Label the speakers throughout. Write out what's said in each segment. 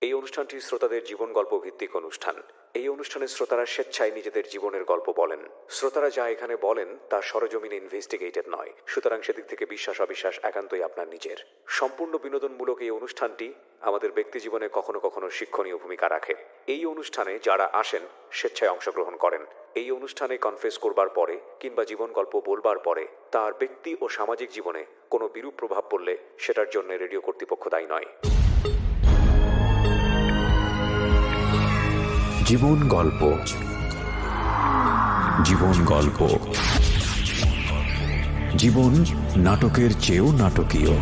Speaker 1: এই অনুষ্ঠানটি শ্রোতাদের জীবন গল্প ভিত্তিক অনুষ্ঠান। এই অনুষ্ঠানে শ্রোতারা স্বেচ্ছায় নিজেদের জীবনের গল্প বলেন। শ্রোতারা যা এখানে বলেন তা সরজমিনে ইনভেস্টিগেটেড নয়, সুতরাং সেদিক থেকে বিশ্বাস অবিশ্বাস একান্তই আপনার নিজের। সম্পূর্ণ বিনোদনমূলক এই অনুষ্ঠানটি আমাদের ব্যক্তিজীবনে কখনো কখনো শিক্ষণীয় ভূমিকা রাখে। এই অনুষ্ঠানে যারা আসেন স্বেচ্ছায় অংশগ্রহণ করেন। এই অনুষ্ঠানে কনফেস করবার পরে কিংবা জীবন গল্প বলবার পরে তার ব্যক্তি ও সামাজিক জীবনে কোনো বিরূপ প্রভাব পড়লে সেটার জন্য রেডিও কর্তৃপক্ষ দায়ী নয়। জীবন গল্প, জীবন গল্প, জীবন নাটকের চেয়েও নাটকীয়।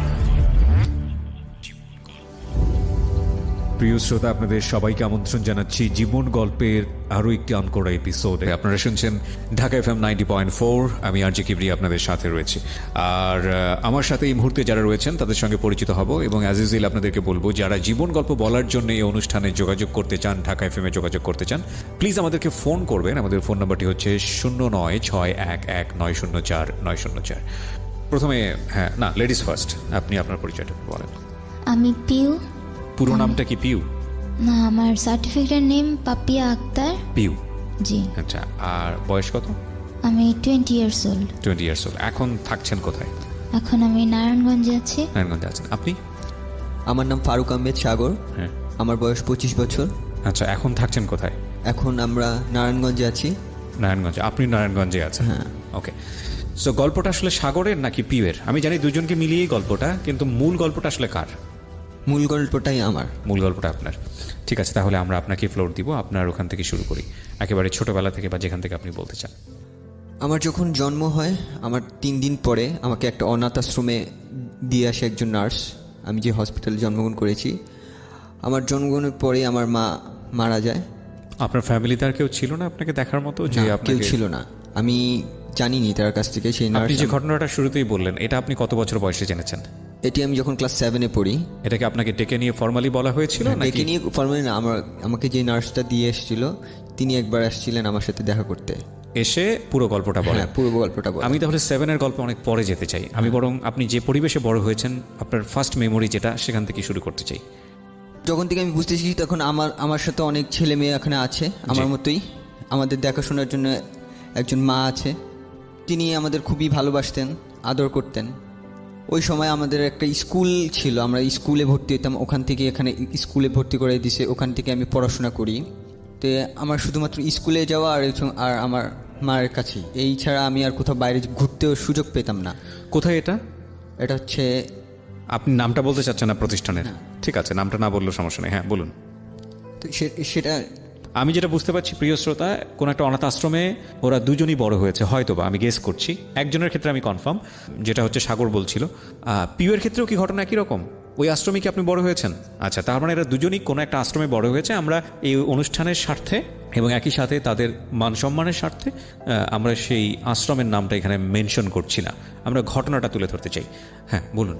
Speaker 2: প্রিয় শ্রোতা, আপনাদের সবাইকে আমন্ত্রণ জানাচ্ছি জীবন গল্পের আরও একটি আনকোড়া এপিসোডে। আপনারা শুনছেন ঢাকা FM 90.4। আমি আরজে কিবরিয়া আপনাদের সাথে রয়েছি। আর আমার সাথে এই মুহূর্তে যারা রয়েছেন তাদের সঙ্গে পরিচিত হব এবং অ্যাজ ইউজুয়াল আপনাদেরকে বলবো, যারা জীবন গল্প বলার জন্য এই অনুষ্ঠানে যোগাযোগ করতে চান, ঢাকা FM-এ যোগাযোগ করতে চান, প্লিজ আমাদেরকে ফোন করবেন। আমাদের ফোন নাম্বারটি হচ্ছে 09611904 প্রথমে লেডিস ফার্স্ট। আপনি আপনার পরিচয়টা বলেন।
Speaker 3: আমি পিউ।
Speaker 2: পুরো নামটা কি পিউ?
Speaker 3: না, আমার সার্টিফিকেট নেম পাপিয়া আক্তার।
Speaker 2: পিউ,
Speaker 3: জি।
Speaker 2: আচ্ছা, আর বয়স কত?
Speaker 3: আমি 20 ইয়ার্স ওল্ড।
Speaker 2: 20 years old. এখন থাকছেন কোথায়?
Speaker 3: এখন আমি নারায়ণগঞ্জে আছি।
Speaker 2: নারায়ণগঞ্জে আছেন। আপনি?
Speaker 4: আমার নাম ফারুক আহমেদ সাগর।
Speaker 2: হ্যাঁ।
Speaker 4: আমার বয়স 25 বছর।
Speaker 2: আচ্ছা, এখন থাকছেন কোথায়?
Speaker 4: এখন আমরা নারায়ণগঞ্জে আছি।
Speaker 2: নারায়ণগঞ্জে। আপনি নারায়ণগঞ্জে আছেন?
Speaker 4: হ্যাঁ।
Speaker 2: ওকে। সো গল্পটা আসলে সাগরের নাকি পিউয়ের? আমি জানি দুজনকে মিলিয়েই গল্পটা, কিন্তু মূল গল্পটা আসলে কার?
Speaker 4: মূল গল্পটাই আমার।
Speaker 2: মূল গল্পটা আপনার। ঠিক আছে, তাহলে আমরা আপনাকে ফ্লোর দিব। আপনার ওখান থেকে শুরু করি, একেবারে ছোটবেলা থেকে বা যেখান থেকে আপনি বলতে চান।
Speaker 4: আমার যখন জন্ম হয়, আমার 3 দিন পরে আমাকে একটা অনাথ আশ্রমে দিয়ে আসে একজন নার্স। আমি যে হসপিটালে জন্মগ্রহণ করেছি, আমার জন্মগ্রহণের পরে আমার মা মারা যায়।
Speaker 2: আপনার ফ্যামিলিতে আর কেউ ছিল না আপনাকে দেখার মতো? যে
Speaker 4: কেউ ছিল না, আমি জানিনি তার কাছ থেকে। সেই নার্স,
Speaker 2: আপনি যে ঘটনাটা শুরুতেই বললেন, এটা আপনি কত বছর বয়সে জেনেছেন?
Speaker 4: এটি আমি যখন ক্লাস 7-এ পড়ি।
Speaker 2: এটাকে আপনাকে ডেকে নিয়ে ফর্মালি বলা হয়েছিল নাকি?
Speaker 4: ডেকে নিয়ে ফর্মালি না, আমাকে যে নার্সটা দিয়ে এসেছিল তিনি একবার আসছিলেন আমার সাথে দেখা করতে।
Speaker 2: এসে পুরো গল্পটা বলেন?
Speaker 4: পুরো গল্পটা বলেন।
Speaker 2: আমি তাহলে 7-এর গল্প অনেক পরে যেতে চাই। আমি বরং আপনি যে পরিবেশে বড় হয়েছেন, আপনার ফার্স্ট মেমোরি যেটা, সেখান থেকে শুরু করতে চাই।
Speaker 4: যখন থেকে আমি বুঝতে শিখি তখন আমার সাথে অনেক ছেলে মেয়ে এখানে আছে আমার মতোই। আমাদের দেখাশোনার জন্য একজন মা আছে, তিনি আমাদের খুবই ভালোবাসতেন, আদর করতেন। ওই সময় আমাদের একটা স্কুল ছিল, আমরা স্কুলে ভর্তি হতাম। ওখান থেকে এখানে স্কুলে ভর্তি করে দিয়েছে, ওখান থেকে আমি পড়াশোনা করি। তো আমার শুধুমাত্র স্কুলে যাওয়া আর আমার মায়ের কাছেই, এই ছাড়া আমি আর কোথাও বাইরে ঘুরতেও সুযোগ পেতাম না।
Speaker 2: কোথায় এটা?
Speaker 4: এটা হচ্ছে,
Speaker 2: আপনি নামটা বলতে চাচ্ছেন না প্রতিষ্ঠানের? ঠিক আছে, নামটা না বললেও সমস্যা নেই। হ্যাঁ, বলুন।
Speaker 4: তো সেটা
Speaker 2: আমি যেটা বুঝতে পারছি, প্রিয় শ্রোতা, কোন একটা অনাথ আশ্রমে ওরা দুজনই বড় হয়েছে হয়তোবা, আমি গেস করছি। একজনের ক্ষেত্রে আমি কনফার্ম, যেটা হচ্ছে সাগর বলছিল। পিউয়ের ক্ষেত্রেও কি ঘটনা একই রকম? ওই আশ্রমে কি আপনি বড় হয়েছেন? আচ্ছা, তার মানে এরা দুজনই কোনো একটা আশ্রমে বড় হয়েছে। আমরা এই অনুষ্ঠানের স্বার্থে এবং একই সাথে তাদের মান সম্মানের স্বার্থে আমরা সেই আশ্রমের নামটা এখানে মেনশন করছি না, আমরা ঘটনাটা তুলে ধরতে চাই। হ্যাঁ, বলুন।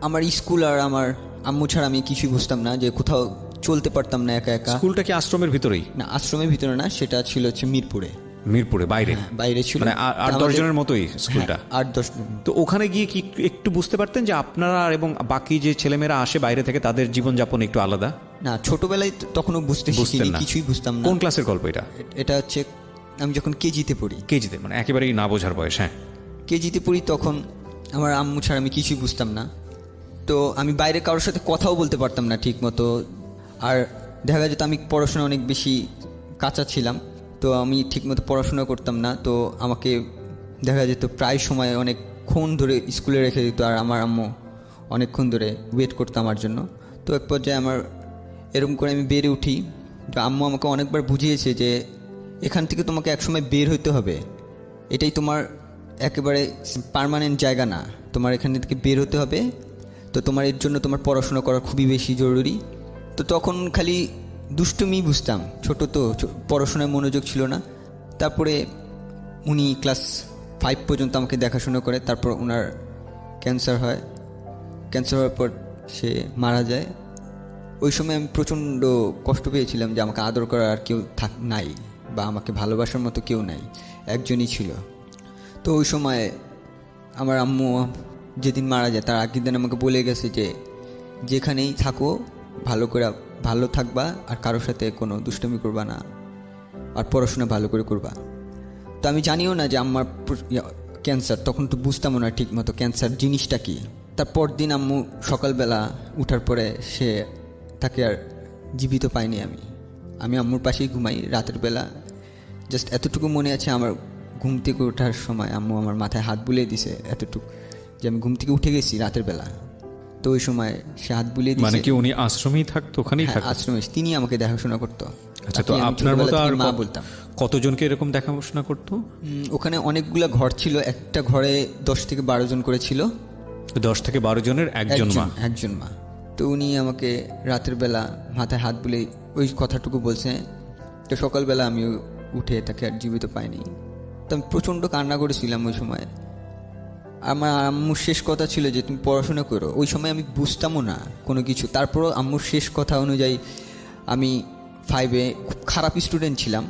Speaker 4: আমার স্কুল আর আমার আম্মু ছাড়া আমি কিছুই বুঝতাম না, যে কোথাও চলতে পারতাম না একা একা।
Speaker 2: স্কুলটা কি আশ্রমের ভিতরেই?
Speaker 4: না, আশ্রমের ভিতরে না, সেটা ছিল হচ্ছে মিরপুরে।
Speaker 2: মিরপুরে বাইরে?
Speaker 4: বাইরে ছিল,
Speaker 2: মানে 8-10 জনের মতোই স্কুলটা?
Speaker 4: 8-10 জন।
Speaker 2: তো ওখানে গিয়ে কি একটু বুঝতে পারতেন যে আপনারা এবং বাকি যে ছেলেমেয়েরা আসে বাইরে থেকে, তাদের জীবনযাপন একটু আলাদা?
Speaker 4: না, ছোটবেলায় তখনও বুঝতে শিখিনি, কিছুই বুঝতাম না।
Speaker 2: কোন ক্লাসের গল্প এটা?
Speaker 4: এটা হচ্ছে আমি যখন কেজিতে পড়ি।
Speaker 2: কেজিতে? মানে একেবারেই না বোঝার বয়স? হ্যাঁ,
Speaker 4: কেজিতে পড়ি, তখন আমার আম্মু ছাড়া আমি কিছুই বুঝতাম না। তো আমি বাইরে কারোর সাথে কথাও বলতে পারতাম না ঠিক মতো। আর দেখা যেত আমি পড়াশোনা অনেক বেশি কাঁচা ছিলাম, তো আমি ঠিকমতো পড়াশোনা করতাম না। তো আমাকে দেখা যেত প্রায় সময় অনেকক্ষণ ধরে স্কুলে রেখে দিত, আর আমার আম্মু অনেকক্ষণ ধরে ওয়েট করতো আমার জন্য। তো এক পর্যায়ে আমার এরকম করে আমি বেড়ে উঠি। তো আম্মু আমাকে অনেকবার বুঝিয়েছে যে এখান থেকে তোমাকে একসময় বের হইতে হবে, এটাই তোমার একেবারে পার্মানেন্ট জায়গা না, তোমার এখান থেকে বের হতে হবে। তো তোমার এর জন্য তোমার পড়াশোনা করা খুবই বেশি জরুরি। তো তখন খালি দুষ্টুমি বুঝতাম, ছোট তো, পড়াশোনায় মনোযোগ ছিল না। তারপরে উনি ক্লাস 5 পর্যন্ত আমাকে দেখাশোনা করে, তারপর ওনার ক্যান্সার হয়। ক্যান্সার হওয়ার পর সে মারা যায়। ওই সময় আমি প্রচণ্ড কষ্ট পেয়েছিলাম যে আমাকে আদর করার আর কেউ নাই, বা আমাকে ভালোবাসার মতো কেউ নাই, একজনই ছিল। তো ওই সময় আমার আম্মু যেদিন মারা যায় তার আগের দিন আমাকে বলে গেছে যে যেখানেই থাকো ভালো করে ভালো থাকবা আর কারোর সাথে কোনো দুষ্টুমি করবা না, আর পড়াশোনা ভালো করে করবা। তো আমি জানিও না যে আমার ক্যান্সার, তখন তো বুঝতামও না ঠিক মতো ক্যান্সার জিনিসটা কি। তারপর দিন আম্মু সকালবেলা উঠার পরে তাকে আর জীবিত পাইনি। আমি আম্মুর পাশেই ঘুমাই রাতের বেলা। জাস্ট এতটুকু মনে আছে, আমার ঘুম থেকে ওঠার সময় আম্মু আমার মাথায় হাত বুলিয়ে দিছে, এতটুকু যে আমি ঘুম থেকে উঠে গেছি রাতের বেলা। তো ওই সময় সে হাত বুলিয়ে দিছে।
Speaker 2: মানে কি উনি আশ্রমেই থাকতো, ওখানেই
Speaker 4: হ্যাঁ,
Speaker 2: থাকতো?
Speaker 4: আশ্রমে তিনি আমাকে দেখাশোনা করতো।
Speaker 2: আচ্ছা, তো
Speaker 4: তাকে আমি
Speaker 2: আপনার মতো
Speaker 4: ছোটবেলা
Speaker 2: আর
Speaker 4: থেকে মা বলতাম।
Speaker 2: কতজনকে এরকম দেখাশোনা করতো?
Speaker 4: ওখানে অনেকগুলা ঘর ছিল, একটা ঘরে 10 থেকে 12 জন করে ছিল।
Speaker 2: 10 থেকে 12 জনের একজন মা?
Speaker 4: একজন মা। তো উনি আমাকে রাতের বেলা মাথায় হাত বুলিয়ে ওই কথাটুকু বলছে। তো সকালবেলা আমি উঠে তাকে আর জীবিত পাইনি। তো আমি প্রচণ্ড কান্না করেছিলাম ওই সময়। আমার আম্মুর শেষ কথা ছিল যে তুমি পড়াশোনা করো। ওই সময় আমি বুঝতামও না কোনো কিছু। তারপরও আম্মুর শেষ কথা অনুযায়ী আমি 5-এ খুব খারাপ স্টুডেন্ট ছিলাম।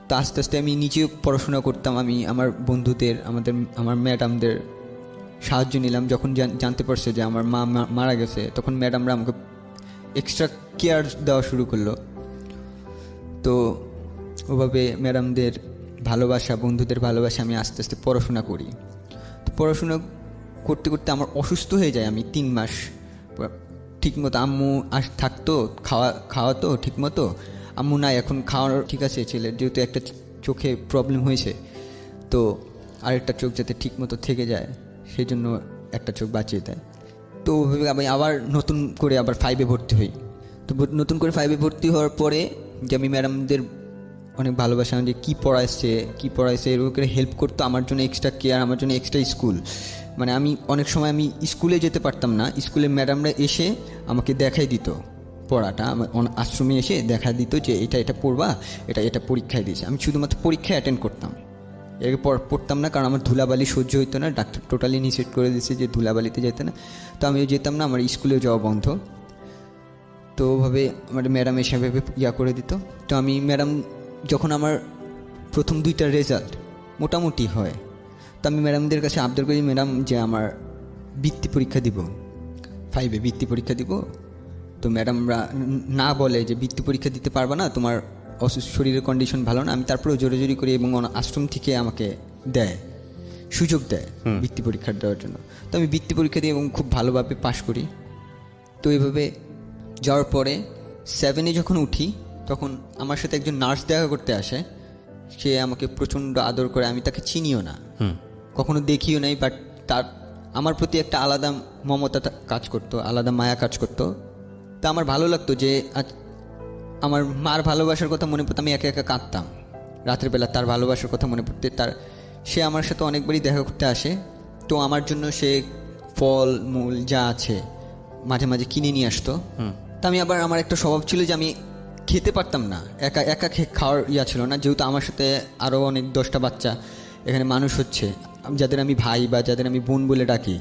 Speaker 4: তো আস্তে আস্তে আমি নিজেও পড়াশোনা করতাম। আমি আমার বন্ধুদের, আমার ম্যাডামদের সাহায্য নিলাম। যখন জানতে পারছে যে আমার মা মারা গেছে, তখন ম্যাডামরা আমাকে এক্সট্রা কেয়ার দেওয়া শুরু করলো। তো ওভাবে ম্যাডামদের ভালোবাসা, বন্ধুদের ভালোবাসা আমি আস্তে আস্তে পড়াশোনা করি। তো পড়াশোনা করতে করতে আমার অসুস্থ হয়ে যায়। আমি 3 মাস ঠিকমতো আম্মু থাকতো, খাওয়াতো ঠিকমতো। আম্মু নাই, এখন খাওয়ানো ঠিক আছে ছেলের, যেহেতু একটা চোখে প্রবলেম হয়েছে, তো আরেকটা চোখ যাতে ঠিকমতো থেকে যায় সেই জন্য একটা চোখ বাঁচিয়ে দেয়। তো ওভাবে আমি আবার নতুন করে আবার 5-এ ভর্তি হই। তো নতুন করে 5-এ ভর্তি হওয়ার পরে যে আমি ম্যাডামদের অনেক ভালোবাসা, যে কী পড়াইছে এরকম করে হেল্প করতো। আমার জন্য এক্সট্রা কেয়ার, আমার জন্য এক্সট্রা স্কুল। মানে আমি অনেক সময় আমি স্কুলে যেতে পারতাম না, স্কুলে ম্যাডামরা এসে আমাকে দেখাই দিত পড়াটা। আমার আশ্রমে এসে দেখা দিত যে এটা পড়বা, এটা পরীক্ষায় দিয়েছে। আমি শুধুমাত্র পরীক্ষায় অ্যাটেন্ড করতাম, এরপর পড়তাম না, কারণ আমার ধুলাবালি সহ্য হইতো না। ডাক্তার টোটালি নিষেধ করে দিয়েছে যে ধুলাবালিতে যেতে না। তো আমিও যেতাম না, আমার স্কুলেও যাওয়া বন্ধ। তো ওভাবে আমার ম্যাডাম এসে করে দিত। তো আমি ম্যাডাম যখন আমার প্রথম 2টা রেজাল্ট মোটামুটি হয়, তো আমি ম্যাডামদের কাছে আবদার করি, ম্যাডাম যে আমার বৃত্তি পরীক্ষা দিব, 5-এ বৃত্তি পরীক্ষা দিব। তো ম্যাডামরা না বলে যে বৃত্তি পরীক্ষা দিতে পারবে না, তোমার শরীরের কন্ডিশন ভালো না। আমি তারপরেও জোরাজোরি করি এবং আশ্রম থেকে আমাকে সুযোগ দেয় বৃত্তি পরীক্ষা দেওয়ার জন্য। তো আমি বৃত্তি পরীক্ষা দিই এবং খুব ভালোভাবে পাশ করি। তো এইভাবে যাওয়ার পরে 7-এ যখন উঠি, তখন আমার সাথে একজন নার্স দেখা করতে আসে। সে আমাকে প্রচণ্ড আদর করে। আমি তাকে চিনিও না, কখনো দেখিও নাই, বাট তার আমার প্রতি একটা আলাদা মমতা কাজ করতো, আলাদা মায়া কাজ করতো। তা আমার ভালো লাগতো যে আমার মার ভালোবাসার কথা মনে পড়তো। আমি একা একা কাঁদতাম রাতের বেলা তার ভালোবাসার কথা মনে পড়তে। সে আমার সাথে অনেকবারই দেখা করতে আসে। তো আমার জন্য সে ফল মূল যা আছে মাঝে মাঝে কিনে নিয়ে আসতো। তা আমি আবার, আমার একটা স্বভাব ছিল যে আমি খেতে পারতাম না, একা একা খাওয়ার ছিল না। যেহেতু আমার সাথে আরও অনেক 10টা বাচ্চা এখানে মানুষ হচ্ছে, যাদের আমি ভাই বা যাদের আমি বোন বলে ডাকি,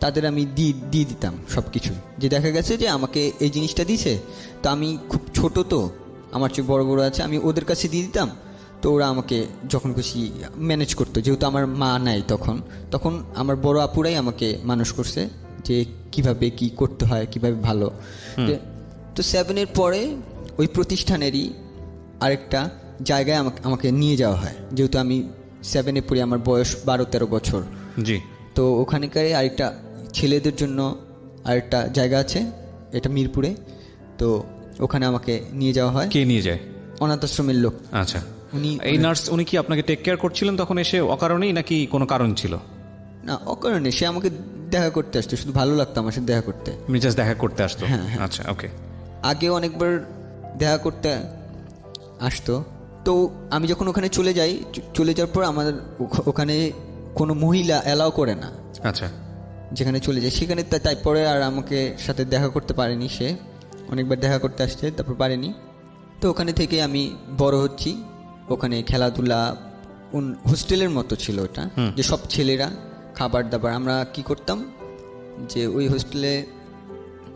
Speaker 4: তাদের আমি দিয়ে দিতাম সব কিছু। যে দেখা গেছে যে আমাকে এই জিনিসটা দিছে, তো আমি খুব ছোট, তো আমার চেয়ে বড় বড় আছে, আমি ওদের কাছে দিয়ে দিতাম। তো ওরা আমাকে যখন খুশি ম্যানেজ করতো। যেহেতু আমার মা নাই তখন আমার বড় আপুরাই আমাকে মানুষ করছে যে কিভাবে কি করতে হয়, কিভাবে ভালো। তো 7-এর পরে ওই প্রতিষ্ঠানেরই আরেকটা জায়গায় আমাকে নিয়ে যাওয়া হয়। যেহেতু আমি 7-এ পড়ি, আমার বয়স 12-13 বছর।
Speaker 2: জি।
Speaker 4: তো ওখানকার আরেকটা ছেলেদের জন্য আরেকটা জায়গা আছে, এটা মিরপুরে। তো ওখানে আমাকে নিয়ে যাওয়া হয়।
Speaker 2: কে নিয়ে যায়?
Speaker 4: অনাথ আশ্রমের লোক।
Speaker 2: আচ্ছা, এই নার্স উনি কি আপনাকে টেক কেয়ার করছিলেন তখন এসে, অকারণেই নাকি কোনো কারণ ছিল?
Speaker 4: না, অকারণে। সে আমাকে দেখা করতে আসতো, শুধু ভালো লাগতো আমার সাথে দেখা করতে।
Speaker 2: জাস্ট দেখা করতে আসতো?
Speaker 4: হ্যাঁ।
Speaker 2: আচ্ছা, ওকে।
Speaker 4: আগে অনেকবার দেখা করতে আসতো। তো আমি যখন ওখানে চলে যাওয়ার পর আমাদের ওখানে কোনো মহিলা অ্যালাউ করে না।
Speaker 2: আচ্ছা।
Speaker 4: যেখানে চলে যায় সেখানে, তাই পরে আর আমাকে সাথে দেখা করতে পারেনি। সে অনেকবার দেখা করতে আসছে, তারপর পারেনি। তো ওখানে থেকে আমি বড় হচ্ছি। ওখানে খেলাধুলা, হোস্টেলের মতো ছিল ওটা, যে সব ছেলেরা, খাবার দাবার। আমরা কি করতাম যে ওই হোস্টেলে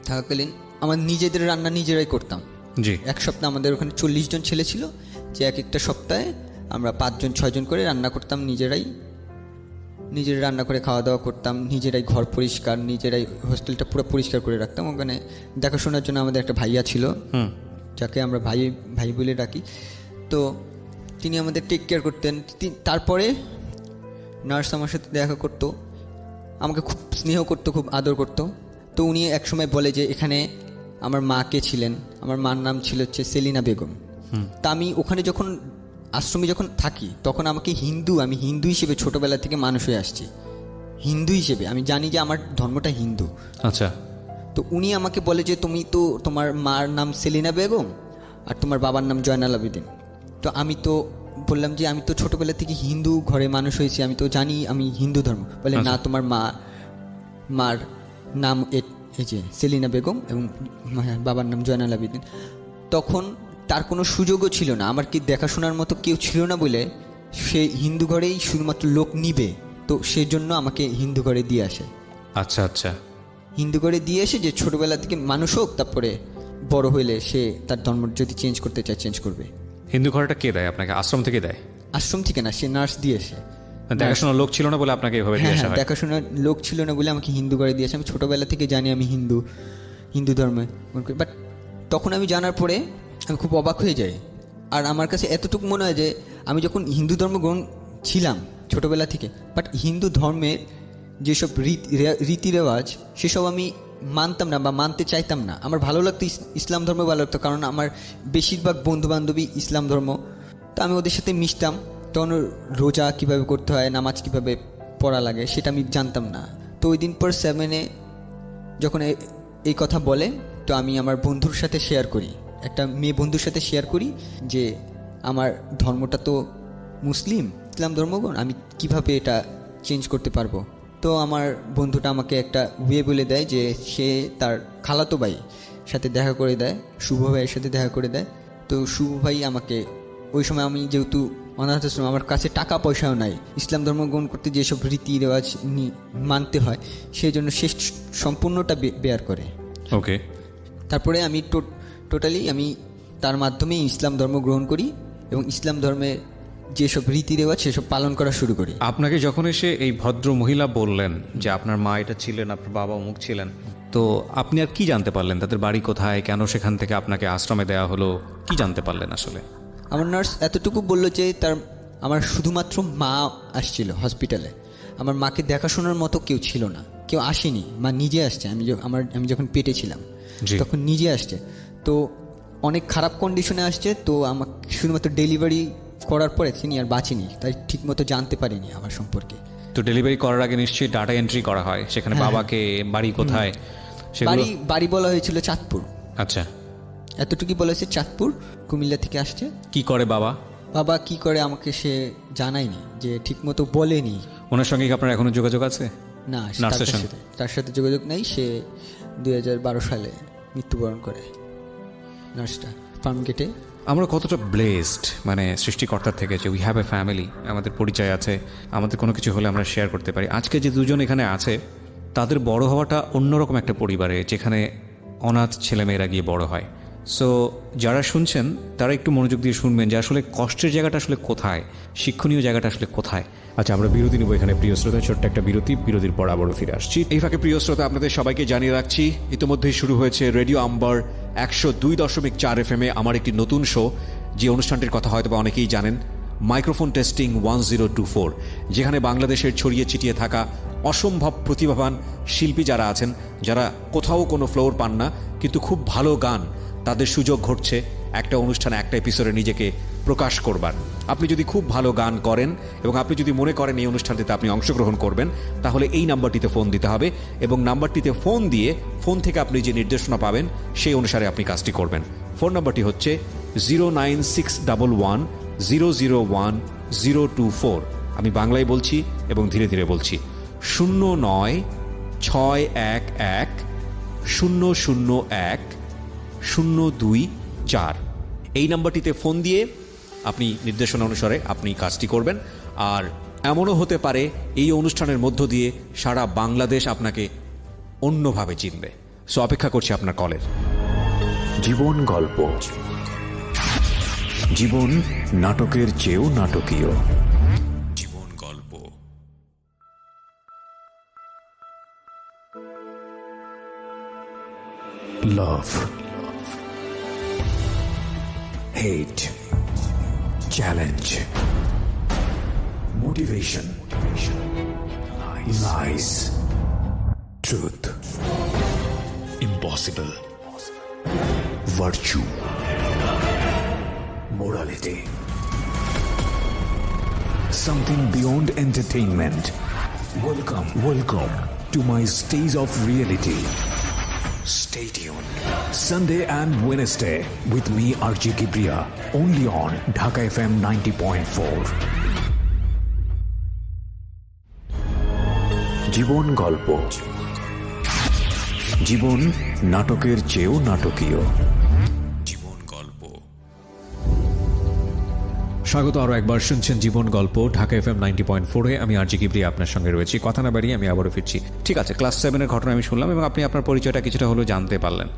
Speaker 4: থাকাকালীন আমার নিজেদের রান্না নিজেরাই করতাম।
Speaker 2: জি।
Speaker 4: এক সপ্তাহে আমাদের ওখানে 40 জন ছেলে ছিল, যে এক একটা সপ্তাহে আমরা 5 জন 6 জন করে রান্না করতাম নিজেরাই। নিজেরা রান্না করে খাওয়া দাওয়া করতাম, নিজেরাই ঘর পরিষ্কার, নিজেরাই হোস্টেলটা পুরো পরিষ্কার করে রাখতাম। ওখানে দেখাশোনার জন্য আমাদের একটা ভাইয়া ছিল, যাকে আমরা ভাই ভাই বলে ডাকি। তো তিনি আমাদের টেক কেয়ার করতেন। তারপরে নার্স আমার সাথে দেখা করতো, আমাকে খুব স্নেহ করতো, খুব আদর করতো। তো উনি একসময় বলে যে এখানে আমার মা কে ছিলেন, আমার মার নাম ছিল হচ্ছে সেলিনা বেগম। তা আমি ওখানে যখন আশ্রমে যখন থাকি তখন আমাকে আমি হিন্দু হিসেবে ছোটবেলা থেকে মানুষ হয়ে আসছি। হিন্দু হিসেবে আমি জানি যে আমার ধর্মটা হিন্দু।
Speaker 2: আচ্ছা,
Speaker 4: তো উনি আমাকে বলে যে তুমি তো, তোমার মার নাম সেলিনা বেগম আর তোমার বাবার নাম জয়নাল আবেদিন। তো আমি তো বললাম যে আমি তো ছোটবেলা থেকে হিন্দু ঘরে মানুষ হয়েছি, আমি তো জানি আমি হিন্দু ধর্ম। বলে না, তোমার মার নাম এই যে সেলিনা বেগম এবং বাবার নাম জয়নাল আবেদিন। তখন তার কোনো সুযোগও ছিল না, আমার কি দেখাশোনার মতো কেউ ছিল না বলে সে হিন্দু ঘরেই শুধুমাত্র লোক নিবে, তো সেই জন্য আমাকে হিন্দু ঘরে দিয়ে আসে।
Speaker 2: আচ্ছা আচ্ছা,
Speaker 4: হিন্দু ঘরে দিয়ে এসে যে ছোটবেলা থেকে মানুষ হোক, তারপরে বড় হইলে সে তার ধর্ম যদি চেঞ্জ করতে চায় চেঞ্জ করবে।
Speaker 2: হিন্দু ঘরটা কে দেয় আপনাকে? আশ্রম থেকে দেয়?
Speaker 4: আশ্রম থেকে না, সে নার্স দিয়ে এসে।
Speaker 2: দেখাশোনার লোক ছিল না বলে আপনাকে এভাবে দিয়ে আসা
Speaker 4: হ্যাঁ,
Speaker 2: হয়?
Speaker 4: দেখাশোনার লোক ছিল না বলে আমাকে হিন্দু ঘরে দিয়েছে। আমি ছোটবেলা থেকে জানি আমি হিন্দু ধর্মে, বাট তখন আমি জানার পরে আমি খুব অবাক হয়ে যাই। আর আমার কাছে এতটুকু মনে হয় যে আমি যখন হিন্দু ধর্ম গ্রহণ ছিলাম ছোটবেলা থেকে, বাট হিন্দু ধর্মের যেসব রীতি রেওয়াজ সেসব আমি মানতাম না বা মানতে চাইতাম না। আমার ভালো লাগতো, ইসলাম ধর্ম ভালো লাগতো, কারণ আমার বেশিরভাগ বন্ধু বান্ধবী ইসলাম ধর্ম। তো আমি ওদের সাথে মিশতাম, তখন রোজা কীভাবে করতে হয়, নামাজ কীভাবে পড়া লাগে সেটা আমি জানতাম না। তো ওই দিন পর 7-এ যখন এই কথা বলে, তো আমি আমার বন্ধুর সাথে শেয়ার করি, একটা মেয়ে বন্ধুর সাথে শেয়ার করি যে আমার ধর্মটা তো মুসলিম, ইসলাম ধর্মগ্রহণ, আমি কিভাবে এটা চেঞ্জ করতে পারবো। তো আমার বন্ধুটা আমাকে একটা ওয়ে বলে দেয় যে সে তার খালাতো ভাই সাথে দেখা করে দেয়, শুভ ভাইয়ের সাথে দেখা করে দেয়। তো শুভ ভাই আমাকে, ওই সময় আমি যেহেতু অনাথ আশ্রম, আমার কাছে টাকা পয়সাও নাই, ইসলাম ধর্ম গ্রহণ করতে যেসব রীতি রেওয়াজ মানতে হয় সেই জন্য সে সম্পূর্ণটা বেয়ার করে।
Speaker 2: ওকে,
Speaker 4: তারপরে আমি টোটালি আমি তার মাধ্যমে ইসলাম ধর্ম গ্রহণ করি এবং ইসলাম ধর্মের যেসব রীতি রেওয়াজ সেসব পালন করা শুরু করি।
Speaker 2: আপনাকে যখন এসে এই ভদ্র মহিলা বললেন যে আপনার মা এটা ছিলেন, আপনার বাবা অমুক ছিলেন, তো আপনি আর কি জানতে পারলেন? তাদের বাড়ি কোথায়, কেন সেখান থেকে আপনাকে আশ্রমে দেওয়া হলো, কি জানতে পারলেন আসলে?
Speaker 4: আমার নার্স এতটুকু বলল যে আমার শুধুমাত্র মা আসছিল হসপিটালে, আমার মাকে দেখাশোনার মতো কেউ ছিল না, কেউ আসেনি, মা নিজে আসছে। আমি যখন পেটে ছিলাম তখন নিজে আসছে। তো অনেক খারাপ কন্ডিশনে আসছে। তো আমাকে শুধুমাত্র ডেলিভারি করার পরে তিনি আর বাঁচিনি, তাই ঠিকমতো জানতে পারিনি আমার সম্পর্কে।
Speaker 2: তো ডেলিভারি করার আগে নিশ্চয়ই ডাটা এন্ট্রি করা হয়, সেখানে বাবাকে, বাড়ি কোথায়, সেগুলো?
Speaker 4: বাড়ি বলা হয়েছিল চাঁদপুর।
Speaker 2: আচ্ছা,
Speaker 4: এতটুকুই বলা হয়েছে চাঁদপুর, কুমিল্লা থেকে আসছে।
Speaker 2: কি করে বাবা?
Speaker 4: বাবা কি করে আমাকে সে জানায়নি, যে ঠিকমতো বলেনি।
Speaker 2: ওনার সঙ্গে কি আপনার এখনো যোগাযোগ আছে?
Speaker 4: না,
Speaker 2: নার্সের সঙ্গে?
Speaker 4: তার সাথে যোগাযোগ নেই। সে 2012 সালে মৃত্যুবরণ করে, নার্সটা, ফার্মগেটে।
Speaker 2: আমরা কতটা ব্লেসড, মানে সৃষ্টিকর্তার থেকে, যে উই হ্যাভ এ ফ্যামিলি, আমাদের পরিচয় আছে, আমাদের কোনো কিছু হলে আমরা শেয়ার করতে পারি। আজকে যে দুজন এখানে আছে তাদের বড় হওয়াটা অন্যরকম একটা পরিবারে, যেখানে অনাথ ছেলেমেয়েরা গিয়ে বড় হয়। সো যারা শুনছেন তারা একটু মনোযোগ দিয়ে শুনবেন যে আসলে কষ্টের জায়গাটা আসলে কোথায়, শিক্ষণীয় জায়গাটা আসলে কোথায়। আচ্ছা, আমরা বিরতি নেব এখানে প্রিয় শ্রোতা, ছোট্ট একটা বিরতির পর আবারও ফিরে আসছি। এই ফাঁকে প্রিয় শ্রোতা, আপনাদের সবাইকে জানিয়ে রাখছি ইতিমধ্যেই শুরু হয়েছে রেডিও আম্বার 102.4 FM আমার একটি নতুন শো, যে অনুষ্ঠানটির কথা হয়তো অনেকেই জানেন, মাইক্রোফোন টেস্টিং 1024, যেখানে বাংলাদেশের ছড়িয়ে ছিটিয়ে থাকা অসম্ভব প্রতিভাবান শিল্পী যারা আছেন, যারা কোথাও কোনো ফ্লোর পান না কিন্তু খুব ভালো গান, তাদের সুযোগ ঘটছে একটা অনুষ্ঠানে, একটা এপিসোডে নিজেকে প্রকাশ করবার। আপনি যদি খুব ভালো গান করেন এবং আপনি যদি মনে করেন এই অনুষ্ঠানটিতে আপনি অংশগ্রহণ করবেন, তাহলে এই নাম্বারটিতে ফোন দিতে হবে এবং নাম্বারটিতে ফোন দিয়ে ফোন থেকে আপনি যে নির্দেশনা পাবেন সেই অনুসারে আপনি কাজটি করবেন। ফোন নাম্বারটি হচ্ছে 09611001024। আমি বাংলায় বলছি এবং ধীরে ধীরে বলছি, 09611001-024। এই নাম্বারটিতে ফোন দিয়ে আপনি নির্দেশনা অনুসারে আপনি কাজটি করবেন। আর এমনও হতে পারে এই অনুষ্ঠানের মধ্য দিয়ে সারা বাংলাদেশ আপনাকে অন্যভাবে চিনবে। সো অপেক্ষা করছি আপনার কলের।
Speaker 1: জীবন গল্প, জীবন নাটকের চেয়েও নাটকীয়। জীবন গল্প।
Speaker 5: love, hate, challenge, motivation, lies, truth, impossible, virtue, morality, something beyond entertainment. Welcome to my stage of reality. Stay tuned. Sunday and Wednesday with me RJ Kibriya, only on Dhaka FM 90.4. জীবন গল্প, জীবন নাটকের চেয়েও নাটকীয়। জীবন গল্প।
Speaker 2: স্বাগত আরও একবার, শুনছেন জীবন গল্প ঢাকা এফএম 90.4-এ। আমি আরজি কিবরিয়া আপনার সঙ্গে রয়েছি। কথা না বাড়িয়ে আমি আবারও ফিরছি। ঠিক আছে, ক্লাস 7-এর ঘটনা আমি শুনলাম এবং আপনি আপনার পরিচয়টা কিছুটা হলেও জানতে পারলেন।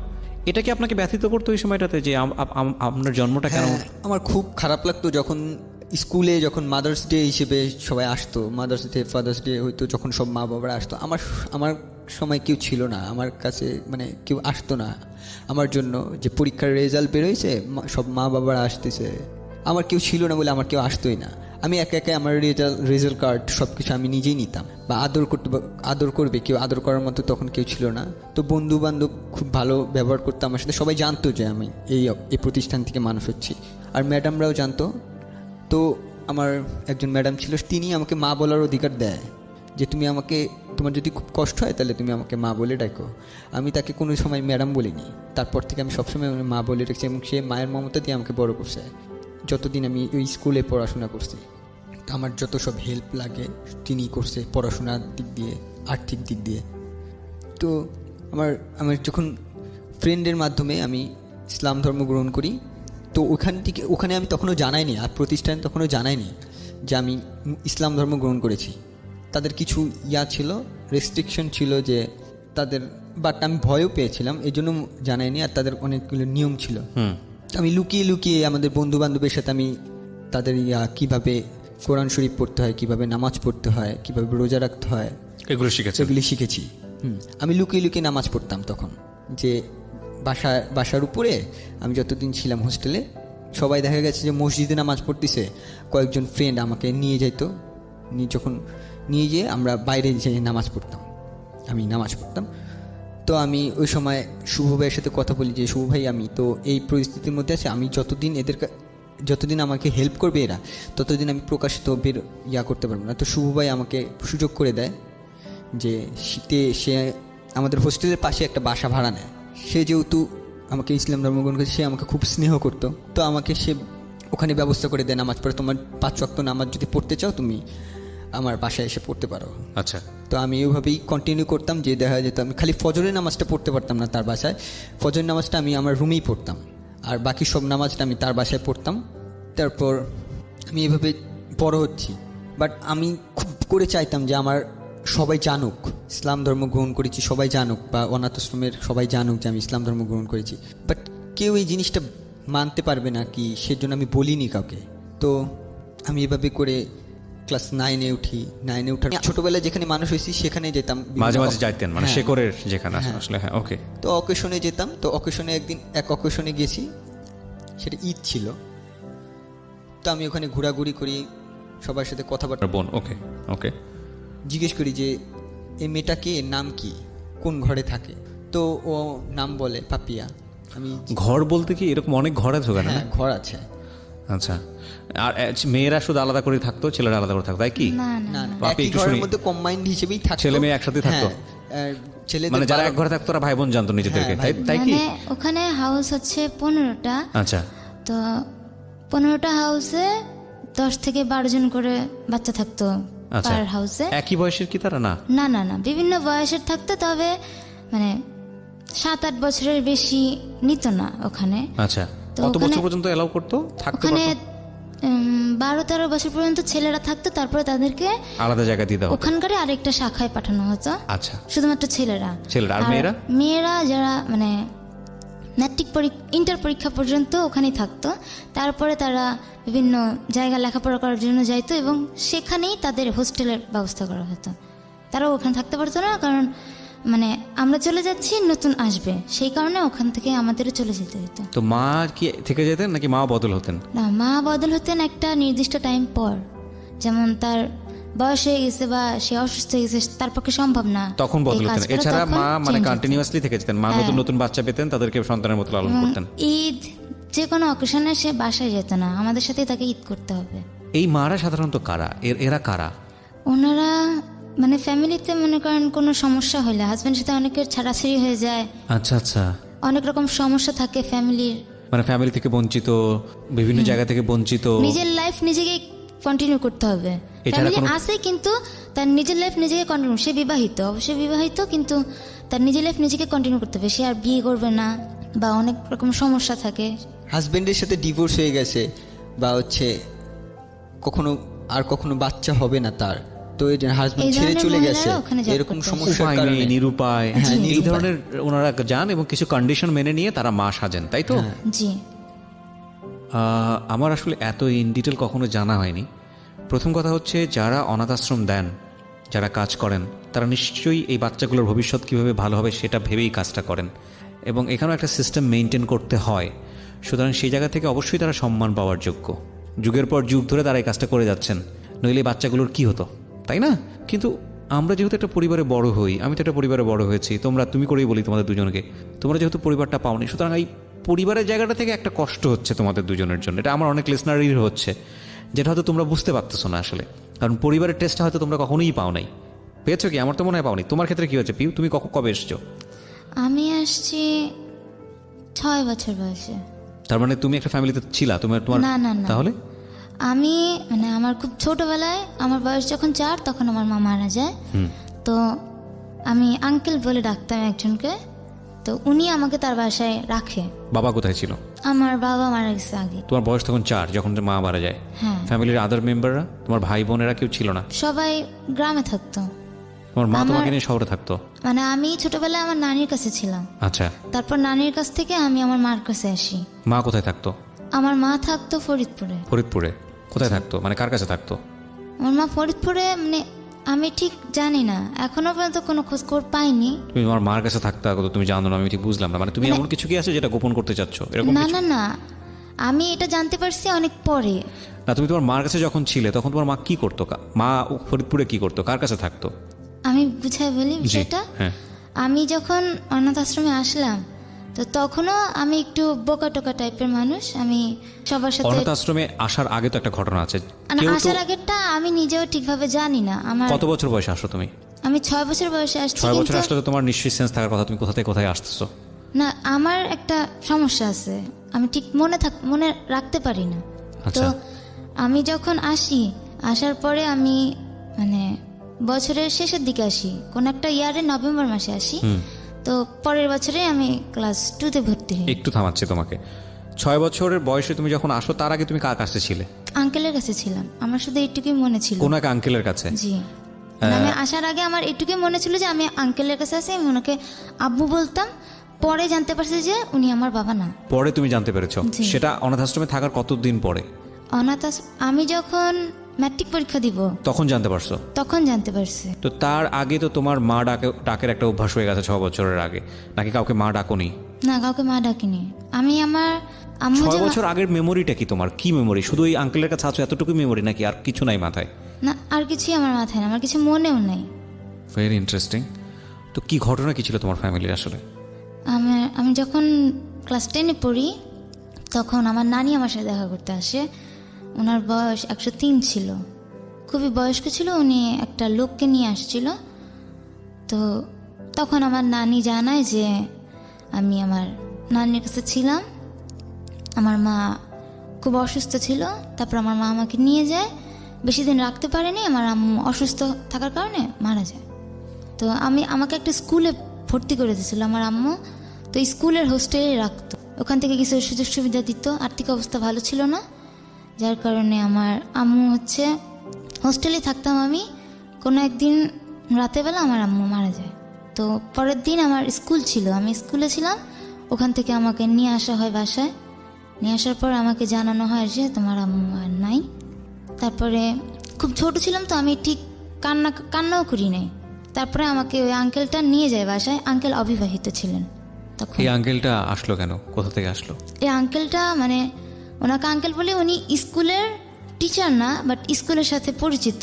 Speaker 2: এটা কি আপনাকে ব্যথিত করতো ওই সময়টাতে যে আপনার জন্মটা কেন?
Speaker 4: হ্যাঁ, আমার খুব খারাপ লাগতো যখন স্কুলে যখন মাদার্স ডে হিসেবে সবাই আসতো, মাদার্স ডে ফাদার্স ডে হয়তো, যখন সব মা বাবারা আসতো, আমার সময় কেউ ছিল না, আমার কাছে মানে কেউ আসতো না আমার জন্য। যে পরীক্ষার রেজাল্ট বেরোয়েছে, সব মা বাবারা আসতেছে, আমার কেউ ছিল না বলে আমার কেউ আসতোই না। আমি একা একা আমার রেজাল্ট কার্ড সব কিছু আমি নিজেই নিতাম, বা আদর করবে কেউ, আদর করার মতো তখন কেউ ছিল না। তো বন্ধু বান্ধব খুব ভালো ব্যবহার করতো আমার সাথে, সবাই জানতো যে আমি এই প্রতিষ্ঠান থেকে মানুষ হচ্ছি, আর ম্যাডামরাও জানতো। তো আমার একজন ম্যাডাম ছিল, তিনি আমাকে মা বলার অধিকার দেয়, যে তুমি আমাকে, তোমার যদি খুব কষ্ট হয় তাহলে তুমি আমাকে মা বলে ডাকো। আমি তাকে কোনো সময় ম্যাডাম বলিনি, তারপর থেকে আমি সবসময় মা বলে রেখেছি, এবং সে মায়ের মমতা দিয়ে আমাকে বড় করছে যতদিন আমি ওই স্কুলে পড়াশোনা করছি। আমার যত সব হেল্প লাগে তিনি করছে, পড়াশোনার দিক দিয়ে, আর্থিক দিক দিয়ে। তো আমার যখন ফ্রেন্ডের মাধ্যমে আমি ইসলাম ধর্ম গ্রহণ করি, তো ওখানে আমি তখনও জানাইনি, আর প্রতিষ্ঠানে তখনও জানাইনি যে আমি ইসলাম ধর্ম গ্রহণ করেছি। তাদের কিছু ছিল, রেস্ট্রিকশন ছিল যে তাদের, বাট আমি ভয়ও পেয়েছিলাম, এই জন্য জানাইনি। আর তাদের অনেকগুলো নিয়ম ছিল, আমি লুকিয়ে লুকিয়ে আমাদের বন্ধু বান্ধবের সাথে আমি তাদের কীভাবে কোরআন শরীফ পড়তে হয়, কীভাবে নামাজ পড়তে হয়, কীভাবে রোজা রাখতে হয়, এগুলি শিখেছি। আমি লুকিয়ে লুকিয়ে নামাজ পড়তাম তখন, যে বাসার উপরে আমি যতদিন ছিলাম হোস্টেলে, সবাই দেখা গেছে যে মসজিদে নামাজ পড়তেছে, কয়েকজন ফ্রেন্ড আমাকে নিয়ে যেত, যখন নিয়ে গিয়ে আমরা বাইরে যেয়ে নামাজ পড়তাম, আমি নামাজ পড়তাম। তো আমি ওই সময় শুভ ভাইয়ের সাথে কথা বলি যে, শুভ ভাই আমি তো এই পরিস্থিতির মধ্যে আছি, আমি যতদিন আমাকে হেল্প করবে এরা, ততদিন আমি প্রকাশিত করতে পারবো না। তো শুভ ভাই আমাকে সুযোগ করে দেয় যে শীতে সে আমাদের হোস্টেলের পাশে একটা বাসা ভাড়া নেয়। সে যেহেতু আমাকে ইসলাম ধর্ম গ্রহণ করেছে, সে আমাকে খুব স্নেহ করতো, তো আমাকে সে ওখানে ব্যবস্থা করে দেয় নামাজ পড়ে, তোমার 5 ওয়াক্ত নামাজ যদি পড়তে চাও তুমি আমার বাসায় এসে পড়তে পারো।
Speaker 2: আচ্ছা।
Speaker 4: তো আমি ওইভাবেই কন্টিনিউ করতাম, যে দেখা যেত আমি খালি ফজরের নামাজটা পড়তে পারতাম না তার বাসায়, ফজরের নামাজটা আমি আমার রুমেই পড়তাম, আর বাকি সব নামাজটা আমি তার বাসায় পড়তাম। তারপর আমি এভাবে বড় হচ্ছি, বাট আমি খুব করে চাইতাম যে আমার সবাই জানুক ইসলাম ধর্ম গ্রহণ করেছি, সবাই জানুক, বা অনাথ আশ্রমের সবাই জানুক যে আমি ইসলাম ধর্ম গ্রহণ করেছি। বাট কেউ এই জিনিসটা মানতে পারবে না কি, সেজন্য আমি বলিনি কাউকে। তো আমি এভাবে করে ক্লাস 9-এ উঠি। 9-এ উঠার ছোটবেলায় যেখানে মানুষ হয়েছি সেখানে যেতাম,
Speaker 2: মাঝে মাঝে যাইতেন, মানে শেকরের যেখানে আসলে। হ্যাঁ, ওকে। তো
Speaker 4: অকেশনে যেতাম। তো অকেশনে এক অকেশনে গেছি, সেটা ঈদ ছিল। তো আমি ওখানে ঘোরাঘুরি করি, সবার সাথে কথাবার্তা।
Speaker 2: বোন, ওকে ওকে।
Speaker 4: জিজ্ঞেস করি যে এই মেয়েটাকে, এর নাম কি, কোন ঘরে থাকে। তো ও নাম বলে পাপিয়া। আমি
Speaker 2: ঘর বলতে কি এরকম অনেক ঘর আছে ওখানে?
Speaker 4: হ্যাঁ, ঘর আছে।
Speaker 2: আচ্ছা। আর মেয়েরা শুধু আলাদা করে থাকতো, ছেলেরা আলাদা করে থাকতো, তাই কি?
Speaker 3: না,
Speaker 4: একই ঘরের মধ্যে কম্বাইন্ড হিসেবেই থাকতো,
Speaker 2: ছেলে মেয়ে একসাথে থাকতো।
Speaker 4: মানে
Speaker 2: যারা এক ঘরে থাকতো তারা ভাই বোন জানতো নিজেদেরকে, তাই কি?
Speaker 3: ওখানে হাউস হচ্ছে 15টা।
Speaker 2: আচ্ছা।
Speaker 3: তো 15টা হাউসে 10 থেকে 12 জন করে বাচ্চা থাকতো পার হাউসে।
Speaker 2: একই বয়সের কি তারা?
Speaker 3: না, বিভিন্ন বয়সের থাকতো, তবে মানে 7-8 বছরের বেশি নিত না ওখানে।
Speaker 2: আচ্ছা। কত বছর পর্যন্ত এলাও করতো থাকতে?
Speaker 3: ওখানে 12-13 বছর পর্যন্ত ছেলেরা থাকতো, তারপরে তাদেরকে
Speaker 2: আলাদা জায়গা দিতে হতো,
Speaker 3: ওখানকারই আরেকটা শাখায় পাঠানো হতো।
Speaker 2: আচ্ছা।
Speaker 3: শুধুমাত্র ছেলেরা। আর মেয়েরা যারা মানে ম্যাট্রিক ইন্টার পরীক্ষা পর্যন্ত ওখানেই থাকতো, তারপরে তারা বিভিন্ন জায়গা লেখাপড়া করার জন্য যাইতো, এবং সেখানেই তাদের হোস্টেলের ব্যবস্থা করা হতো। তারাও ওখানে থাকতে পারতো না, কারণ মানে আমরা চলে যাচ্ছি, নতুন আসবে, সেই কারণে ওখান থেকে আমাদেরও চলে যেতে হতো।
Speaker 2: তো মা কি থেকে যেতেন নাকি মা বদল হতেন?
Speaker 3: না, মা বদল হতেন একটা নির্দিষ্ট টাইম পর, যেমন তার বয়স হয়ে গেছে বা সে অসুস্থ হয়ে গেছে, তার পক্ষে সম্ভব না
Speaker 2: তখন বদল
Speaker 3: এই কাজ
Speaker 2: হতেন।
Speaker 3: করা,
Speaker 2: এছাড়া
Speaker 3: তখন
Speaker 2: মা মানে
Speaker 3: change হতো।
Speaker 2: কন্টিনিউয়াসলি থেকে যেতেন, মা নতুন নতুন বাচ্চা পেতেন, তাদেরকে সন্তানের মতো লালন করতেন।
Speaker 3: ঈদ যে কোনো অকেশনে সে বাসায় যেত না, আমাদের সাথেই তাকে ঈদ করতে হবে।
Speaker 2: এই মারা সাধারণত কারা? এরা কারা?
Speaker 3: ওনারা মানে ফ্যামিলিতে মনে করেন কোনো সমস্যা হলে হাজব্যান্ডের সাথে অনেকের ছাড়াছাড়ি হয়ে যায়,
Speaker 2: আচ্ছা আচ্ছা,
Speaker 3: অনেক রকম সমস্যা থাকে ফ্যামিলির,
Speaker 2: মানে ফ্যামিলি থেকে বঞ্চিত, বিভিন্ন জায়গা থেকে বঞ্চিত।
Speaker 3: নিজের লাইফ নিজেকে কন্টিনিউ করতে হবে।
Speaker 2: এছাড়া
Speaker 3: ফ্যামিলি
Speaker 2: কোনো-
Speaker 3: আছে কিন্তু তার নিজের লাইফ নিজেকে কন্টিনিউ, সে বিবাহিত, অবশ্যই বিবাহিত, কিন্তু তার নিজের লাইফ নিজেকে কন্টিনিউ করতে হবে। সে আর বিয়ে করবে না বা অনেক রকম সমস্যা থাকে।
Speaker 4: হাজবেন্ডের সাথে ডিভোর্স হয়ে গেছে বা হচ্ছে কখনো বাচ্চা হবে না তার, তো এই হাজবেন্ড
Speaker 3: এই
Speaker 4: ছেড়ে
Speaker 3: ধরনের
Speaker 4: চলে গেছে,
Speaker 3: মহিলারা ওখানে job
Speaker 4: এরকম
Speaker 3: করতে আসে।
Speaker 4: সমস্যার
Speaker 2: উপায়
Speaker 4: কারণে
Speaker 2: নেই, নিরুপায়,
Speaker 4: হ্যাঁ,
Speaker 2: এই
Speaker 4: নিরুপায়।
Speaker 2: ধরনের ওনারা যান এবং কিছু কন্ডিশন মেনে নিয়ে তারা মা সাজেন, তাই তো?
Speaker 3: জি,
Speaker 2: আমার আসলে এত ইন ডিটেল কখনো জানা হয়নি। প্রথম কথা হচ্ছে, যারা অনাথ আশ্রম দেন, যারা কাজ করেন, তারা নিশ্চয়ই এই বাচ্চাগুলোর ভবিষ্যৎ কীভাবে ভালো হবে সেটা ভেবেই কাজটা করেন, এবং এখানেও একটা সিস্টেম মেনটেন করতে হয়। সুতরাং সেই জায়গা থেকে অবশ্যই তারা সম্মান পাওয়ার যোগ্য। যুগের পর যুগ ধরে তারা এই কাজটা করে যাচ্ছেন, নইলে এই বাচ্চাগুলোর কী হতো, তাই না? কিন্তু আমরা যেহেতু একটা পরিবারে বড় হই, আমি তো একটা পরিবারে বড় হয়েছি, তুমি করেই বলি তোমাদের দুজনকে, তোমরা যেহেতু পরিবারটা পাওনি, সুতরাং এই পরিবারের জায়গাটা থেকে একটা কষ্ট হচ্ছে তোমাদের দুজনের জন্য। এটা আমার অনেক লিসনারেরই হচ্ছে, যেটা হয়তো তোমরা বুঝতে পারতেছো না আসলে, কারণ পরিবারের টেস্টটা হয়তো তোমরা কখনোই পাও নাই। পেয়েছো কি? আমার তো মনে হয় পাওনি। তোমার ক্ষেত্রে কি হচ্ছে পিউ? তুমি কবে এসছো?
Speaker 3: আমি আসছি 6 বছর বয়সে।
Speaker 2: তার মানে তুমি একটা ফ্যামিলিতে ছিলা? তোমার
Speaker 3: না, না, না।
Speaker 2: তাহলে
Speaker 3: আমি মানে আমার খুব ছোটবেলায়, আমার বয়স যখন 4 তখন আমার মা মারা যায়। তো আমি আঙ্কেল বলে ডাকতাম একজনকে, তো উনি আমাকে তার বাসায় রাখে।
Speaker 2: বাবা কোথায় ছিল?
Speaker 3: আমার বাবা মারা গেছে আগে।
Speaker 2: তোমার বয়স তখন 4 যখন মা মারা যায়।
Speaker 3: হ্যাঁ,
Speaker 2: ফ্যামিলির আদার মেম্বাররা, তোমার ভাই বোনেরা কেউ ছিল না?
Speaker 3: সবাই গ্রামে থাকতো।
Speaker 2: তোমার মা তোমাকে নিয়ে শহরে থাকতো?
Speaker 3: মানে আমি ছোটবেলায় আমার নানির কাছে ছিলাম,
Speaker 2: আচ্ছা,
Speaker 3: তারপর নানির কাছ থেকে আমি আমার মার কাছে আসি।
Speaker 2: মা কোথায় থাকতো?
Speaker 3: আমার মা থাকতো ফরিদপুরে।
Speaker 2: ফরিদপুরে? কোথায় থাকতো, মানে কার কাছে থাকতো?
Speaker 3: আমার মা ফরিদপুরে, মানে আমি ঠিক জানি না, এখনো পর্যন্ত কোনো খোঁজ খবর পাইনি।
Speaker 2: তুমি তোমার মার কাছে থাকতে আগত তুমি জানো না, আমি ঠিক বুঝলাম না। মানে তুমি এমন কিছু কি আছে যেটা গোপন করতে চাচ্ছ, এরকম
Speaker 3: না,
Speaker 2: কিছু?
Speaker 3: না, না, আমি এটা জানতে পারছি অনেক পরে।
Speaker 2: না, তুমি তোমার মার কাছে যখন ছিলে তখন তোমার মা কি করতো? মা ফরিদপুরে কি করতো, কার কাছে থাকতো?
Speaker 3: আমি বুঝাই বলি
Speaker 2: জি,
Speaker 3: বিষয়টা।
Speaker 2: হ্যাঁ।
Speaker 3: আমি যখন অনাথ আশ্রমে আসলাম, তো তখনও আমি একটু বোকা টোকা টাইপের মানুষ। আমি সবার সাথে
Speaker 2: অনাথ আশ্রমে আসার আগে তো একটা ঘটনা আছে।
Speaker 3: মানে
Speaker 2: কেউ তো
Speaker 3: আসার আগেরটা আমি নিজেও ঠিকভাবে জানি না।
Speaker 2: কত বছর বয়সে আসো তুমি?
Speaker 3: আমি 6 বছর বয়সে আসছি।
Speaker 2: 6 বছর
Speaker 3: কিন্তু
Speaker 2: আসলে তো তোমার নিশ্চয়ই সেন্স থাকার কথা তুমি কোথা থেকে কোথায় আসতেছো।
Speaker 3: না, আমার একটা সমস্যা আছে, আমি ঠিক মনে রাখতে পারি না। তো
Speaker 2: আচ্ছা।
Speaker 3: আমি যখন আসার পরে আমি মানে বছরের শেষের দিকে আসি, কোন একটা ইয়ারে নভেম্বর মাসে আসি। তো পরের বছরে আমি ক্লাস 2-তে ভর্তি হই।
Speaker 2: একটু থামাচ্ছি তোমাকে। 6 বছরের বয়সে তুমি যখন আসো, তার আগে তুমি কার কাছে ছিলে?
Speaker 3: আঙ্কেলের কাছে ছিলাম, আমার শুধু এইটুকুই মনে ছিল।
Speaker 2: কোন এক আঙ্কেলের কাছে?
Speaker 3: জি, মানে আমি আসার আগে আমার এইটুকুই মনে ছিল যে আমি আঙ্কেলের কাছে আছি, আমি ওনাকে আব্বু বলতাম। পরে জানতে পারছি যে উনি আমার বাবা না।
Speaker 2: পরে তুমি জানতে পেরেছো?
Speaker 3: জি।
Speaker 2: সেটা অনাথ আশ্রমে থাকার কতদিন পরে?
Speaker 3: আমি যখন ম্যাট্রিক পরীক্ষা দিব
Speaker 2: তখন জানতে পারছো?
Speaker 3: তখন জানতে পারছি।
Speaker 2: তো তার আগে তো তোমার মা ডাকের একটা অভ্যাস হয়ে গেছে 6 বছরের আগে, নাকি কাউকে মা ডাকোনি?
Speaker 3: না, কাউকে মা ডাকিনি। আমি আমার আম্মু
Speaker 2: 6 বছর আগের মেমোরিটা কি তোমার? কি মেমোরি? শুধু ওই আঙ্কেলের কাছে আছো এতটুকু মেমোরি, নাকি আর কিছু নাই মাথায়?
Speaker 3: না, আর কিছুই আমার মাথায় না, আমার কিছু মনেও নাই।
Speaker 2: Very interesting. তো কি ঘটনা কি ছিল তোমার ফ্যামিলির আসলে?
Speaker 3: আমি যখন ক্লাস 10-এ পড়ি, তখন আমার নানি আমার সাথে দেখা করতে আসে। ওনার বয়স 103 ছিল, খুবই বয়স্ক ছিল। উনি একটা লোককে নিয়ে আসছিল। তো তখন আমার নানি জানায় যে আমি আমার নানির কাছে ছিলাম। আমার মা খুব অসুস্থ ছিল। তারপর আমার মা আমাকে নিয়ে যায়, বেশি দিন রাখতে পারেনি, আমার আম্মু অসুস্থ থাকার কারণে মারা যায়। তো আমাকে একটা স্কুলে ভর্তি করে দিয়েছিল আমার আম্মু। তো স্কুলের হোস্টেলে রাখতো, ওখান থেকে কিছু সুযোগ সুবিধা দিত। আর্থিক অবস্থা ভালো ছিল না, যার কারণে আমার আম্মু হোস্টেলে থাকতাম আমি। কোনো একদিন রাতেরবেলা আমার আম্মু মারা যায়। তো পরের দিন আমার স্কুল ছিল, আমি স্কুলে ছিলাম। ওখান থেকে আমাকে নিয়ে আসা হয় বাসায়। নিয়ে আসার পর আমাকে জানানো হয় যে তোমার আম্মু আর নাই। তারপরে খুব ছোট ছিলাম, তো আমি ঠিক কান্নাও করি নাই। তারপরে আমাকে ওই আঙ্কেলটা নিয়ে যায় বাসায়। আঙ্কেল অবিবাহিত ছিলেন তখন।
Speaker 2: এই আঙ্কেলটা আসলো কেন, কোথা থেকে আসলো?
Speaker 3: এই আঙ্কেলটা মানে ওনাকে আঙ্কেল বলে, উনি স্কুলের টিচার না, বাট স্কুলের সাথে পরিচিত।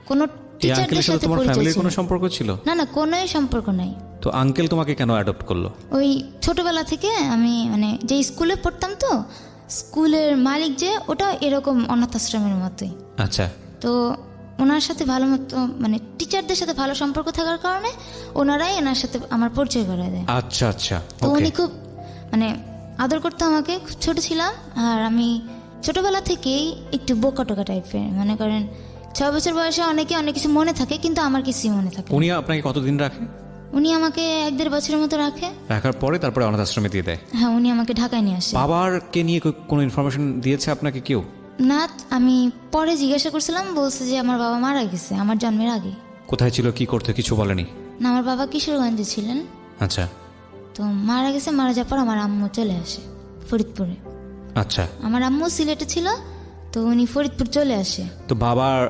Speaker 3: কোনো
Speaker 2: এই
Speaker 3: টিচারদের
Speaker 2: আঙ্কেলের সাথে
Speaker 3: সাথে
Speaker 2: তোমার
Speaker 3: পরিচয়
Speaker 2: ফ্যামিলির
Speaker 3: ছিল
Speaker 2: কোনো সম্পর্ক ছিল?
Speaker 3: না, না, কোনোই সম্পর্ক নাই।
Speaker 2: তো আঙ্কেল তোমাকে কেন অ্যাডপ্ট করলো?
Speaker 3: ওই ছোটবেলা থেকে আমি মানে যে স্কুলে পড়তাম, তো স্কুলের মালিক যে ওটা এরকম অনাথ আশ্রমের মতোই।
Speaker 2: আচ্ছা,
Speaker 3: তো ওনার সাথে ভালো মতো মানে টিচারদের সাথে ভালো সম্পর্ক থাকার কারণে ওনারাই ওনার সাথে আমার পরিচয় করে দেয়।
Speaker 2: আচ্ছা, আচ্ছা,
Speaker 3: তো
Speaker 2: ওকে।
Speaker 3: উনি খুব মানে আদর করতো আমাকে। খুব ছোট ছিলাম, আর আমি ছোটবেলা থেকেই একটু বোকা টোকা টাইপের। মনে করেন 6 বছর বয়সে অনেকে অনেক কিছু মনে থাকে, কিন্তু আমার কিছুই মনে থাকে না।
Speaker 2: উনি আপনাকে কতদিন রাখে?
Speaker 3: উনি আমাকে 1-1.5 বছরের মতো রাখে।
Speaker 2: রাখার পরে তারপরে অনাথ আশ্রমে দিয়ে দেয়?
Speaker 3: হ্যাঁ, উনি আমাকে ঢাকায় নিয়ে আসে।
Speaker 2: বাবারকে নিয়ে কোনো ইনফরমেশন দিয়েছে আপনাকে কেউ?
Speaker 3: না, আমি পরে জিজ্ঞাসা করছিলাম, বলছে যে আমার বাবা মারা গেছে আমার জন্মের আগে।
Speaker 2: কোথায় ছিল, কি করতে, কিছু বলেনি?
Speaker 3: না, আমার বাবা কিশোরগঞ্জে ছিলেন।
Speaker 2: আচ্ছা,
Speaker 3: তো মারা গেছে। মারা যাওয়ার পর আমার আম্মু চলে আসে ফরিদপুরে।
Speaker 2: আচ্ছা।
Speaker 3: আমার আম্মু সিলেটে ছিল, তো উনি ফরিদপুর চলে আসে।
Speaker 2: তো বাবার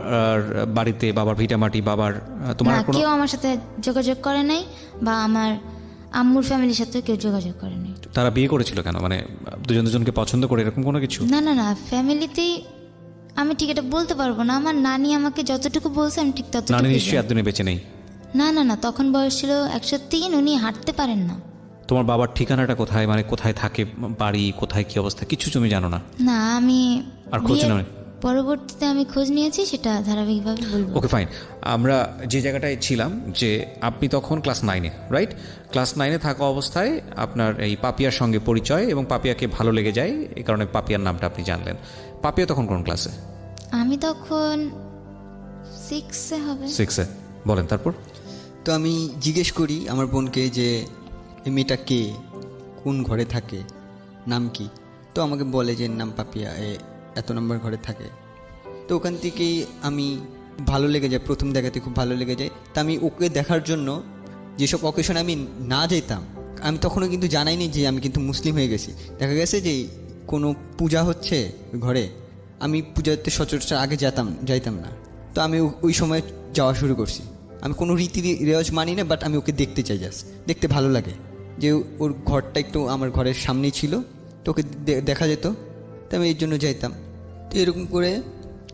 Speaker 2: বাড়িতে, বাবার ভিটামাটি, বাবার তোমার
Speaker 3: না,
Speaker 2: কোনো
Speaker 3: কেউ আমার সাথে যোগাযোগ করে নাই, বা আমার আম্মুর ফ্যামিলির সাথে কেউ যোগাযোগ করে নাই।
Speaker 2: তারা বিয়ে করেছিল কেন, মানে দুজন দুজনকে পছন্দ করে এরকম কোনো কিছু?
Speaker 3: না, না, না, ফ্যামিলিতেই আমি ঠিক এটা বলতে পারবো না। আমার নানি আমাকে যতটুকু বলছে আমি ঠিক
Speaker 2: নানি
Speaker 3: ততটুকু
Speaker 2: নিশ্চয়ই
Speaker 3: জানি।
Speaker 2: এতদিনে বেঁচে নেই?
Speaker 3: না, না, না, তখন বয়স ছিল 103। উনি হাঁটতে পারেন না।
Speaker 2: তোমার বাবার ঠিকানাটা কোথায়, মানে কোথায় থাকে, বাড়ি কোথায়, কি অবস্থা, কিছু তুমি জানো না?
Speaker 3: না, আমি
Speaker 2: আর খোঁজ
Speaker 3: বিয়ের
Speaker 2: নয়?
Speaker 3: পরবর্তীতে আমি খোঁজ নিয়েছি, সেটা ধারাবাহিকভাবে বলবো।
Speaker 2: ওকে, ফাইন। আমরা যে জায়গাটায় ছিলাম, যে আপনি তখন ক্লাস 9-এ, রাইট? ক্লাস 9-এ থাকা অবস্থায় আপনার এই পাপিয়ার সঙ্গে পরিচয়, এবং পাপিয়াকে ভালো লেগে যায়, এই কারণে পাপিয়ার নামটা আপনি জানলেন। পাপিয়া তখন কোন ক্লাসে?
Speaker 3: আমি তখন 6-এ হবে।
Speaker 2: 6-এ। বলেন তারপর।
Speaker 4: তো আমি জিজ্ঞেস করি আমার বোনকে যে এই মেয়েটা কে, কোন ঘরে থাকে, নাম কি। তো আমাকে বলে যে নাম পাপিয়া, এত নম্বর ঘরে থাকে। তো ওখান থেকেই আমি ভালো লেগে যায়, প্রথম দেখাতে খুব ভালো লেগে যায়। তা আমি ওকে দেখার জন্য যেসব অকেশনে আমি না যেতাম, আমি তখনও কিন্তু জানাইনি যে আমি কিন্তু মুসলিম হয়ে গেছি। দেখা গেছে যে কোনো পূজা হচ্ছে ঘরে, আমি পূজাতে সচরাচর আগে যাইতাম না। তো আমি ওই সময় যাওয়া শুরু করছি। আমি কোনো রীতি রেওয়াজ মানি না, বাট আমি ওকে দেখতে চাই, জাস্ট দেখতে ভালো লাগে। যে ওর ঘরটা একটু আমার ঘরের সামনেই ছিল, তো ওকে দেখা যেত, তো আমি এর জন্য যাইতাম। তো এরকম করে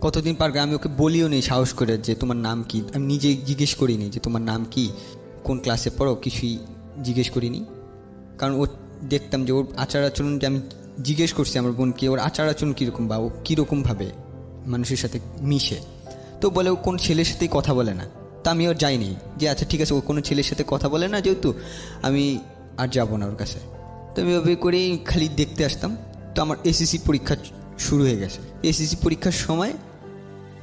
Speaker 4: কতদিন পার আমি ওকে বলিও নি সাহস করে যে তোমার নাম কি। আমি নিজে জিজ্ঞেস করিনি যে তোমার নাম কি, কোন ক্লাসে পড়ো, কিছুই জিজ্ঞেস করিনি। কারণ ও দেখতাম যে ওর আচার আচরণ, যে আমি জিজ্ঞেস করছি আমার বোনকে ওর আচার আচরণ কীরকম, বা ও কীরকমভাবে মানুষের সাথে মিশে। তো বলে ও কোন ছেলের সাথেই কথা বলে না। তা আমি ওর যাইনি, যে আচ্ছা ঠিক আছে ও কোনো ছেলের সাথে কথা বলে না, যেহেতু আমি আর যাবো না ওর কাছে। তো আমি ওভাবে করেই খালি দেখতে আসতাম। তো আমার এসএসসি পরীক্ষা শুরু হয়ে গেছে। এসএসসি পরীক্ষার সময়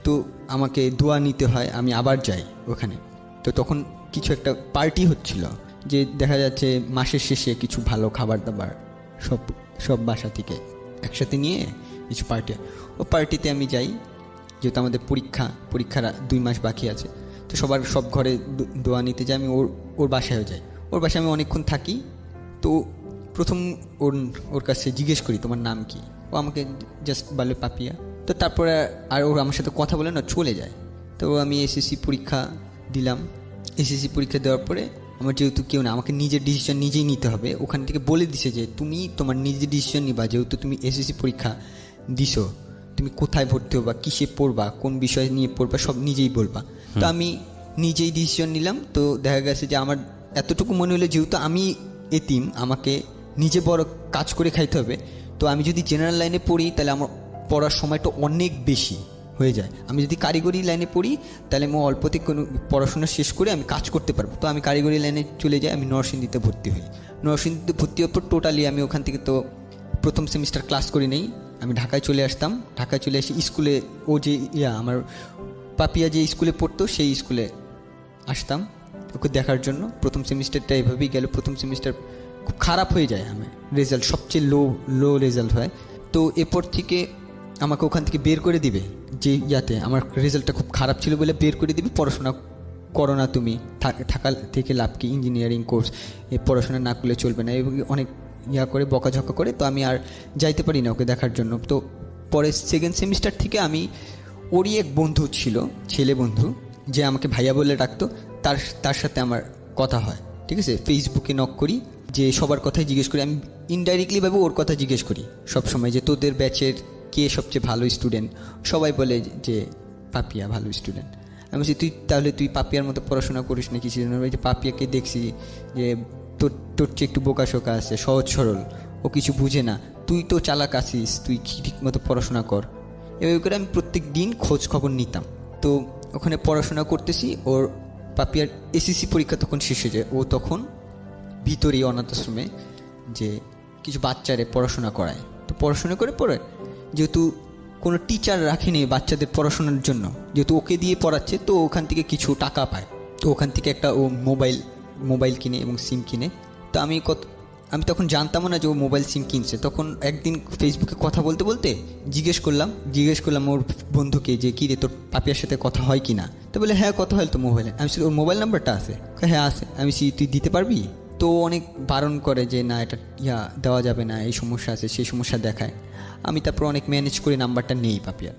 Speaker 4: তো আমাকে দোয়া নিতে হয়, আমি আবার যাই ওখানে। তো তখন কিছু একটা পার্টি হচ্ছিল, যে দেখা যাচ্ছে মাসের শেষে কিছু ভালো খাবার দাবার সব বাসা থেকে একসাথে নিয়ে কিছু পার্টি। ও পার্টিতে আমি যাই, যেহেতু আমাদের পরীক্ষার 2 মাস বাকি আছে। তো সব ঘরে দোয়া নিতে যাই। আমি ওর বাসায়ও যাই। ওর বাসায় আমি অনেকক্ষণ থাকি। তো প্রথম ওর কাছে জিজ্ঞেস করি তোমার নাম কি। ও আমাকে জাস্ট বলে পাপিয়া। তো তারপরে আর ওর আমার সাথে কথা বলে না, চলে যায়। তো আমি এসএসসি পরীক্ষা দিলাম। এসএসসি পরীক্ষা দেওয়ার পরে আমার যেহেতু কেউ না, আমাকে নিজের ডিসিশন নিজেই নিতে হবে। ওখান থেকে বলে দিছে যে তুমি তোমার নিজের ডিসিশন নিবা, যেহেতু তুমি এসএসসি পরীক্ষা দিছো, তুমি কোথায় ভর্তি হবা, কিসে পড়বা, কোন বিষয় নিয়ে পড়বা, সব নিজেই বলবা। তো আমি নিজেই ডিসিশন নিলাম। তো দেখা গেছে যে আমার এতটুকু মনে হলো, যেহেতু আমি এতিম, আমাকে নিজে বড় কাজ করে খাইতে হবে। তো আমি যদি জেনারেল লাইনে পড়ি তাহলে আমার পড়ার সময়টা অনেক বেশি হয়ে যায়। আমি যদি কারিগরি লাইনে পড়ি তাহলে আমি অল্পতে কোনো পড়াশোনা শেষ করে আমি কাজ করতে পারবো। তো আমি কারিগরি লাইনে চলে যাই। আমি নরসিংদীতে ভর্তি হই। নরসিংদীতে ভর্তি হওয়ার পর টোটালি আমি ওখান থেকে তো প্রথম সেমিস্টার ক্লাস করি নেই। আমি ঢাকায় চলে আসতাম। ঢাকায় চলে এসে স্কুলে ও যে আমার পাপিয়া যে স্কুলে পড়তো সেই স্কুলে আসতাম ওকে দেখার জন্য। প্রথম সেমিস্টারটা এভাবেই গেল। প্রথম সেমিস্টার খুব খারাপ হয়ে যায়, আমার রেজাল্ট সবচেয়ে লো রেজাল্ট হয়। তো এরপর থেকে আমাকে ওখান থেকে বের করে দিবে, যে আমার রেজাল্টটা খুব খারাপ ছিল বলে বের করে দিবে। পড়াশোনা করো না তুমি, থাকা থেকে লাভ কি, ইঞ্জিনিয়ারিং কোর্স, এই পড়াশোনা না করলে চলবে না, এবং অনেক করে বকাঝকা করে। তো আমি আর যাইতে পারি না ওকে দেখার জন্য। তো পরে সেকেন্ড সেমিস্টার থেকে আমি, ওরই এক বন্ধু ছিল, ছেলে বন্ধু, যে আমাকে ভাইয়া বলে ডাকতো। তার সাথে আমার কথা হয়, ঠিক আছে। ফেসবুকে নক করি, যে সবার কথাই জিজ্ঞেস করি, আমি ইনডাইরেক্টলিভাবে ওর কথা জিজ্ঞেস করি সব সময়, যে তোদের ব্যাচের কে সবচেয়ে ভালো স্টুডেন্ট। সবাই বলে যে পাপিয়া ভালো স্টুডেন্ট। আমি বলছি তুই পাপিয়ার মতো পড়াশোনা করিস না কিছু দিন। যে পাপিয়াকে দেখছি যে তোর চেয়ে একটু বোকাশোকা আছে, সহজ সরল, ও কিছু বুঝে না, তুই তো চালাক আছিস, তুই ঠিক মতো পড়াশোনা কর। এভাবে করে আমি প্রত্যেক দিন খোঁজ খবর নিতাম। তো ওখানে পড়াশোনা করতেছি, ওর পাপিয়ার এসএসসি পরীক্ষা তখন শেষ হয়ে যায়। ও তখন ভিতরেই অনাথ আশ্রমে যে কিছু বাচ্চারে পড়াশোনা করায়। তো পড়াশোনা করে পড়ে, যেহেতু কোনো টিচার রাখেনি বাচ্চাদের পড়াশোনার জন্য, যেহেতু ওকে দিয়ে পড়াচ্ছে, তো ওখান থেকে কিছু টাকা পায়। তো ওখান থেকে একটা ও মোবাইল কিনে এবং সিম কিনে। তো আমি তখন জানতামও না যে ও মোবাইল সিম কিনছে। তখন একদিন ফেসবুকে কথা বলতে বলতে জিজ্ঞেস করলাম ওর বন্ধুকে যে কী রে, তোর পাপিয়ার সাথে কথা হয় কি না। তো বলে হ্যাঁ কথা হয় তো মোবাইলে। আমি ওর মোবাইল নাম্বারটা আছে? হ্যাঁ আছে। আমি তুই দিতে পারবি? তো অনেক বারণ করে যে না, এটা দেওয়া যাবে না, এই সমস্যা আছে, সেই সমস্যা দেখায়। আমি তারপর অনেক ম্যানেজ করে নাম্বারটা নেই পাপিয়ার।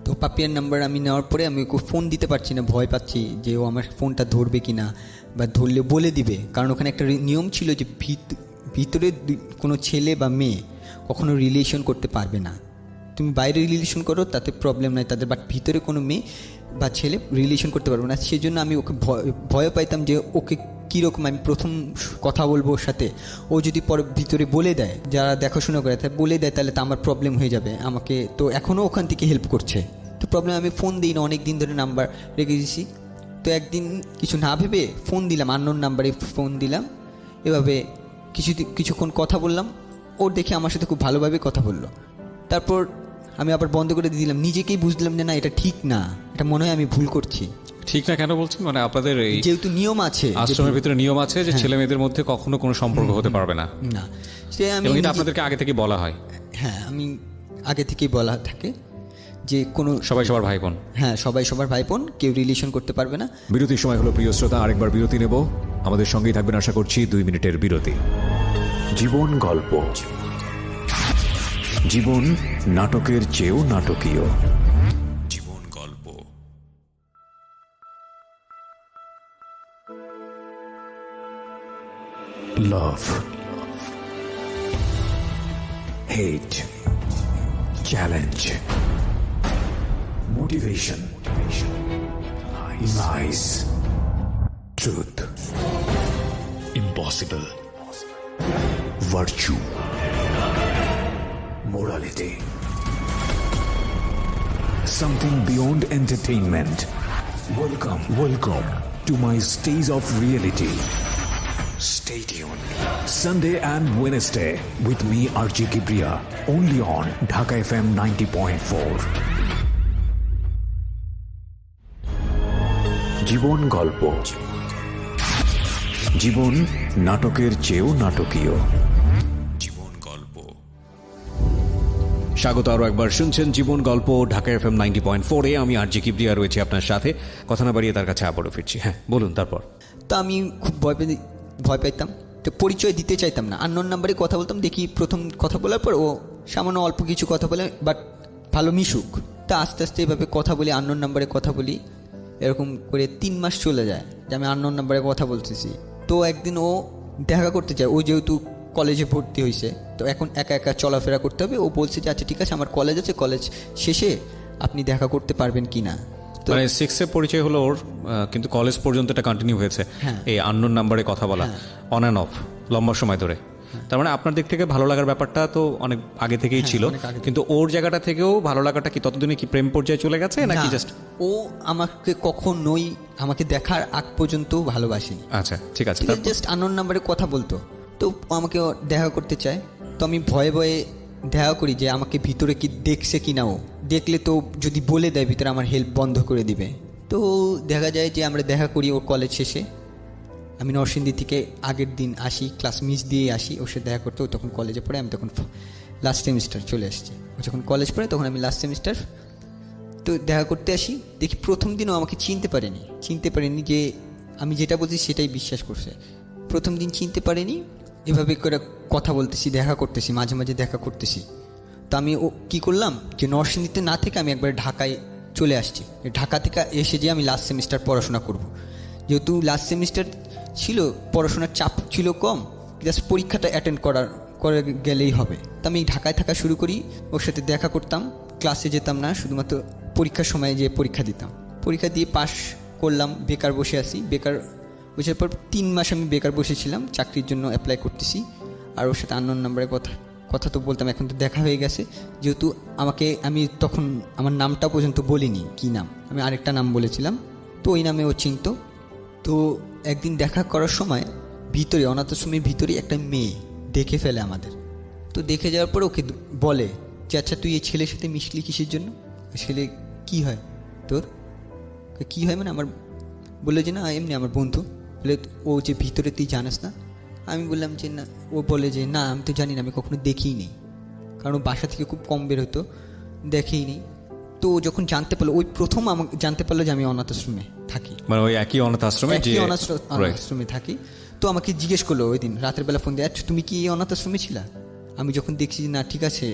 Speaker 4: তো পাপিয়ার নাম্বার আমি নেওয়ার পরে আমি ওকে ফোন দিতে পারছি না, ভয় পাচ্ছি যে ও আমার ফোনটা ধরবে কি না, বা ধরলে বলে দিবে। কারণ ওখানে একটা নিয়ম ছিল যে ভিতরে কোনো ছেলে বা মেয়ে কখনো রিলেশন করতে পারবে না। তুমি বাইরে রিলেশন করো তাতে প্রবলেম নাই তাদের, বাট ভিতরে কোনো মেয়ে বা ছেলে রিলেশন করতে পারবে না। সেই জন্য আমি ওকে ভয় পাইতাম যে ওকে কীরকম আমি প্রথম কথা বলবো ওর সাথে, ও যদি পরে ভিতরে বলে দেয়, যারা দেখাশোনা করে তাই বলে দেয়, তাহলে তো আমার প্রবলেম হয়ে যাবে। আমাকে তো এখনও ওখান থেকে হেল্প করছে, তো প্রবলেম। আমি ফোন দিই না, অনেক দিন ধরে নাম্বার রেখে দিয়েছি। তো একদিন কিছু না ভেবে ফোন দিলাম, আননোন নাম্বারে ফোন দিলাম। এভাবে কিছুক্ষণ কথা বললাম, ওর দেখে আমার সাথে খুব ভালোভাবে কথা বললো। তারপর আমি আবার বন্ধ করে দিয়ে দিলাম, নিজেকেই বুঝলাম যে না, এটা ঠিক না, এটা মনে হয় আমি ভুল করছি।
Speaker 2: ঠিক না কেন বলছেন? মানে আপনাদের এই
Speaker 4: যেহেতু নিয়ম আছে,
Speaker 2: আশ্রমের ভিতরে নিয়ম আছে যে ছেলে মেয়েদের মধ্যে কখনো কোনো সম্পর্ক হতে পারবে না,
Speaker 4: না সে আমি
Speaker 2: এবং এটা আপনাদেরকে আগে থেকে বলা হয়?
Speaker 4: হ্যাঁ, আমি আগে থেকেই বলা থাকে যে কোনো
Speaker 2: সবাই সবার ভাই বোন।
Speaker 4: হ্যাঁ, সবাই সবার ভাই বোন, কেউ রিলেশন করতে পারবে না।
Speaker 5: বিরতির সময় হলো প্রিয় শ্রোতা, আরেকবার বিরতি নেব। আমাদের সঙ্গেই থাকবেন আশা করছি। 2 মিনিটের বিরতি। জীবন গল্প, জীবন নাটকের চেয়েও নাটকীয়। জীবন গল্প। Love, hate, challenge, motivation, lies, truth, impossible, virtue, morality, something beyond entertainment. Welcome to my stage of reality. Stay tuned. Sunday and Wednesday with me RJ Kibriya, only on Dhaka FM 90.4. জীবন গল্প, জীবন নাটকের চেয়েও নাটকীয়। জীবন গল্প।
Speaker 2: স্বাগত আরও একবার, শুনছেন জীবন গল্প ঢাকা FM 90.4-এ। আমি RJ কিবরিয়া রয়েছি আপনার সাথে। কথা না বাড়িয়ে তার কাছে আবারও ফিরছি। হ্যাঁ বলুন। তারপর
Speaker 4: তো আমি খুব ভয় পাইতাম, তো পরিচয় দিতে চাইতাম না, আননোন নাম্বারে কথা বলতাম। দেখি প্রথম কথা বলার পর ও সামান্য অল্প কিছু কথা বলে, বাট ভালো মিশুক। তা আস্তে আস্তে এভাবে কথা বলি, আননোন নাম্বারে কথা বলি। এরকম করে 3 মাস চলে যায় যে আমি আননোন নাম্বারে কথা বলতেছি। তো একদিন ও দেখা করতে চায়, ও যেহেতু কলেজে ভর্তি হয়েছে, তো এখন একা একা চলাফেরা করতে হবে। ও বলছে যে আচ্ছা ঠিক আছে, আমার কলেজ আছে, কলেজ শেষে আপনি দেখা করতে পারবেন কি না।
Speaker 2: মানে 6-এ পরিচয় হলো ওর, কিন্তু কলেজ পর্যন্ত এটা কন্টিনিউ হয়েছে এই আননোন নাম্বারে কথা বলা, অন অ্যান্ড অফ, লম্বা সময় ধরে। তার মানে আপনার দিক থেকে ভালো লাগার ব্যাপারটা তো অনেক আগে থেকেই ছিল, কিন্তু ওর জায়গাটা থেকেও ভালো লাগাটা কি ততদিনে কি প্রেম পর্যায়ে চলে গেছে নাকি জাস্ট?
Speaker 4: ও আমাকে কখনোই আমাকে দেখার আগ পর্যন্ত ভালোবাসেনি।
Speaker 2: আচ্ছা ঠিক আছে,
Speaker 4: জাস্ট আননোন নাম্বারে কথা বলতো। তো আমাকে দেখা করতে চায়, তো আমি ভয়ে ভয়ে দেখা করি যে আমাকে ভিতরে কি দেখছে কি না। ও দেখলে তো যদি বলে দেয় ভিতরে, আমার হেল্প বন্ধ করে দিবে। তো দেখা যায় যে আমরা দেখা করি ওর কলেজ শেষে। আমি নরসিংদী থেকে আগের দিন আসি, ক্লাস মিস দিয়ে আসি ওর সাথে দেখা করতে। ও তখন কলেজে পড়ে, আমি তখন লাস্ট সেমিস্টার চলে আসছি। ও যখন কলেজ পড়ে তখন আমি লাস্ট সেমিস্টার। তো দেখা করতে আসি, দেখি প্রথম দিনও আমাকে চিনতে পারেনি যে আমি যেটা বলছি সেটাই বিশ্বাস করছে। প্রথম দিন চিনতে পারেনি। এভাবে করে কথা বলতেছি, দেখা করতেছি, মাঝে মাঝে দেখা করতেছি। তো আমি ও কী করলাম যে নরসিংদীতে না থেকে আমি একবার ঢাকায় চলে আসছি। ঢাকা থেকে এসে যে আমি লাস্ট সেমিস্টার পড়াশোনা করব। যেহেতু লাস্ট সেমিস্টার ছিল, পড়াশোনার চাপ ছিল কম, জাস্ট পরীক্ষাটা অ্যাটেন্ড করে গেলেই হবে। তো আমি ঢাকায় থাকা শুরু করি, ওর সাথে দেখা করতাম, ক্লাসে যেতাম না, শুধুমাত্র পরীক্ষার সময় যেয়ে পরীক্ষা দিতাম। পরীক্ষা দিয়ে পাশ করলাম, বেকার বসে আছি। বেকার বসার পর 3 মাস আমি বেকার বসেছিলাম, চাকরির জন্য অ্যাপ্লাই করতেছি। আর ওর সাথে আননোন নাম্বারে কথা তো বলতাম, এখন তো দেখা হয়ে গেছে। যেহেতু আমি তখন আমার নামটা পর্যন্ত বলিনি কী নাম, আমি আরেকটা নাম বলেছিলাম, তো ওই নামে ও চিনত। তো একদিন দেখা করার সময় ভিতরে, অনাথ আশ্রমের ভিতরে একটা মেয়ে দেখে ফেলে আমাদের। তো দেখে যাওয়ার পর ওকে বলে যে আচ্ছা তুই এই ছেলের সাথে মিশলি কিসের জন্য? ছেলে কি হয় তোর? কি হয় মানে আমার, বললো যে না এমনি আমার বন্ধু। বলে ও যে ভিতরে তুই জানাস না? আমি বললাম যে না। ও বলে যে না আমি তো জানি না, আমি কখনো দেখিই নি, কারণ বাসা থেকে খুব কম বের হতো, দেখেই নি। তো যখন জানতে পারলো, ওই প্রথম আমাকে জানতে পারলো যে আমি অনাথ আশ্রমে থাকি,
Speaker 2: মানে ওই একই অনাথ আশ্রমে
Speaker 4: অনাথ আশ্রমে থাকি। তো আমাকে জিজ্ঞেস করলো ওই দিন রাতের বেলা ফোন দিয়ে, আচ্ছা তুমি কি এই অনাথ আশ্রমে ছিলা? আমি যখন দেখছি না ঠিক আছে,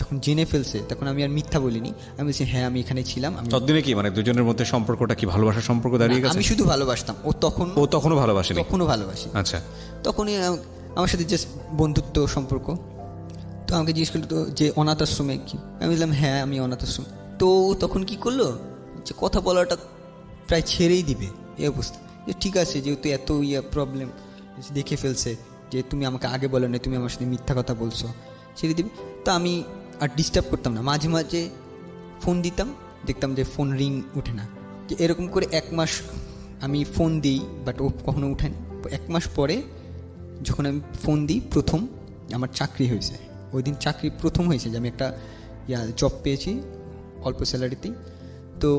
Speaker 4: যখন জেনে ফেলছে, তখন আমি আর মিথ্যা বলিনি। আমি বলছি হ্যাঁ আমি এখানে ছিলাম। আমি
Speaker 2: ততদিনে কি মানে দুজনের মধ্যে সম্পর্কটা কি ভালোবাসার সম্পর্ক দাঁড়িয়ে গেছে?
Speaker 4: আমি শুধু ভালোবাসতাম, ও তখনও
Speaker 2: ভালোবাসেনি?
Speaker 4: তখনও ভালোবাসি।
Speaker 2: আচ্ছা,
Speaker 4: তখনই আমার সাথে জাস্ট বন্ধুত্ব সম্পর্ক। তো আমাকে জিজ্ঞেস করলো তো যে অনাথ আশ্রমে কি? আমি বললাম হ্যাঁ আমি অনাথ আশ্রম। তো তখন কি করলো যে কথা বলাটা প্রায় ছেড়েই দিবে এই অবস্থা, যে ঠিক আছে যেহেতু এত প্রবলেম দেখে ফেলছে, যে তুমি আমাকে আগে বলো না, তুমি আমার সাথে মিথ্যা কথা বলছো, ছেড়ে দিবে। তো আমি আর ডিস্টার্ব করতাম না, মাঝে মাঝে ফোন দিতাম, দেখতাম যে ফোন রিং উঠে না। যে এরকম করে 1 মাস আমি ফোন দিই, বাট ও কখনো উঠেনি। 1 মাস পরে যখন আমি ফোন দিই, প্রথম আমার চাকরি হয়েছে। ওই দিন চাকরি প্রথম হয়েছে যে আমি একটা জব পেয়েছি অল্প স্যালারিতেই। তো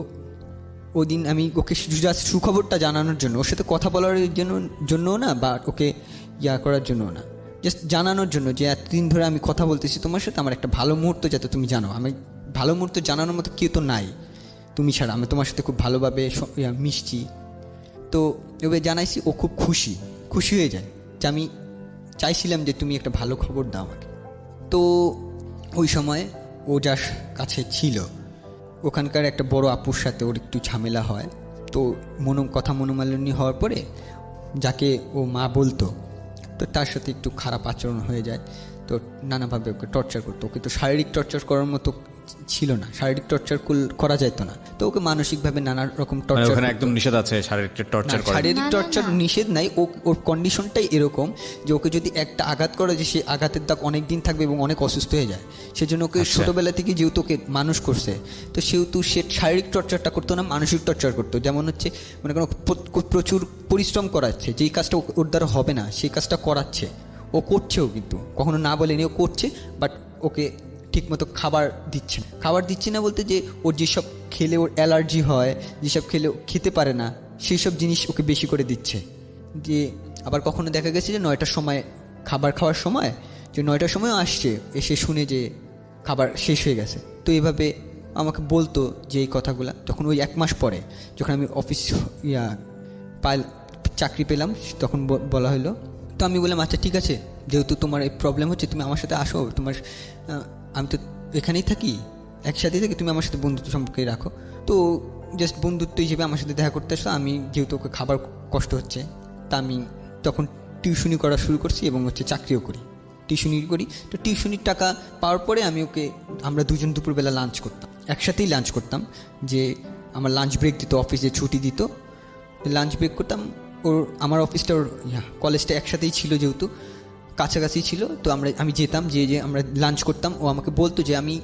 Speaker 4: ওই দিন আমি ওকে জাস্ট সুখবরটা জানানোর জন্য, ওর সাথে কথা বলার জন্য না, বা ওকে করার জন্য না, জাস্ট জানানোর জন্য যে এতদিন ধরে আমি কথা বলতেছি তোমার সাথে, আমার একটা ভালো মুহূর্ত যাতে তুমি জানো। আমি ভালো মুহূর্ত জানানোর মতো কেউ তো নাই তুমি ছাড়া, আমি তোমার সাথে খুব ভালোভাবে মিশছি। তো এভাবে জানাইছি, ও খুব খুশি হয়ে যায় যে আমি চাইছিলাম যে তুমি একটা ভালো খবর দাও আমাকে। তো ওই সময় ও যার কাছে ছিল, ওখানকার একটা বড় আপুর সাথে ওর একটু ঝামেলা হয়। তো মনোমালিন্য হওয়ার পরে যাকে ও মা বলতো, তো তার সাথে একটু খারাপ আচরণ হয়ে যায়। তো নানাভাবে ওকে টর্চার করতো। ওকে তো শারীরিক টর্চার করার মতো ছিল না, শারীরিক টর্চার করা যেত না, তো ওকে মানসিকভাবে নানা রকম টর্চার।
Speaker 2: ওখানে একদম নিষেধ আছে শারীরিক টর্চার করা?
Speaker 4: শারীরিক টর্চার নিষেধ নাই, ওর কন্ডিশনটাই এরকম যে ওকে যদি একটা আঘাত করে, যে সে আঘাতের দাগ অনেক দিন থাকবে এবং অনেক অসুস্থ হয়ে যায়। সেজন্য ওকে ছোটোবেলা থেকে যেহেতু ওকে মানুষ করছে, তো সেহেতু সে শারীরিক টর্চারটা করতো না, মানসিক টর্চার করতো। যেমন হচ্ছে মনে করো প্রচুর পরিশ্রম করাচ্ছে, যেই কাজটা ওর দ্বারা হবে না সেই কাজটা করাচ্ছে, ও করছেও, কিন্তু কখনো না বলেনি ও করছে। বাট ওকে ঠিকমতো খাবার দিচ্ছে না বলতে যে ওর যেসব খেলে ওর অ্যালার্জি হয়, যেসব খেলে খেতে পারে না, সেই সব জিনিস ওকে বেশি করে দিচ্ছে। যে আবার কখনো দেখা গেছে যে 9টার সময় খাবার খাওয়ার সময়, যে 9টার সময়ও আসছে, এসে শুনে যে খাবার শেষ হয়ে গেছে। তো এইভাবে আমাকে বলতো যে এই কথাগুলো। তখন ওই 1 মাস পরে যখন আমি অফিস চাকরি পেলাম, তখন বলা হলো। তো আমি বললাম আচ্ছা ঠিক আছে, যেহেতু তোমার এই প্রবলেম হচ্ছে, তুমি আমার সাথে আসো, আমি তো এখানেই থাকি, একসাথেই থাকি, তুমি আমার সাথে বন্ধুত্ব সম্পর্কে রাখো। তো জাস্ট বন্ধুত্ব হিসেবে আমার সাথে দেখা করতে আসলো। আমি যেহেতু ওকে খাবার কষ্ট হচ্ছে, তা আমি তখন টিউশনি করা শুরু করছি এবং চাকরিও করি, টিউশনি করি। তো টিউশনির টাকা পাওয়ার পরে আমরা দুজন দুপুরবেলা লাঞ্চ করতাম, একসাথেই লাঞ্চ করতাম। যে আমার লাঞ্চ ব্রেক দিত, অফিসে ছুটি দিত, লাঞ্চ ব্রেক করতাম। আমার অফিসটা কলেজটা একসাথেই ছিল, যেহেতু কাছাকাছি ছিল। তো আমি যেতাম, যে আমরা লাঞ্চ করতাম। ও আমাকে বলতো যে আমি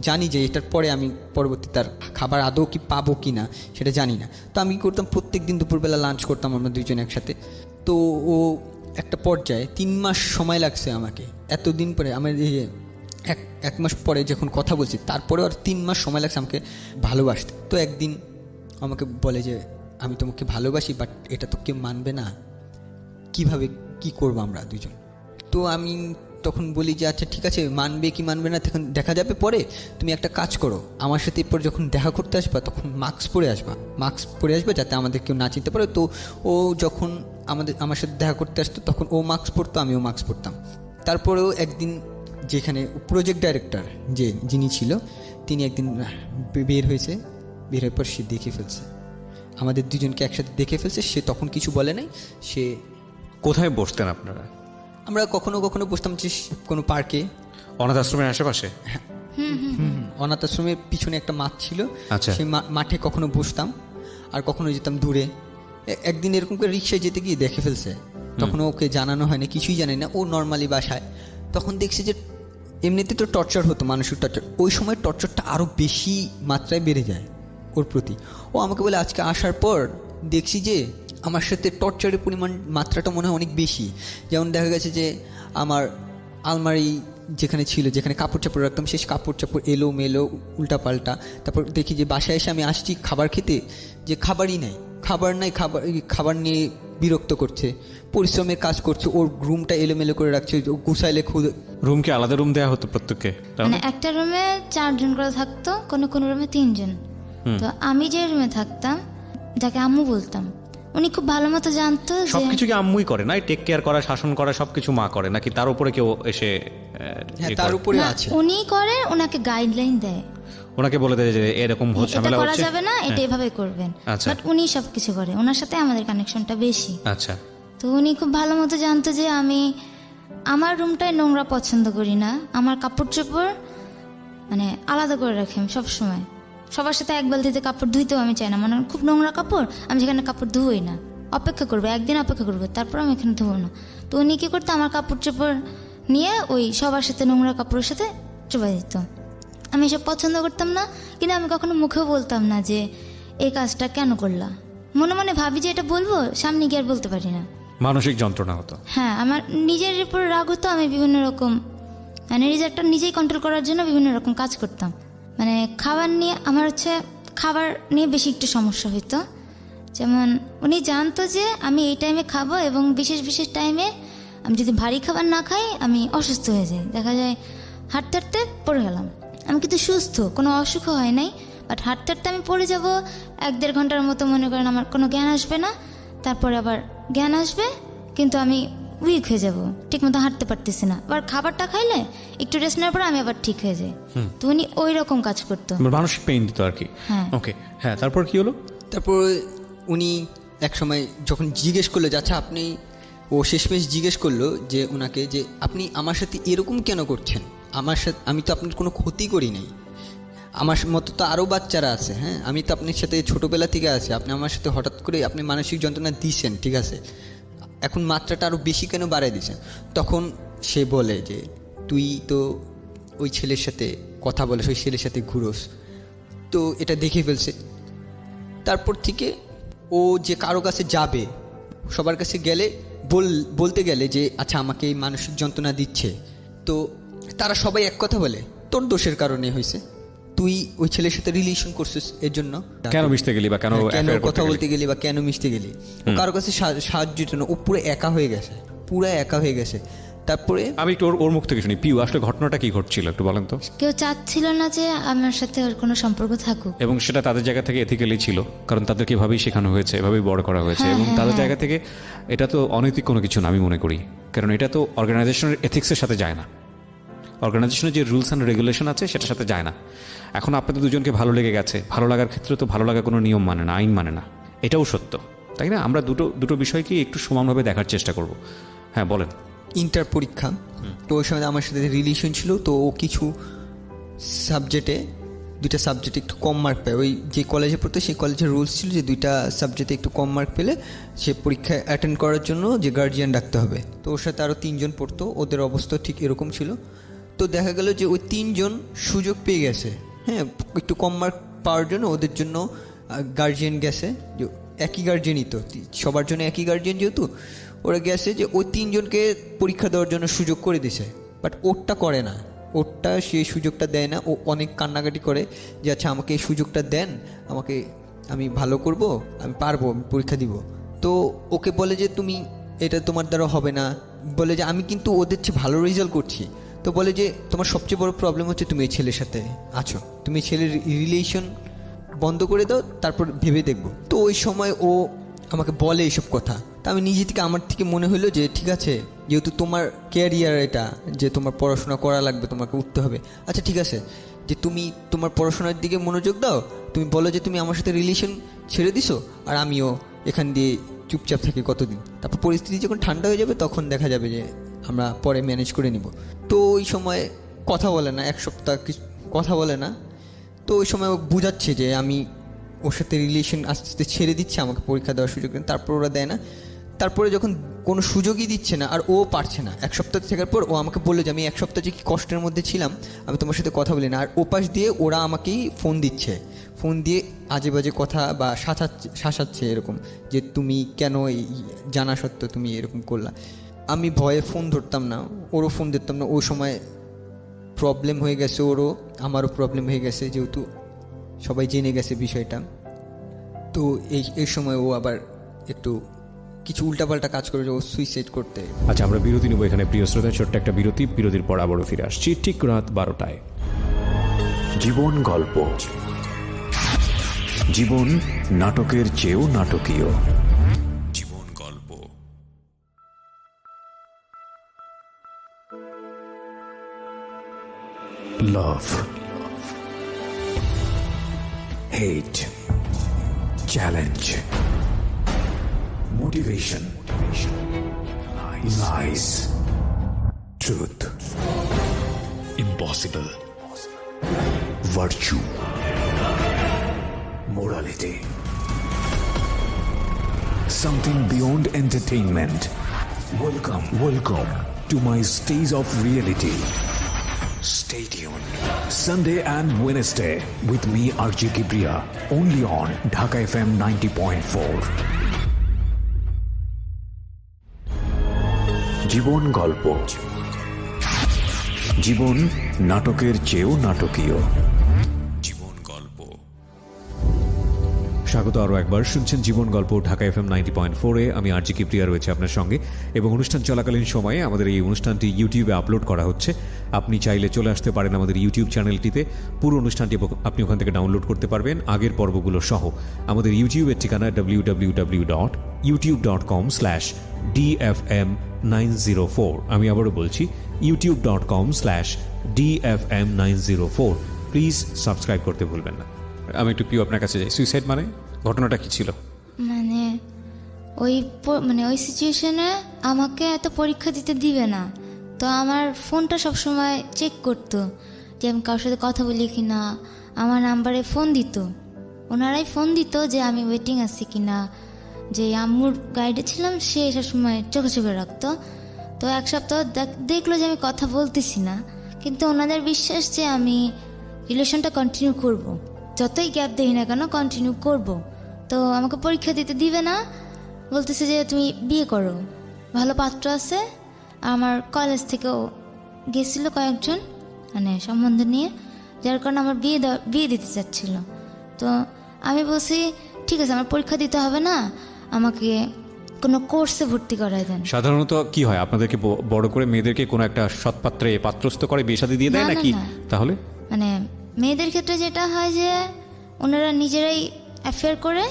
Speaker 4: জানি যে এটার পরে আমি পরবর্তী তার খাবার আদৌ কি পাবো কি না সেটা জানি না। তো আমি করতাম প্রত্যেক দিন দুপুরবেলা লাঞ্চ করতাম আমরা দুইজন একসাথে। তো ও একটা পর্যায়ে 3 মাস সময় লাগছে আমাকে, এতদিন পরে আমার এক মাস পরে যখন কথা বলছি, তারপরে আর 3 মাস সময় লাগছে আমাকে ভালোবাসতে। তো একদিন আমাকে বলে যে আমি তোমাকে ভালোবাসি, বাট এটা তো কেউ মানবে না, কিভাবে কি করবো আমরা দুজন। তো আমি তখন বলি যে আচ্ছা ঠিক আছে, মানবে কি মানবে না তখন দেখা যাবে পরে। তুমি একটা কাজ করো, আমার সাথে এরপর যখন দেখা করতে আসবা তখন মাস্ক পরে আসবা যাতে আমাদের কেউ না চিনতে পারে। তো ও যখন আমার সাথে দেখা করতে আসতো, তখন ও মাস্ক পরতো, আমিও মাস্ক পরতাম। তারপরেও একদিন যেখানে প্রজেক্ট ডাইরেক্টর যিনি ছিল, তিনি একদিন বের হওয়ার পর সে দেখে ফেলছে আমাদের দুজনকে একসাথে দেখে ফেলছে। সে তখন কিছু বলে নাই। সে
Speaker 2: কোথায় বসতেন আপনারা?
Speaker 4: আমরা কখনো কখনো বসতাম যে কোনো পার্কে,
Speaker 2: অনাথ আশ্রমের আশেপাশে?
Speaker 4: অনাথ আশ্রমের পিছনে একটা মাঠ ছিল,
Speaker 2: আচ্ছা।
Speaker 4: সেই মাঠে কখনো বসতাম, আর কখনো যেতাম দূরে। একদিন এরকম করে রিক্সায় যেতে গিয়ে দেখে ফেলছে, তখন ওকে জানানো হয়নি, কিছুই জানে না, ও নর্মালি বাসায়। তখন দেখছে যে এমনিতে তো টর্চার হতো, মানসিক টর্চার, ওই সময় টর্চারটা আরও বেশি মাত্রায় বেড়ে যায় ওর প্রতি। ও আমাকে বলে আজকে আসার পর দেখছি যে আমার সাথে টর্চারের পরিমাণ মাত্রাটা মনে হয় অনেক বেশি। যেমন দেখা গেছে যে আমার আলমারি যেখানে ছিল, যেখানে কাপড় চাপড় রাখতাম, সেই কাপড় চাপড় এলো মেলো উল্টাপাল্টা। তারপর দেখি যে বাসায় এসে আমি আসছি খাবার খেতে, যে খাবারই নাই, খাবার নিয়ে বিরক্ত করছে, পরিশ্রমের কাজ করছে, ওর রুমটা এলোমেলো করে রাখছে, গুছাইলে
Speaker 2: রুমকে আলাদা রুম দেওয়া হতো প্রত্যেককে?
Speaker 3: মানে একটা রুমে 4 জন করে থাকতো, কোনো কোনো রুমে 3 জন। তো আমি যে রুমে থাকতাম, যাকে আম্মু বলতাম, উনি খুব ভালো মতো জানতো যে
Speaker 2: সবকিছু কি আম্মুই করে না? টেক কেয়ার করা, শাসন করা সবকিছু মা করে, নাকি তার উপরে কেউ এসে
Speaker 4: হ্যাঁ তার উপরে
Speaker 3: না,
Speaker 4: আছে।
Speaker 3: উনি করে, ওনাকে গাইডলাইন দেয়,
Speaker 2: ওনাকে বলে দেয় যে এরকম
Speaker 3: এটা
Speaker 2: ঝামেলা
Speaker 3: করা
Speaker 2: হচ্ছে,
Speaker 3: যাবে না, এটা এভাবে করবেন।
Speaker 2: আচ্ছা।
Speaker 3: বাট উনি সবকিছু করে, ওনার সাথে আমাদের কানেকশনটা বেশি।
Speaker 2: আচ্ছা।
Speaker 3: তো উনি খুব ভালো মতো জানতো যে আমি আমার রুমটায় নোংরা পছন্দ করি না, আমার কাপড় চোপড় মানে আলাদা করে রাখি আমি সবসময়। সবার সাথে এক বালতিতে কাপড় ধুইতেও আমি চাই না, মানে খুব নোংরা কাপড়, আমি সেখানে কাপড় ধুই না, অপেক্ষা করবো, একদিন অপেক্ষা করবো, তারপর আমি এখানে ধুবো না। তো উনি কী করতো, আমার কাপড় চোপড় নিয়ে ওই সবার সাথে নোংরা কাপড়ের সাথে চোপা দিত। আমি এসব পছন্দ করতাম না, কিন্তু আমি কখনো মুখেও বলতাম না যে এই কাজটা কেন করলা। মনে মনে ভাবি যে এটা বলবো, সামনে গিয়ে আর বলতে পারি না।
Speaker 2: মানসিক যন্ত্রণা হতো।
Speaker 3: হ্যাঁ, আমার নিজের উপর রাগ হতো, আমি বিভিন্ন রকম মানে নিজেরটা নিজেই কন্ট্রোল করার জন্য বিভিন্ন রকম কাজ করতাম। মানে খাবার নিয়ে আমার খাবার নিয়ে বেশি একটু সমস্যা হইতো। যেমন উনি জানতো যে আমি এই টাইমে খাবো, এবং বিশেষ বিশেষ টাইমে আমি যদি ভারী খাবার না খাই আমি অসুস্থ হয়ে যাই। দেখা যায় হাঁটতে হাঁটতে পড়ে গেলাম, আমি কিন্তু সুস্থ, কোনো অসুখ হয় নাই, বাট হাঁটতে হাঁটতে আমি পড়ে যাব, 1-1.5 ঘন্টার মতো মনে করেন আমার কোনো জ্ঞান আসবে না, তারপরে আবার জ্ঞান আসবে, কিন্তু আমি উইক হয়ে যাব, ঠিক মতো হাঁটতে পারতেছি না। আবার খাবারটা খাইলে একটু রেস্ট নেওয়ার পরে আমি আবার ঠিক হয়ে যাই। তো উনি ওই রকম কাজ করতো,
Speaker 2: মানসিক পেইন দিত আর কি।
Speaker 3: হ্যাঁ।
Speaker 2: ওকে, হ্যাঁ, তারপর কি হলো?
Speaker 4: তারপর উনি এক সময় যখন জিজ্ঞেস করলো যে আচ্ছা আপনি, ও শেষমেশ জিজ্ঞেস করলো যে ওনাকে যে আপনি আমার সাথে এরকম কেন করছেন, আমার সাথে আমি তো আপনার কোনো ক্ষতি করি নাই, আমার মতো তো আরও বাচ্চারা আছে, হ্যাঁ আমি তো আপনার সাথে ছোটোবেলা থেকে আছি, আপনি আমার সাথে হঠাৎ করে আপনি মানসিক যন্ত্রণা দিয়েছেন, ঠিক আছে, এখন মাত্রাটা আরও বেশি কেন বাড়াই দিয়েছেন। তখন সে বলে যে তুই তো ওই ছেলের সাথে কথা বলে, ওই ছেলের সাথে ঘুরোস, তো এটা দেখে ফেলছে। তারপর থেকে ও যে কারো কাছে যাবে, সবার কাছে গেলে বলতে গেলে যে আচ্ছা আমাকে এই মানসিক যন্ত্রণা দিচ্ছে, তো তারা সবাই এক কথা বলে তোর দোষের কারণে হয়েছে, তুই ওই ছেলের সাথে রিলেশন করছিস, এর জন্য
Speaker 2: কেন মিশতে গেলি বা কেন
Speaker 4: কথা বলতে গেলি বা কেন মিশতে গেলি, ও কারো কাছে সাহায্যের জন্য ও পুরো একা হয়ে গেছে, পুরো একা হয়ে গেছে। তারপরে
Speaker 2: আমি একটু ওর মুখ থেকে শুনি, পিউ আসলে ঘটনাটা কি ঘটছিল একটু বলেন তো।
Speaker 3: কেউ চাচ্ছিল না যে আমার সাথে ওর কোনো সম্পর্ক থাকুক,
Speaker 2: এবং সেটা তাদের জায়গা থেকে এথিক্যালি ছিল, কারণ তাদেরকে এভাবেই শেখানো হয়েছে, এভাবেই বড় করা হয়েছে, এবং তাদের জায়গা থেকে এটা তো অনৈতিক কোনো কিছু না আমি মনে করি, কারণ এটা তো অর্গানাইজেশনের এথিক্সের সাথে যায় না, অর্গানাইজেশনের যে রুলস অ্যান্ড রেগুলেশন আছে সেটার সাথে যায় না। এখন আপনাদের দুজনকে ভালো লেগে গেছে, ভালো লাগার ক্ষেত্রে তো ভালো লাগা কোনো নিয়ম মানে না, আইন মানে না, এটাও সত্য, তাই না? আমরা দুটো বিষয়কে একটু সমানভাবে দেখার চেষ্টা করব। হ্যাঁ বলেন।
Speaker 4: ইন্টার পরীক্ষা, তো ওই সময় আমার সাথে রিলেশন ছিল, তো ও কিছু সাবজেক্টে 2টা সাবজেক্টে একটু কম মার্ক পায়, ওই যে কলেজে পড়তো সেই কলেজের রুলস ছিল যে 2টা সাবজেক্টে একটু কম মার্ক পেলে সে পরীক্ষায় অ্যাটেন্ড করার জন্য যে গার্জিয়ান রাখতে হবে। তো ওর সাথে আরও 3 জন পড়তো, ওদের অবস্থা ঠিক এরকম ছিল। তো দেখা গেল যে ওই 3 জন সুযোগ পেয়ে গেছে, হ্যাঁ একটু কম মার্ক পাওয়ার জন্য ওদের জন্য গার্জিয়ান গেছে, যে একই গার্জিয়ানই তো সবার জন্য একই গার্জিয়ান, যেহেতু ওরা গেছে যে ওই 3 জনকে পরীক্ষা দেওয়ার জন্য সুযোগ করে দিছে, বাট ওরটা করে না, ওরটা সেই সুযোগটা দেয় না। ও অনেক কান্নাকাটি করে যে আচ্ছা আমাকে এই সুযোগটা দেন, আমি ভালো করব, আমি পারবো, আমি পরীক্ষা দিব। তো ওকে বলে যে তুমি এটা তোমার দ্বারা হবে না, বলে যে আমি কিন্তু ওদের চেয়ে ভালো রেজাল্ট করছি। তো বলে যে তোমার সবচেয়ে বড় প্রবলেম হচ্ছে তুমি এই ছেলের সাথে আছো, তুমি এই ছেলের রিলেশন বন্ধ করে দাও, তারপর ভেবে দেখবো। তো ওই সময় ও আমাকে বলে এইসব কথা, তা আমি নিজে থেকে আমার থেকে মনে হলো যে ঠিক আছে, যেহেতু তোমার ক্যারিয়ার এটা, যে তোমার পড়াশোনা করা লাগবে, তোমাকে উঠতে হবে, আচ্ছা ঠিক আছে যে তুমি তোমার পড়াশোনার দিকে মনোযোগ দাও, তুমি বলো যে তুমি আমার সাথে রিলেশন ছেড়ে দিছো, আর আমিও এখান দিয়ে চুপচাপ থাকি কতদিন, তারপর পরিস্থিতি যখন ঠান্ডা হয়ে যাবে তখন দেখা যাবে যে আমরা পরে ম্যানেজ করে নিব। তো ওই সময় কথা বলে না, এক সপ্তাহ কথা বলে না। তো ওই সময় ও বুঝাচ্ছে যে আমি ওর সাথে রিলেশন আস্তে আস্তে ছেড়ে দিচ্ছে, আমাকে পরীক্ষা দেওয়ার সুযোগ দেন, তারপর ওরা দেয় না। তারপরে যখন কোনো সুযোগই দিচ্ছে না আর ও পারছে না, এক সপ্তাহ থাকার পর ও আমাকে বললো যে আমি এক সপ্তাহ যে কি কষ্টের মধ্যে ছিলাম, আমি তোমার সাথে কথা বলি না। আর ওপাশ দিয়ে ওরা আমাকেই ফোন দিচ্ছে, ফোন দিয়ে আজে বাজে কথা বা শাসাচ্ছে এরকম, যে তুমি কেন এই জানা সত্ত্বেও তুমি এরকম করলা। আমি ভয়ে ফোন ধরতাম না, ওরও ফোন ধরতাম না। ওই সময় প্রবলেম হয়ে গেছে, ওরও আমারও প্রবলেম হয়ে গেছে, যেহেতু সবাই জেনে গেছে বিষয়টা। তো এই সময় ও আবার একটু কিছু উল্টাপাল্টা কাজ করে, ও সুইসাইড করতে।
Speaker 2: আচ্ছা, আমরা বিরতি নেব এখানে প্রিয় শ্রোতা, ছোট্ট একটা বিরতি। বিরতির পর আবারও ফিরে আসছি ঠিক রাত 12টায়।
Speaker 5: জীবন গল্প, জীবন নাটকের চেয়েও নাটকীয়। জীবন গল্প। Love, hate, challenge, motivation, lies, truth, impossible, virtue, morality, something beyond entertainment. Welcome to my stage of reality. Stay tuned. Sunday and Wednesday with me RJ Kibriya, only on Dhaka FM 90.4. জীবন গল্প, জীবন নাটকের চেয়েও নাটকীয়। জীবন গল্প।
Speaker 2: স্বাগত আরও একবার, শুনছেন জীবন গল্প ঢাকা FM 90.4-এ। আমি আরজি কিপ্রিয়া রয়েছে আপনার সঙ্গে, এবং অনুষ্ঠান চলাকালীন সময়ে আমাদের এই অনুষ্ঠানটি ইউটিউবে আপলোড করা হচ্ছে। আপনি চাইলে চলে আসতে পারেন আমাদের ইউটিউব চ্যানেলটিতে, পুরো অনুষ্ঠানটি আপনি ওখান থেকে ডাউনলোড করতে পারবেন আগের পর্বগুলো সহ। আমাদের ইউটিউবের ঠিকানা www.youtube.com/DFM904। আমি আবারও বলছি youtube.com/DFM904। প্লিজ সাবস্ক্রাইব করতে ভুলবেন না। আমি একটু প্রিয় আপনার কাছে যাই, সুইসাইড মানে ঘটনাটা কি ছিল?
Speaker 3: ওই সিচুয়েশনে আমাকে এত পরীক্ষা দিতে দিবে না, তো আমার ফোনটা সবসময় চেক করতো যে আমি কারোর সাথে কথা বলি কি না। আমার নাম্বারে ফোন দিত, ওনারাই ফোন দিত যে আমি ওয়েটিং আছি কি না। যে আম্মুর গাইডে ছিলাম সে সবসময় চোখে চোখে রাখতো। তো এক সপ্তাহ দেখলো যে আমি কথা বলতেছি না, কিন্তু ওনাদের বিশ্বাস যে আমি রিলেশনটা কন্টিনিউ করব, যতই গ্যাপ দেই না কেন কন্টিনিউ করব। তো আমাকে পরীক্ষা দিতে দিবে না, বলতেছে যে তুমি বিয়ে করো, ভালো পাত্র আছে। আমার কলেজ থেকেও গেছিলো কয়েকজন, সম্বন্ধ নিয়ে, যার কারণে আমার বিয়ে দিতে চাচ্ছিল। তো আমি বলছি ঠিক আছে, আমার পরীক্ষা দিতে হবে না, আমাকে কোনো কোর্সে ভর্তি করায় দেন।
Speaker 2: সাধারণত কি হয়, আপনাদেরকে বড় করে মেয়েদেরকে কোনো একটা সৎপাত্রে পাত্রস্থ করে বিয়ে শাদী দিয়ে দেয় নাকি? তাহলে
Speaker 3: মেয়েদের ক্ষেত্রে যেটা হয় যে ওনারা নিজেরাই অ্যাফেয়ার করে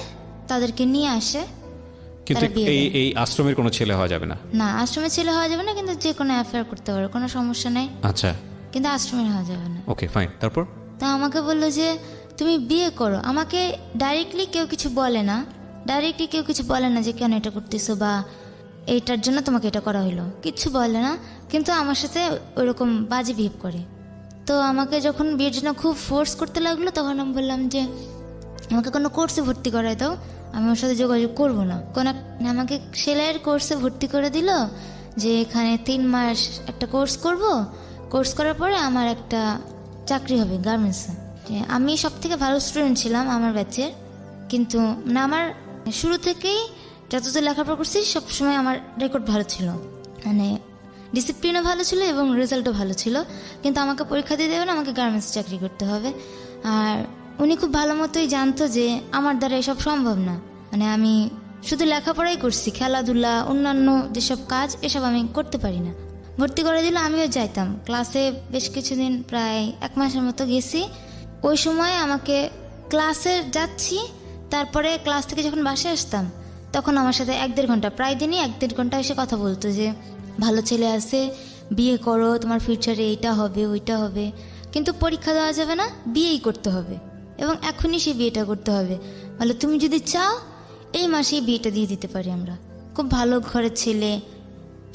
Speaker 3: তাদেরকে নিয়ে আসে।
Speaker 2: কিন্তু এই আশ্রমের কোনো ছেলে হওয়া যাবে না?
Speaker 3: না, আশ্রমের ছেলে হওয়া যাবে না, কিন্তু যে কোনো অ্যাফেয়ার করতে পারে, কোনো সমস্যা নেই।
Speaker 2: আচ্ছা,
Speaker 3: কিন্তু আশ্রমের হওয়া যাবে না।
Speaker 2: ওকে, ফাইন। তারপর
Speaker 3: তা আমাকে বললো যে তুমি বিয়ে করো। আমাকে ডাইরেক্টলি কেউ কিছু বলে না, যে কেন এটা করতেছো বা এইটার জন্য তোমাকে এটা করা হইলো, কিচ্ছু বলে না। কিন্তু আমার সাথে ওইরকম বাজে বিহেভ করে। তো আমাকে যখন বিয়ের জন্য খুব ফোর্স করতে লাগলো, তখন আমি বললাম যে আমাকে কোনো কোর্সে ভর্তি করায় দাও, আমি ওর সাথে যোগাযোগ করবো না। আমাকে সেলাইয়ের কোর্সে ভর্তি করে দিল, যে এখানে 3 মাস একটা কোর্স করব, কোর্স করার পরে আমার একটা চাকরি হবে গার্মেন্টসে। আমি সব থেকে ভালো স্টুডেন্ট ছিলাম আমার ব্যাচের, কিন্তু আমার শুরু থেকেই যতদূর লেখাপড়া করছি সবসময় আমার রেকর্ড ভালো ছিল, ডিসিপ্লিনও ভালো ছিল এবং রেজাল্টও ভালো ছিল। কিন্তু আমাকে পরীক্ষা দিয়ে দেবে না, আমাকে গার্মেন্টস চাকরি করতে হবে। আর উনি খুব ভালো মতোই জানতো যে আমার দ্বারা এসব সম্ভব না। আমি শুধু লেখাপড়াই করছি, খেলাধুলা অন্যান্য যেসব কাজ এসব আমি করতে পারি না। ভর্তি করে দিলে আমিও যাইতাম ক্লাসে, বেশ কিছুদিন প্রায় 1 মাসের মতো গেছি। ওই সময় আমাকে ক্লাসে যাচ্ছি, তারপরে ক্লাস থেকে যখন বাসায় আসতাম তখন আমার সাথে 1-1.5 ঘন্টা, প্রায় দিনই 1-1.5 ঘন্টা এসে কথা বলতো যে ভালো ছেলে আছে, বিয়ে করো, তোমার ফিউচারে এইটা হবে ওইটা হবে, কিন্তু পরীক্ষা দেওয়া যাবে না, বিয়েই করতে হবে। এবং এখনই সেই বিয়েটা করতে হবে। বলে তুমি যদি চাও এই মাসেই বিয়েটা দিয়ে দিতে পারি আমরা, খুব ভালো ঘরের ছেলে,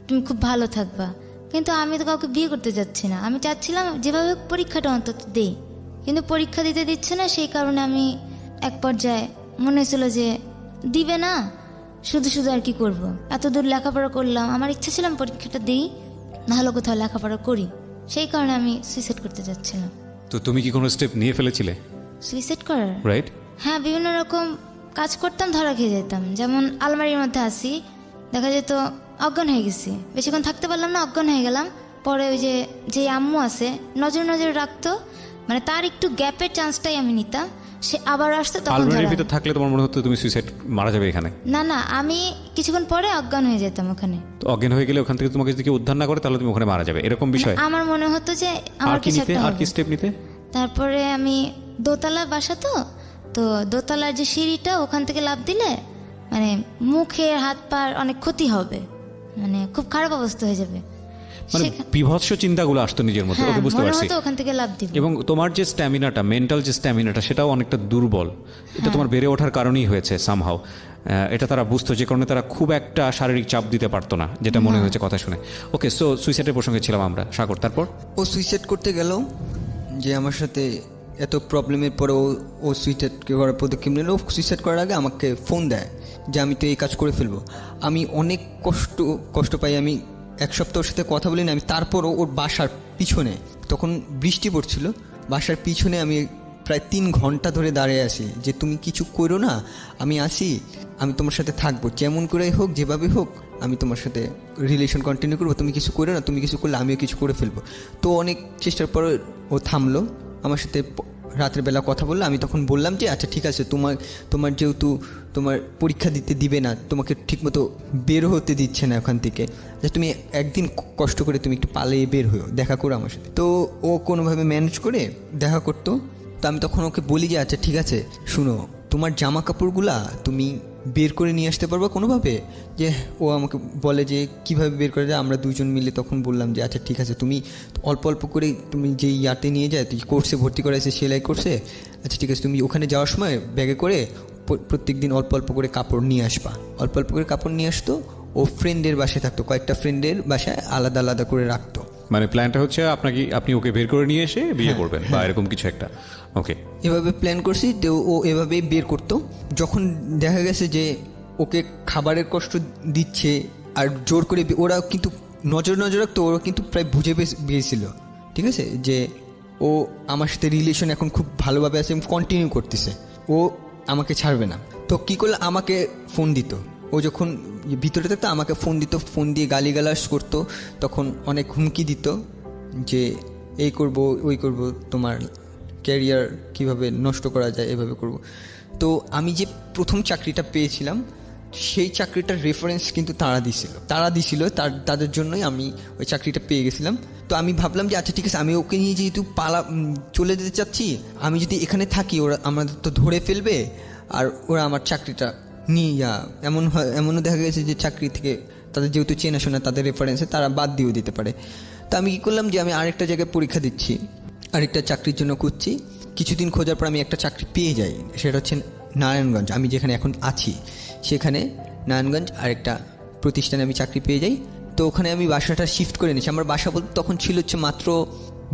Speaker 3: তুমি খুব ভালো থাকবা। কিন্তু আমি তো কাউকে বিয়ে করতে যাচ্ছি না, আমি চাচ্ছিলাম যেভাবে পরীক্ষাটা অন্তত দেই, কিন্তু পরীক্ষা দিতে দিচ্ছে না। সেই কারণে আমি এক পর্যায়ে মনে হয়েছিল যে দিবে না, শুধু শুধু আর কি করব, এত দূর লেখাপড়া করলাম, আমার ইচ্ছা ছিল আমি পরীক্ষাটা দিই, ভালো কোথাও লেখাপড়া করি। সেই কারণে আমি সুইসাইড করতে যাচ্ছিলাম।
Speaker 2: তো তুমি কি কোনো স্টেপ নিয়ে ফেলেছিলে?
Speaker 3: সুইসাইড করার?
Speaker 2: রাইট।
Speaker 3: হ্যাঁ, বিভিন্ন রকম কাজ করতাম, ধরা খেয়ে যেতাম। যেমন আলমারির মধ্যে আসি, দেখা যেত অজ্ঞান হয়ে গেছি, বেশিক্ষণ থাকতে পারলাম না, অজ্ঞান হয়ে গেলাম। পরে ওই যে আম্মু আছে নজর নজর রাখতো, মানে তার একটু গ্যাপের চান্সটাই আমি নিতাম, সে আবার আসতো তখন
Speaker 2: আলমারির ভিতর থাকলে তোমার মনে হতো তুমি সুইসাইড মারা যাবে এখানে?
Speaker 3: না না, আমি কিছুক্ষণ পরে অজ্ঞান হয়ে যেতাম ওখানে।
Speaker 2: তো অজ্ঞান হয়ে গেলে ওখান থেকে তোমাকে যদি কেউ উদ্ধার না করে তাহলে তুমি ওখানে মারা যাবে, এরকম বিষয়?
Speaker 3: আমার মনে হতো যে
Speaker 2: আর
Speaker 3: আমার
Speaker 2: কি
Speaker 3: কিছু
Speaker 2: নিতে,
Speaker 3: একটা
Speaker 2: আর কি
Speaker 3: হবে।
Speaker 2: স্টেপ নিতে?
Speaker 3: তারপরে আমি দোতলা বাসা, তো দোতলার যে সিঁড়িটা ওখান থেকে লাফ দিলে মানে মুখের হাত পার অনেক ক্ষতি হবে, মানে খুব খারাপ অবস্থা হয়ে যাবে।
Speaker 2: মানে বিভৎস চিন্তাগুলো আসতো নিজের মধ্যে।
Speaker 3: হ্যাঁ,
Speaker 2: ওকে, বুঝতে
Speaker 3: মনে
Speaker 2: পারছি।
Speaker 3: হতো ওখান থেকে লাফ দিব।
Speaker 2: এবং তোমার যে স্ট্যামিনাটা, মেন্টাল যে স্ট্যামিনাটা, সেটাও অনেকটা দুর্বল। এটা তোমার বেড়ে ওঠার কারণেই হয়েছে সামহাও। এটা তারা বুঝতো, যে কারণে তারা খুব একটা শারীরিক চাপ দিতে পারতো না, যেটা মনে হয়েছে কথা শুনে। ওকে, সো সুইসাইডের প্রসঙ্গে ছিলাম আমরা। সাগর, তারপর?
Speaker 4: ও সুইসাইড করতে গেল, যে আমার সাথে এত প্রবলেমের পরে ও সুইসাইড করার পদক্ষেপ নিল। সুইসাইড করার আগে আমাকে ফোন দেয় যে আমি তো এই কাজ করে ফেলবো। আমি অনেক কষ্ট পাই, আমি এক সপ্তাহ ওর সাথে কথা বলিনি আমি। তারপরও ওর বাসার পিছনে, তখন বৃষ্টি পড়ছিল, বাসার পিছনে আমি প্রায় 3 ঘন্টা ধরে দাঁড়িয়ে আছি যে তুমি কিছু করো না, আমি আসি, আমি তোমার সাথে থাকবো, যেমন করেই হোক, যেভাবে হোক, আমি তোমার সাথে রিলেশন কন্টিনিউ করবো, তুমি কিছু করো না, তুমি কিছু করলে আমিও কিছু করে ফেলবো। তো অনেক চেষ্টার পর ও থামলো, আমার সাথে রাতের বেলা কথা বললো। আমি তখন বললাম যে আচ্ছা ঠিক আছে, তোমার যেহেতু তোমার পরীক্ষা দিবে না, তোমাকে ঠিকমতো বের হতে দিচ্ছে না ওখান থেকে, যে তুমি একদিন কষ্ট করে তুমি একটু পালিয়ে বের হও, দেখা করো আমার সাথে। তো ও কোনোভাবে ম্যানেজ করে দেখা করতো। তো আমি তখন ওকে বলি যে আচ্ছা ঠিক আছে, শুনো, তোমার জামা কাপড়গুলা তুমি বের করে নিয়ে আসতে পারবা কোনোভাবে? যে ও আমাকে বলে যে কিভাবে বের করে যায়। আমরা দুজন মিলে তখন বললাম যে আচ্ছা ঠিক আছে, তুমি অল্প অল্প করে, তুমি যে ইয়াতে নিয়ে যায়, তুই কোর্সে ভর্তি করাইছে, সেলাই কোর্সে, আচ্ছা ঠিক আছে, তুমি ওখানে যাওয়ার সময় ব্যাগে করে প্রত্যেক দিন অল্প অল্প করে কাপড় নিয়ে আসবা। অল্প অল্প করে কাপড় নিয়ে আসতো। ও ফ্রেন্ডের বাসায় থাকতো, কয়েকটা ফ্রেন্ডের বাসায় আলাদা আলাদা করে রাখতো।
Speaker 2: মানে প্ল্যানটা হচ্ছে আপনি ওকে বের করে নিয়ে এসে বিয়ে করবেন বা এরকম কিছু একটা? ওকে,
Speaker 4: এভাবে প্ল্যান করছি। তো ও এভাবেই বের করতো। যখন দেখা গেছে যে ওকে খাবারের কষ্ট দিচ্ছে আর জোর করে, ওরা কিন্তু নজর রাখতো, ওরা কিন্তু প্রায় বুঝে পেয়েছিল, ঠিক আছে, যে ও আমার সাথে রিলেশন এখন খুব ভালোভাবে আছে এবং কন্টিনিউ করতেছে, ও আমাকে ছাড়বে না। তো কী করলে, আমাকে ফোন দিত। ও যখন ভিতরে থাকতো আমাকে ফোন দিত, ফোন দিয়ে গালিগালাজ করতো, তখন অনেক হুমকি দিত যে এই করব, ওই করব, তোমার ক্যারিয়ার কিভাবে নষ্ট করা যায়, এভাবে করব। তো আমি যে প্রথম চাকরিটা পেয়েছিলাম, সেই চাকরিটার রেফারেন্স কিন্তু তারা দিছিল, তাদের জন্যই আমি ওই চাকরিটা পেয়ে গেছিলাম। তো আমি ভাবলাম যে আচ্ছা ঠিক আছে, আমি ওকে নিয়ে যেহেতু চলে যেতে চাচ্ছি, আমি যদি এখানে থাকি ওরা আমাদের তো ধরে ফেলবে, আর ওরা আমার চাকরিটা নিয়ে এমনও দেখা গেছে যে চাকরি থেকে তাদের যেহেতু চেনাশোনা, তাদের রেফারেন্সে তারা বাদ দিয়েও দিতে পারে। তো আমি কী করলাম যে আমি আরেকটা জায়গায় পরীক্ষা দিচ্ছি, আরেকটা চাকরির জন্য খুঁজছি। কিছুদিন খোঁজার পর আমি একটা চাকরি পেয়ে যাই, সেটা হচ্ছে নারায়ণগঞ্জ, আমি যেখানে এখন আছি সেখানে নারায়ণগঞ্জ আরেকটা প্রতিষ্ঠানে আমি চাকরি পেয়ে যাই। তো ওখানে আমি বাসাটা শিফট করে নিয়েছি। আমার বাসা বলতে তখন ছিল হচ্ছে মাত্র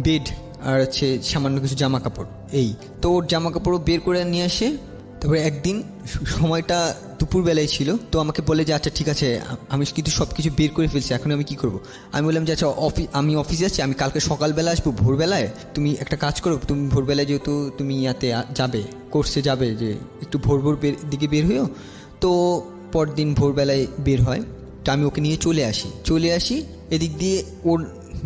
Speaker 4: বেড আর হচ্ছে সামান্য কিছু জামা কাপড়, এই। তো ওর জামা কাপড়ও বের করে নিয়ে আসে। তারপরে একদিন সময়টা দুপুরবেলায় ছিল, তো আমাকে বলে যে আচ্ছা ঠিক আছে, আমি কিন্তু সব কিছু বের করে ফেলছি, এখন আমি কি করব? আমি বললাম যে আচ্ছা আমি অফিসে আছি, আমি কালকে সকালবেলা আসবো, ভোরবেলায়। তুমি একটা কাজ করো, তুমি ভোরবেলায় যেহেতু তুমি ইয়াতে যাবে, কোর্সে যাবে, যে একটু ভোর দিকে বের হয়েও। তো পরদিন ভোরবেলায় বের হয়। তো আমি ওকে নিয়ে চলে আসি এদিক দিয়ে। ওর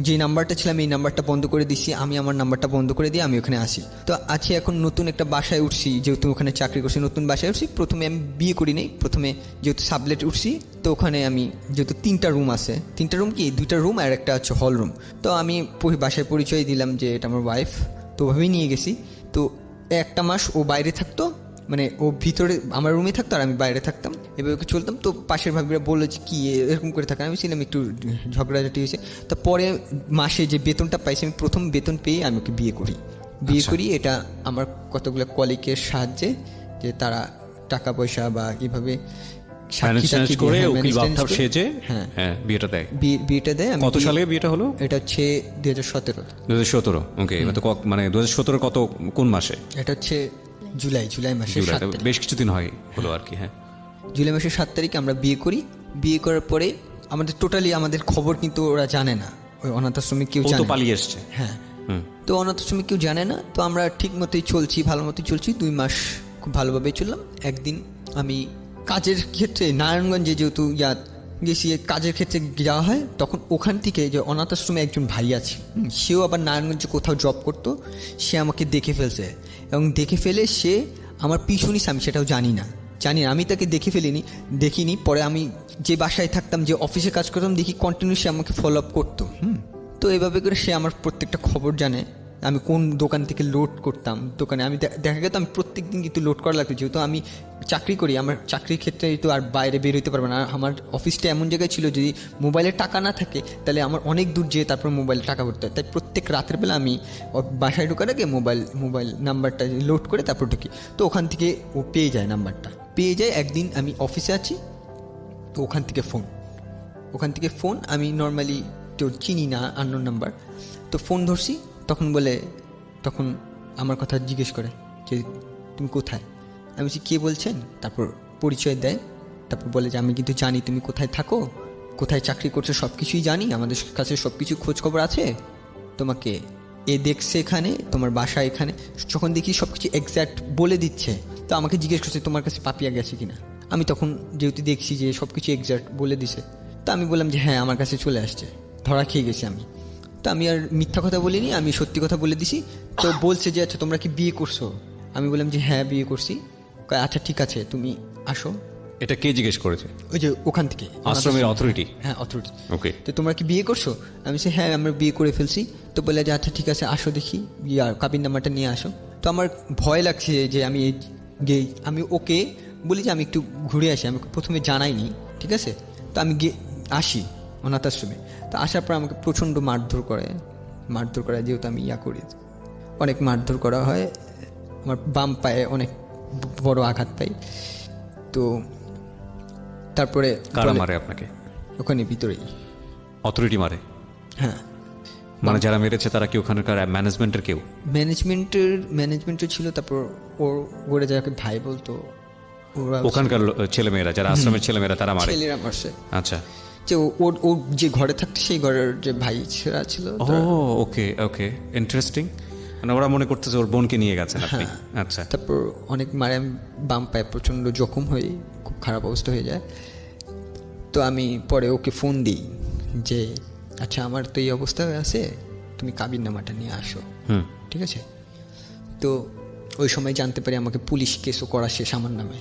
Speaker 4: যে নাম্বারটা ছিলাম এই নাম্বারটা বন্ধ করে দিচ্ছি, আমি আমার নাম্বারটা বন্ধ করে দিয়ে আমি ওখানে আসি। তো আছি এখন নতুন একটা বাসায় উঠছি, যেহেতু ওখানে চাকরি করছি, নতুন বাসায় উঠছি। প্রথমে আমি বিয়ে করি নাই, প্রথমে যেহেতু সাবলেট উঠছি, তো ওখানে আমি যেহেতু 3টা রুম আছে, 3টা রুম কি 2টা রুম আর একটা হচ্ছে হল রুম। তো আমি বাসায় পরিচয় দিলাম যে এটা আমার ওয়াইফ, তো ওভাবেই নিয়ে গেছি। তো 1টা মাস ও বাইরে থাকতো, মানে ও ভিতরে আমার রুমে থাকতো আর আমি বাইরে থাকতাম, এভাবে চলতাম। তো পাশের ভাবিরা বললো যে কী এরকম করে থাকেন, আমি ছিলাম একটু ঝগড়াঝাটি হয়েছে। তো পরে মাসে যে বেতনটা পাইছি, আমি প্রথম বেতন পেয়ে আমি ওকে বিয়ে করি। বিয়ে
Speaker 2: আচ্ছা।
Speaker 4: করি এটা আমার কতগুলো কলিগের সাহায্যে, যে তারা টাকা পয়সা বা এইভাবে
Speaker 2: ফাইন্যান্স ম্যানেজ করে উকিল বাপঠাপ সেজে
Speaker 4: হ্যাঁ
Speaker 2: হ্যাঁ বিয়েটা দেয়।
Speaker 4: বিয়েটা দেয়। আমি
Speaker 2: কত সালে বিয়েটা হলো?
Speaker 4: এটা হচ্ছে 2017।
Speaker 2: 2017। ওকে, মানে 2017 কত কোন মাসে?
Speaker 4: এটা হচ্ছে জুলাই মাসের
Speaker 2: জুলাই,
Speaker 4: 7 তারিখ।
Speaker 2: বেশ কিছুদিন হয় হলো আর কি। হ্যাঁ,
Speaker 4: জুলাই মাসের 7 তারিখে আমরা বিয়ে করি। বিয়ে করার পরে আমাদের টোটালি আমাদের খবর কিন্তু ওরা জানে না, ওই অনাথ আশ্রমে কেউ
Speaker 2: ও তো
Speaker 4: জানে না।
Speaker 2: পালিয়ে এসছে।
Speaker 4: হ্যাঁ,
Speaker 2: হুম।
Speaker 4: তো অনাথ আশ্রমে কেউ জানে না। তো আমরা ঠিক মতোই চলছি, ভালো মতোই চলছি। 2 মাস খুব ভালোভাবেই চললাম। একদিন আমি কাজের ক্ষেত্রে নারায়ণগঞ্জে যেহেতু গেছি, কাজের ক্ষেত্রে যাওয়া হয়, তখন ওখান থেকে যে অনাথ আশ্রমে একজন ভাই আছে, সেও আবার নারায়ণগঞ্জে কোথাও জব করতো। সে আমাকে দেখে ফেলছে এবং দেখে ফেলে সে আমার পিছু নিছে, আমি সেটাও জানি না। আমি তাকে দেখিনি। পরে আমি যে বাসায় থাকতাম, যে অফিসে কাজ করতাম, দেখি কন্টিনিউ সে আমাকে ফলো আপ করতো। তো এইভাবে করে সে আমার প্রত্যেকটা খবর জানে। আমি কোন দোকান থেকে লোড করতাম, দোকানে আমি দেখা গেত আমি প্রত্যেক দিন কিন্তু লোড করা লাগতো, যেহেতু আমি চাকরি করি। আমার চাকরির ক্ষেত্রে তো আর বাইরে বের হইতে পারবে না। আমার অফিসটা এমন জায়গায় ছিল, যদি মোবাইলে টাকা না থাকে তাহলে আমার অনেক দূর যেয়ে তারপর মোবাইলে টাকা ভরতে হয়। তাই প্রত্যেক রাতের বেলা আমি বাসায় ঢোকার আগে মোবাইল নাম্বারটা লোড করে তারপর ঢুকি। তো ওখান থেকে ও পেয়ে যায় নাম্বারটা। একদিন আমি অফিসে আছি, তো ওখান থেকে ফোন আমি নর্মালি তো চিনি না, আননোন নাম্বার। তো ফোন ধরছি, তখন আমার কথা জিজ্ঞেস করে যে তুমি কোথায়। আমি বলছি কে বলছেন। তারপর পরিচয় দেয়। তারপর বলে যে আমি কিন্তু জানি তুমি কোথায় থাকো, কোথায় চাকরি করছো, সব কিছুই জানি, আমাদের কাছে সব কিছু খোঁজখবর আছে। তোমাকে এ দেখছে এখানে, তোমার বাসা এখানে। যখন দেখি সব কিছু এক্স্যাক্ট বলে দিচ্ছে, তো আমাকে জিজ্ঞেস করছে তোমার কাছে পাপিয়া গেছে কিনা। আমি তখন যেহেতু দেখছি যে সব কিছু এক্স্যাক্ট বলে দিছে, তো আমি বললাম যে হ্যাঁ আমার কাছে চলে আসছে, ধরা খেয়ে গেছি আমি। তো আমি আর মিথ্যা কথা বলিনি, আমি সত্যি কথা বলে দিছি। তো বলছে যে আচ্ছা তোমরা কি বিয়ে করছো। আমি বললাম যে হ্যাঁ বিয়ে করছি। কয় আচ্ছা ঠিক আছে তুমি আসো।
Speaker 2: এটা কে জিজ্ঞেস করেছে?
Speaker 4: ওই যে ওখান থেকে
Speaker 2: আশ্রমের অথরিটি?
Speaker 4: হ্যাঁ অথরিটি।
Speaker 2: ওকে।
Speaker 4: তো তোমরা কি বিয়ে করছো। আমি বলছি হ্যাঁ আমরা বিয়ে করে ফেলছি। তো বলে যে আচ্ছা ঠিক আছে আসো দেখি, কাবিন নাম্বারটা নিয়ে আসো। তো আমার ভয় লাগছে যে আমি ওকে বলি যে আমি একটু ঘুরে আসি। আমি প্রথমে জানাইনি, ঠিক আছে। তো আমি আসি অনাথ আশ্রমে। তো আসার পর আমাকে প্রচণ্ড মারধর করে, যেহেতু আমি করি, অনেক মারধর করা হয়। আমার বাম পায়ে অনেক বড় আঘাত পাই। তো তারপরে
Speaker 2: কারা মারে আপনাকে?
Speaker 4: ওখানে ভিতরেই
Speaker 2: অথরিটি মারে?
Speaker 4: হ্যাঁ।
Speaker 2: মানে যারা মেরেছে তারা কি ওখানকার ম্যানেজমেন্টের কেউ?
Speaker 4: ম্যানেজমেন্টের ছিল। তারপর ওরা যাকে ভাই বলতো,
Speaker 2: ওখানকার ছেলেমেয়েরা, যারা আশ্রমের ছেলেমেয়েরা, তারা মারে?
Speaker 4: ছেলেরা মারছে।
Speaker 2: আচ্ছা।
Speaker 4: যে ও যে ঘরে থাকতো সেই ঘরের যে ভাই ছেড়া ছিল।
Speaker 2: ও ওকে, ইন্টারেস্টিং। মানে ওরা মনে করতেছে ওর বোনকে নিয়ে গেছেন আপনি। আচ্ছা।
Speaker 4: তারপর অনেক মারে, আমি বাম পায়ে প্রচণ্ড জখম হয়ে খুব খারাপ অবস্থা হয়ে যায়। তো আমি পরে ওকে ফোন দিই যে আচ্ছা আমার তো এই অবস্থা আছে, তুমি কাবিন নামাটা নিয়ে আসো, ঠিক আছে। তো ওই সময় জানতে পারি আমাকে পুলিশ কেসও করা শেষ আমার নামে।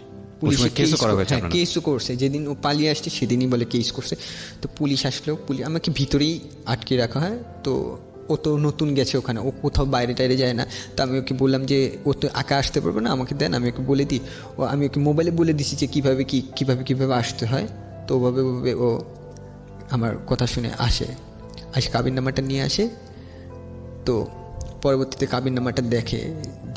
Speaker 4: কেসও করছে, যেদিন ও পালিয়ে আসছে সেদিনই বলে কেস করছে। তো পুলিশ আসলেও আমাকে ভিতরেই আটকে রাখা হয়। তো ও তো নতুন গেছে ওখানে, ও কোথাও বাইরে টাইরে যায় না। তো আমি ওকে বললাম যে ও তো একা আসতে পারবে না, আমাকে দেন, আমি ওকে বলে দিই। আমি ওকে মোবাইলে বলে দিছি যে কীভাবে আসতে হয়। তো ওভাবে ও আমার কথা শুনে আসে কাবিন নামাটা নিয়ে আসে। তো পরবর্তীতে কাবিন নামাটা দেখে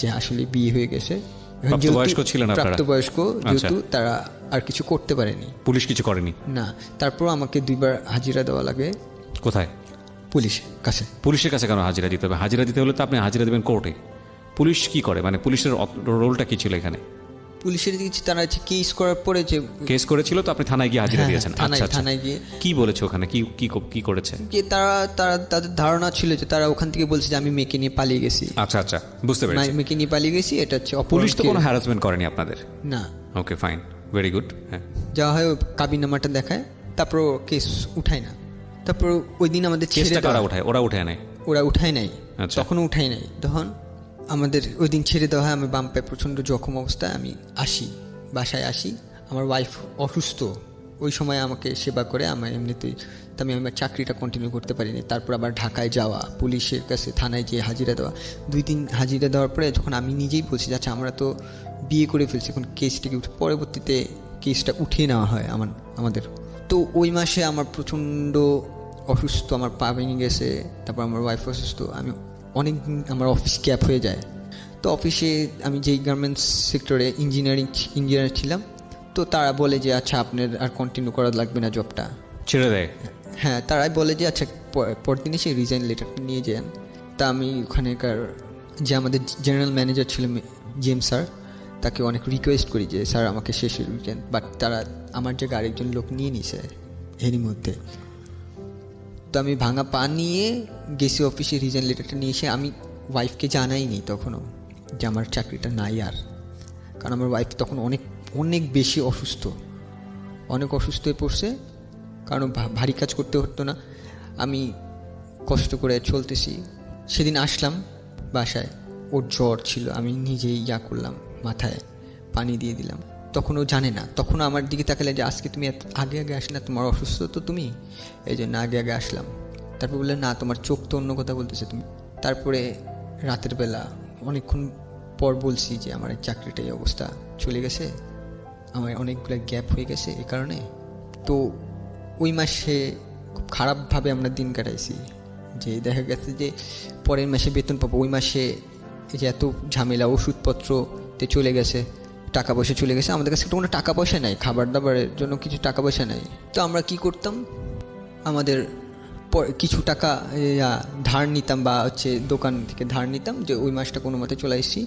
Speaker 4: যে আসলে বিয়ে হয়ে গেছে।
Speaker 2: প্রাপ্তবয়স্ক
Speaker 4: যেহেতু তারা আর কিছু করতে পারেনি,
Speaker 2: পুলিশ কিছু করেনি
Speaker 4: না। তারপর আমাকে 2 বার হাজিরা দেওয়া লাগে।
Speaker 2: কোথায়?
Speaker 4: পুলিশের কাছে।
Speaker 2: কেন হাজিরা দিতে হবে? হাজিরা দিতে হলে তো আপনি হাজিরা দেবেন কোর্টে। পুলিশ কি করে, মানে পুলিশের রোলটা কি ছিল এখানে?
Speaker 4: পুলিশের তারা কেস করার পরে যে
Speaker 2: কেস করেছিল, তো আপনি থানায় গিয়ে হাজিরা দিয়েছেন?
Speaker 4: থানায় গিয়ে
Speaker 2: কি বলেছে ওখানে, কি করেছে?
Speaker 4: যে তাদের ধারণা ছিল যে তারা ওখান থেকে বলছে যে আমি মেয়েকে নিয়ে পালিয়ে গেছি।
Speaker 2: আচ্ছা, বুঝতে পেরেছি।
Speaker 4: মেয়েকে নিয়ে পালিয়ে গেছি, এটা হচ্ছে
Speaker 2: পুলিশ তো কোনো হ্যারাসমেন্ট করেনি আপনাদের?
Speaker 4: না।
Speaker 2: ওকে, ফাইন, ভেরি গুড। হ্যাঁ,
Speaker 4: যাওয়া হয়, কাবিন নামাটা দেখায়, তারপর কেস উঠায় না। তারপর ওই দিন আমাদের
Speaker 2: ওরা উঠায় নাই।
Speaker 4: তখনও উঠাই নাই। তখন আমাদের ওই দিন ছেড়ে দেওয়া হয়। আমি বাম পায়ে প্রচণ্ড জখম অবস্থায় আমি বাসায় আসি। আমার ওয়াইফ অসুস্থ, ওই সময় আমাকে সেবা করে আমার এমনিতেই। তো আমি আমার চাকরিটা কন্টিনিউ করতে পারিনি। তারপর আবার ঢাকায় যাওয়া, পুলিশের কাছে থানায় গিয়ে হাজিরা দেওয়া। 2 দিন হাজিরা দেওয়ার পরে যখন আমি নিজেই বলছি যে আচ্ছা আমরা তো বিয়ে করে ফেলছি, এখন কেসটাকে পরবর্তীতে কেসটা উঠিয়ে নেওয়া হয় আমাদের। তো ওই মাসে আমার প্রচণ্ড অসুস্থ, আমার পা ভেঙে গেছে। তারপর আমার ওয়াইফ অসুস্থ। আমি অনেক দিন আমার অফিস গ্যাপ হয়ে যায়। তো অফিসে আমি যেই গার্মেন্টস সেক্টরে ইঞ্জিনিয়ার ছিলাম, তো তারা বলে যে আচ্ছা আপনার আর কন্টিনিউ করা লাগবে না জবটা,
Speaker 2: ছেড়ে দেয়।
Speaker 4: হ্যাঁ তারাই বলে যে আচ্ছা পরদিন এসে রিজাইন লেটারটা নিয়ে যান। তা আমি ওখানেকার যে আমাদের জেনারেল ম্যানেজার ছিল জেমস স্যার, তাকে অনেক রিকোয়েস্ট করি যে স্যার আমাকে শেষের উইকেন্ড, বাট তারা আমার জায়গায় আরেকজন লোক নিয়ে নিছে এরই মধ্যে। তো আমি ভাঙা পা নিয়ে গেছি অফিসে, রিজাইন লেটারটা নিয়ে এসে আমি ওয়াইফকে জানাইনি তখনও যে আমার চাকরিটা নাই আর, কারণ আমার ওয়াইফ তখন অনেক অনেক বেশি অসুস্থ হয়ে পড়ছে, কারণ ভারী কাজ করতে হতো না, আমি কষ্ট করে চলতেছি। সেদিন আসলাম বাসায়, ওর জ্বর ছিল, আমি নিজেই করলাম, মাথায় পানি দিয়ে দিলাম। তখন ও জানে না, তখন আমার দিকে তাকালে যে আজকে তুমি আগে আসলে না, তোমার অসুস্থ তো তুমি, এই জন্য আগে আসলাম। তারপর বললে না তোমার চোখ তো অন্য কথা বলতেছে তুমি। তারপরে রাতের বেলা অনেকক্ষণ পর বলছি যে আমার এই চাকরিটা এই অবস্থা চলে গেছে, আমার অনেকগুলো গ্যাপ হয়ে গেছে এই কারণে। তো ওই মাসে খুব খারাপভাবে আমরা দিন কাটাইছি, যে দেখা গেছে যে পরের মাসে বেতন পাবো, ওই মাসে এই যে এত ঝামেলা, ওষুধপত্রতে চলে গেছে, টাকা পয়সা চলে গেছে, আমাদের কাছে কোনো টাকা পয়সা নাই, খাবার দাবারের জন্য কিছু টাকা পয়সা নাই। তো আমরা কি করতাম, আমাদের কিছু টাকা ধার নিতাম বা দোকান থেকে ধার নিতাম, যে ওই মাসটা কোনো মতে চলে আসছি।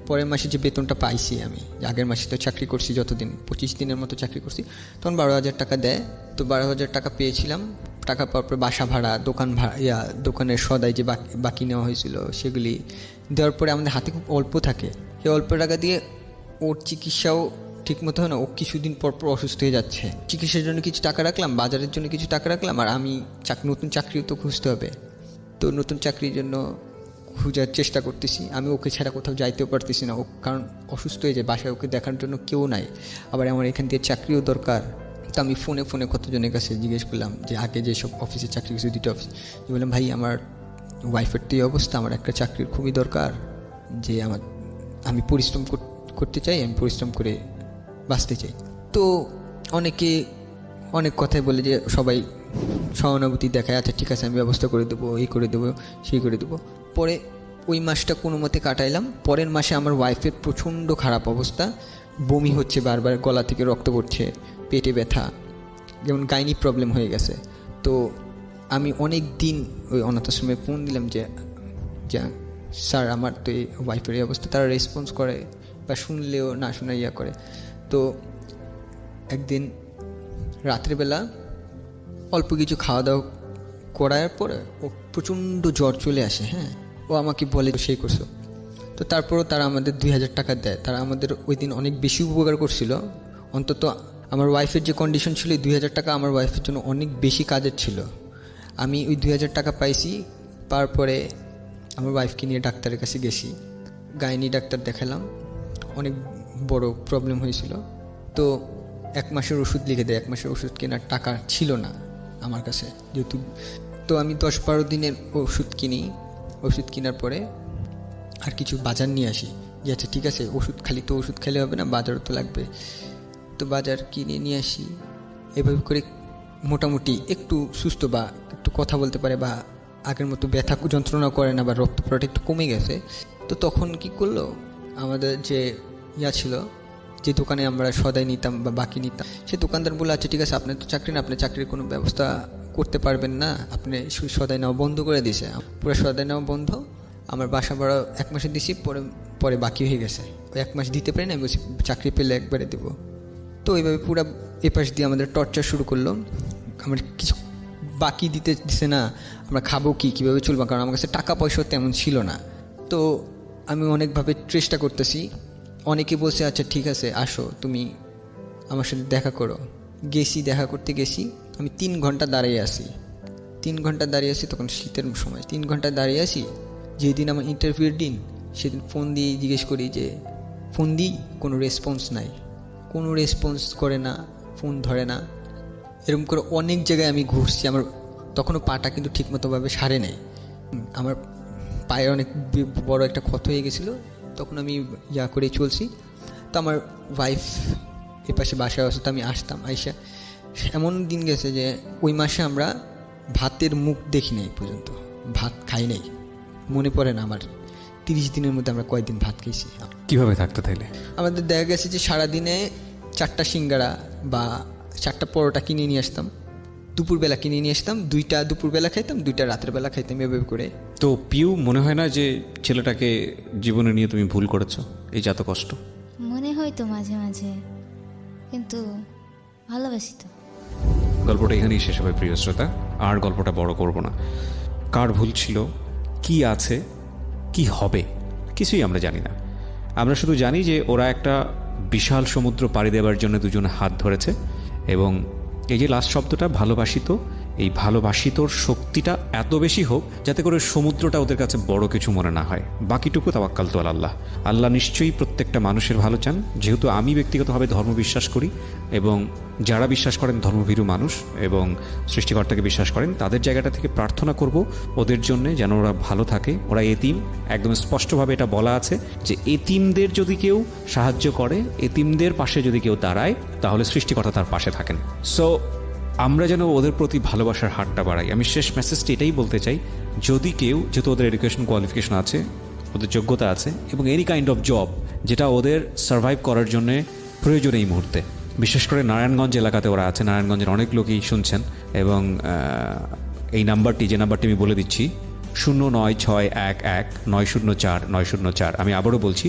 Speaker 4: পরের মাসে যে বেতনটা পাইছি আমি, আগের মাসে তো চাকরি করছি যতদিন, 25 দিনের মতো চাকরি করছি, তখন 12,000 টাকা দেয়। তো 12,000 টাকা পেয়েছিলাম। টাকা পাওয়ার পরে বাসা ভাড়া, দোকান ভাড়া, দোকানের সদাই যে বাকি নেওয়া হয়েছিল সেগুলি দেওয়ার পরে আমাদের হাতে খুব অল্প থাকে। সেই অল্প টাকা দিয়ে ওর চিকিৎসাও ঠিক মতো হয় না, ও কিছুদিন পর অসুস্থ হয়ে যাচ্ছে। চিকিৎসার জন্য কিছু টাকা রাখলাম, বাজারের জন্য কিছু টাকা রাখলাম, আর আমি নতুন চাকরিও তো খুঁজতে হবে। তো নতুন চাকরির জন্য খোঁজার চেষ্টা করতেছি। আমি ওকে ছাড়া কোথাও যাইতেও পারতেছি না, ও কারণ অসুস্থ হয়ে যায়, বাসায় ওকে দেখার জন্য কেউ নাই, আবার আমার এখান থেকে চাকরিও দরকার। তো আমি ফোনে কতজনের কাছে জিজ্ঞেস করলাম, যে আগে যেসব অফিসে চাকরি করছি, 2টা অফিস, বললাম ভাই আমার ওয়াইফের তো এই অবস্থা, আমার একটা চাকরির খুবই দরকার, যে আমি পরিশ্রম করতে চাই, আমি পরিশ্রম করে বাঁচতে চাই। তো অনেকে অনেক কথাই বলে, যে সবাই সহানুভূতি দেখায়, আচ্ছা ঠিক আছে আমি ব্যবস্থা করে দেবো, এই করে দেবো, সেই করে দেবো। পরে ওই মাসটা কোনো মতে কাটাইলাম। পরের মাসে আমার ওয়াইফের প্রচণ্ড খারাপ অবস্থা, বমি হচ্ছে, বারবার গলা থেকে রক্ত পড়ছে, পেটে ব্যথা, যেমন গাইনি প্রবলেম হয়ে গেছে। তো আমি অনেক দিন ওই অনাথ আশ্রমে ফোন দিলাম যে স্যার আমার তো এই ওয়াইফের এই অবস্থা, তারা রেসপন্স করে বা শুনলেও না শোনা করে। তো একদিন রাত্রিবেলা অল্প কিছু খাওয়া দাওয়া করার পরে ও প্রচণ্ড জ্বর চলে আসে। হ্যাঁ, ও আমাকে বলে সেই করছো। তো তারপরও তারা আমাদের 2,000 টাকা দেয়। তারা আমাদের ওই দিন অনেক বেশি উপকার করছিল। অন্তত আমার ওয়াইফের যে কন্ডিশন ছিল, 2,000 টাকা আমার ওয়াইফের জন্য অনেক বেশি কাজের ছিল। আমি ওই 2,000 টাকা পাইছি। তারপরে আমার ওয়াইফকে নিয়ে ডাক্তারের কাছে গেছি, গাইনি ডাক্তার দেখালাম, অনেক বড় প্রবলেম হয়েছিল। তো 1 মাসের ওষুধ লিখে দেয়। 1 মাসের ওষুধ কেনার টাকা ছিল না আমার কাছে যেহেতু। তো আমি 10-12 দিনের ওষুধ কিনি। ওষুধ কেনার পরে আর কিছু বাজার নিয়ে আসি, যে আচ্ছা ঠিক আছে ওষুধ খেলে হবে না, বাজারও তো লাগবে। তো বাজার কিনে নিয়ে আসি। এভাবে করে মোটামুটি একটু সুস্থ বা একটু কথা বলতে পারে, বা আগের মতো ব্যথা যন্ত্রণা করে না, বা রক্তপ্রবাহ একটু কমে গেছে। তো তখন কি করলো, আমাদের যে ছিল, যে দোকানে আমরা সদাই নিতাম বা বাকি নিতাম, সে দোকানদার বলে আচ্ছা ঠিক আছে আপনার তো চাকরি না, আপনি চাকরির কোনো ব্যবস্থা করতে পারবেন না, আপনি সদাই নেওয়া বন্ধ করে দিয়েছে। পুরো সদাই নেওয়া বন্ধ। আমার বাসা ভাড়া 1 মাসে দিছি, পরে বাকি হয়ে গেছে। ওই 1 মাস দিতে পারি না, আমি বলছি চাকরি পেলে একবারে দেবো। তো এইভাবে পুরো এপাশ দিয়ে আমাদের টর্চার শুরু করলো। আমার কিছু বাকি দিছে না, আমরা খাবো কীভাবে চলবো, কারণ আমার কাছে টাকা পয়সাও তেমন ছিল না। তো আমি অনেকভাবে চেষ্টা করতেছি। অনেকে বলছে আচ্ছা ঠিক আছে আসো তুমি আমার সাথে দেখা করো। দেখা করতে গেছি। আমি 3 ঘন্টা দাঁড়িয়ে আসি। 3 ঘন্টা দাঁড়িয়ে আসি, তখন শীতের সময়। 3 ঘন্টা দাঁড়িয়ে আসি। যেদিন আমার ইন্টারভিউর দিন, সেদিন ফোন দিয়ে জিজ্ঞেস করি, যে ফোন দিই, কোনো রেসপন্স নাই, কোনো রেসপন্স করে না, ফোন ধরে না। এরকম করে অনেক জায়গায় আমি ঘুরছি। আমার তখনও পাটা কিন্তু ঠিকমতোভাবে সারে নেই। আমার পায়ে অনেক বড় একটা ক্ষত হয়ে গেছিলো। তখন আমি করে চলছি। তো আমার ওয়াইফ এপাশে বাসায় আসতো, আমি আসতাম। আইসা এমন দিন গেছে যে ওই মাসে আমরা ভাতের মুখ দেখি নাই, পর্যন্ত ভাত খাই নাই। মনে পড়ে না আমার 30 দিনের মধ্যে আমরা কয়দিন ভাত খেয়েছি।
Speaker 2: কিভাবে থাকতে তাইলে?
Speaker 4: আমাদের দেখা গেছে যে সারাদিনে 4টা সিঙ্গারা বা 4টা পরোটা কিনে নিয়ে আসতাম, দুপুরবেলা কিনে নিয়ে আসতাম, 2টা দুপুরবেলা খাইতাম, 2টা রাতের বেলা খাইতাম, এভাবে করে।
Speaker 2: তো পিউ, মনে হয় না যে ছেলেটাকে জীবনে নিয়ে তুমি ভুল করেছো? এই যত কষ্ট
Speaker 3: মনে হয় তো মাঝে মাঝে, কিন্তু ভালোবাসি তো।
Speaker 2: গল্পটা এখানেই শেষ হবে প্রিয় শ্রোতা, আর গল্পটা বড় করব না। কার ভুল ছিল, কি আছে, কি হবে, কিছুই আমরা জানি না। আমরা শুধু জানি যে ওরা একটা বিশাল সমুদ্র পাড়ি দেওয়ার জন্য দুজনে হাত ধরেছে, এবং এই যে লাস্ট শব্দটা ভালোবাসিত, এই ভালোবাসিতর শক্তিটা এত বেশি হোক যাতে করে সমুদ্রটা ওদের কাছে বড় কিছু মনে না হয়। বাকিটুকু তাওয়াক্কাল তো আল্লাহ। আল্লাহ নিশ্চয়ই প্রত্যেকটা মানুষের ভালো চান। যেহেতু আমি ব্যক্তিগতভাবে ধর্ম বিশ্বাস করি, এবং যারা বিশ্বাস করেন ধর্মভীরু মানুষ এবং সৃষ্টিকর্তাকে বিশ্বাস করেন, তাদের জায়গাটা থেকে প্রার্থনা করব ওদের জন্যে যেন ওরা ভালো থাকে। ওরা এতিম, একদম স্পষ্টভাবে এটা বলা আছে যে এতিমদের যদি কেউ সাহায্য করে, এতিমদের পাশে যদি কেউ দাঁড়ায়, তাহলে সৃষ্টিকর্তা তার পাশে থাকেন। সো আমরা যেন ওদের প্রতি ভালোবাসার হাতটা বাড়াই। আমি শেষ মেসেজটি এটাই বলতে চাই, যদি কেউ, যেহেতু ওদের এডুকেশন কোয়ালিফিকেশন আছে, ওদের যোগ্যতা আছে, এবং এনি কাইন্ড অফ জব যেটা ওদের সার্ভাইভ করার জন্য প্রয়োজন এই মুহূর্তে, বিশেষ করে নারায়ণগঞ্জ এলাকাতে ওরা আছে, নারায়ণগঞ্জের অনেক লোকই শুনছেন, এবং এই নাম্বারটি, যে নাম্বারটি আমি বলে দিচ্ছি, 09611904 আমি আবারও বলছি,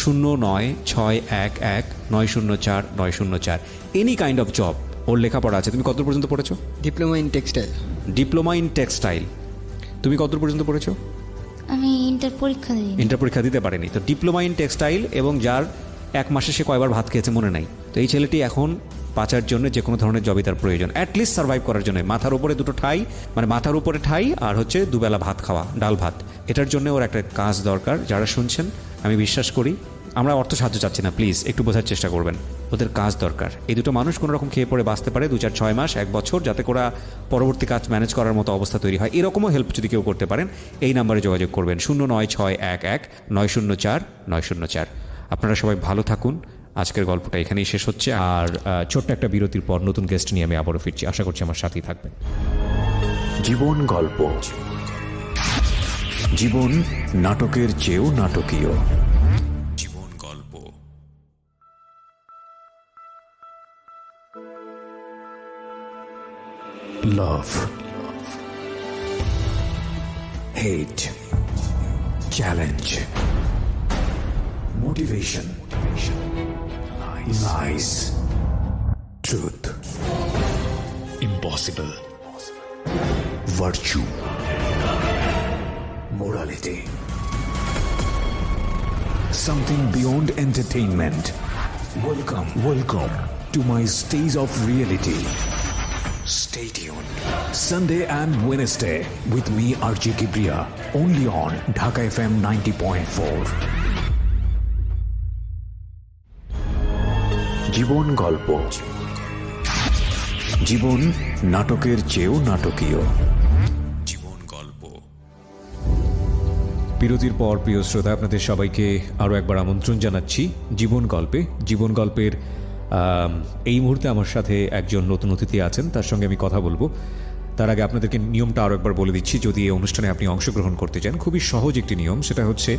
Speaker 2: 09611904 এনি কাইন্ড অফ জব। ওর লেখাপড়া আছে। তুমি কত পর্যন্ত পড়েছো?
Speaker 4: Diploma in textile.
Speaker 2: Diploma in textile. তুমি কত পর্যন্ত পড়েছো?
Speaker 3: আমি ইন্টার পরীক্ষা দিই।
Speaker 2: ইন্টার পরীক্ষা দিতে পারেনি। তো ডিপ্লোমা ইন টেক্সটাইল, এবং যার 1 মাসে সে কয়বার ভাত খেয়েছে মনে নাই। তো এই ছেলেটি এখন বাঁচার জন্য যে কোনো ধরনের জবই তার প্রয়োজন, অ্যাটলিস্ট সার্ভাইভ করার জন্য। মাথার উপরে 2টো ঠাই, মানে মাথার উপরে ঠাই, আর হচ্ছে 2 বেলা ভাত খাওয়া, ডাল ভাত। এটার জন্য ওর একটা কাজ দরকার। যারা শুনছেন, আমি বিশ্বাস করি, আমরা অর্থ সাহায্য চাচ্ছি না, প্লিজ একটু বোঝার চেষ্টা করবেন। ওদের কাজ দরকার। এই 2টো মানুষ কোনো রকম খেয়ে পড়ে বাঁচতে পারে 2-4-6 মাস, 1 বছর, যাতে করে পরবর্তী কাজ ম্যানেজ করার মতো অবস্থা তৈরি হয়। এরকমও হেল্প যদি কেউ করতে পারেন, এই নাম্বারে যোগাযোগ করবেন, 09611904। আপনারা সবাই ভালো থাকুন। আজকের গল্পটা এখানেই শেষ হচ্ছে, আর ছোট্ট একটা বিরতির পর নতুন গেস্ট নিয়ে আমি আবারও ফিরছি। আশা করছি আমার সাথেই থাকবেন।
Speaker 5: জীবন গল্প, জীবন নাটকের চেয়েও নাটকীয়। জীবন গল্প। Love, hate, challenge, motivation, lies, truth, impossible, virtue, morality, something beyond entertainment. Welcome to my stage of reality. Stay tuned. Sunday and Wednesday with me RJ Kibriya, only on Dhaka FM 90.4. জীবন গল্প, জীবন নাটকের চেয়েও নাটকীয়। জীবন গল্প।
Speaker 2: বিরতির পর প্রিয় শ্রোতা, আপনাদের সবাইকে আরও একবার আমন্ত্রণ জানাচ্ছি জীবন গল্পে। জীবন গল্পের এই মুহূর্তে আমার সাথে একজন নতুন অতিথি আছেন, তার সঙ্গে আমি কথা বলবো। তার আগে আপনাদেরকে নিয়মটা আরও একবার বলে দিচ্ছি, যদি এই অনুষ্ঠানে আপনি অংশগ্রহণ করতে চান। খুবই সহজ একটি নিয়ম, সেটা হচ্ছে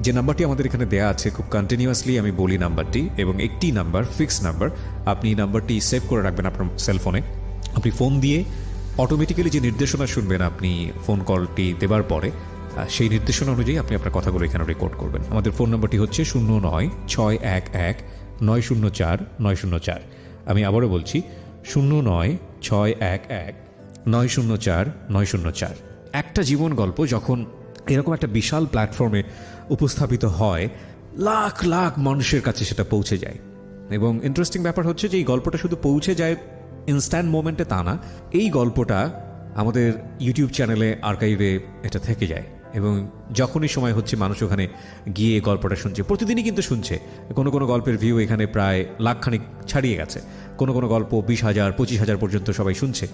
Speaker 2: যে নাম্বারটি আমাদের এখানে দেয়া আছে, খুব কন্টিনিউয়াসলি আমি বলি নাম্বারটি, এবং একটি নাম্বার, ফিক্স নাম্বার। আপনি নাম্বারটি সেভ করে রাখবেন আপনার সেলফোনে। আপনি ফোন দিয়ে অটোমেটিক্যালি যে নির্দেশনা শুনবেন আপনি ফোন কলটি দেবার পরে, সেই নির্দেশনা অনুযায়ী আপনি আপনার কথাগুলো এখানে রেকর্ড করবেন। আমাদের ফোন নাম্বারটি হচ্ছে 09611904। আমি আবারও বলছি, 09611904। একটা জীবন গল্প যখন এরকম একটা বিশাল প্ল্যাটফর্মে উপস্থাপিত হয়, লাখ লাখ মানুষের কাছে সেটা পৌঁছে যায়। এবং ইন্টারেস্টিং ব্যাপার হচ্ছে যে এই গল্পটা শুধু পৌঁছে যায় ইনস্ট্যান্ট মোমেন্টে তা না, এই গল্পটা আমাদের ইউটিউব চ্যানেলে আর্কাইভে এটা থেকে যায়, এবং যখনই সময় হচ্ছে মানুষ ওখানে গিয়ে গল্পটা শুনছে। প্রতিদিনই কিন্তু শুনছে। কোনো কোনো গল্পের ভিউ এখানে প্রায় লাখখানিক ছাড়িয়ে গেছে। কোনো কোনো গল্প 20,000 25,000 পর্যন্ত সবাই শুনছে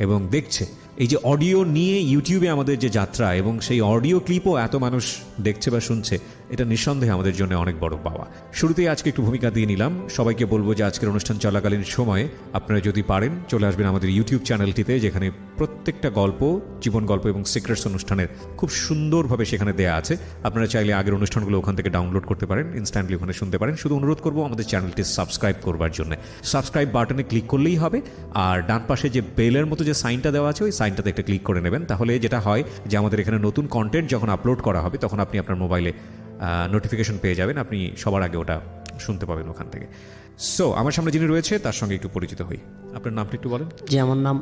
Speaker 2: এবং দেখছে। এই যে অডিও নিয়ে ইউটিউবে আমাদের যে যাত্রা, এবং সেই অডিও ক্লিপও এত মানুষ দেখছে বা শুনছে, এটা নিঃসন্দেহে আমাদের জন্য অনেক বড় পাওয়া। শুরুতেই আজকে একটু ভূমিকা দিয়ে নিলাম। সবাইকে বলবো যে আজকের অনুষ্ঠান চলাকালীন সময়ে আপনারা যদি পারেন চলে আসবেন আমাদের ইউটিউব চ্যানেলটিতে, যেখানে প্রত্যেকটা গল্প, জীবন গল্প এবং সিক্রেটস অনুষ্ঠানের খুব সুন্দরভাবে সেখানে দেয়া আছে। আপনারা চাইলে আগের অনুষ্ঠানগুলো ওখান থেকে ডাউনলোড করতে পারেন, ইনস্ট্যান্টলি ওখানে শুনতে পারেন। শুধু অনুরোধ করবো আমাদের চ্যানেলটি সাবস্ক্রাইব করবার জন্য। সাবস্ক্রাইব বাটনে ক্লিক করলেই হবে, আর ডান পাশে যে বেলের মতো যে সাইনটা দেওয়া আছে ওই সাইনটাতে একটা ক্লিক করে নেবেন। তাহলে যেটা হয় যে আমাদের এখানে নতুন কন্টেন্ট যখন আপলোড করা হবে তখন আপনি আপনার মোবাইলে নোটিফিকেশন পেয়ে যাবেন, আপনি সবার আগে ওটা শুনতে পাবেন ওখান থেকে। সো আমার সামনে যিনি রয়েছে তার সঙ্গে একটু পরিচিত হই। আপনার নামটা একটু বলেন।
Speaker 6: জি, আমার নাম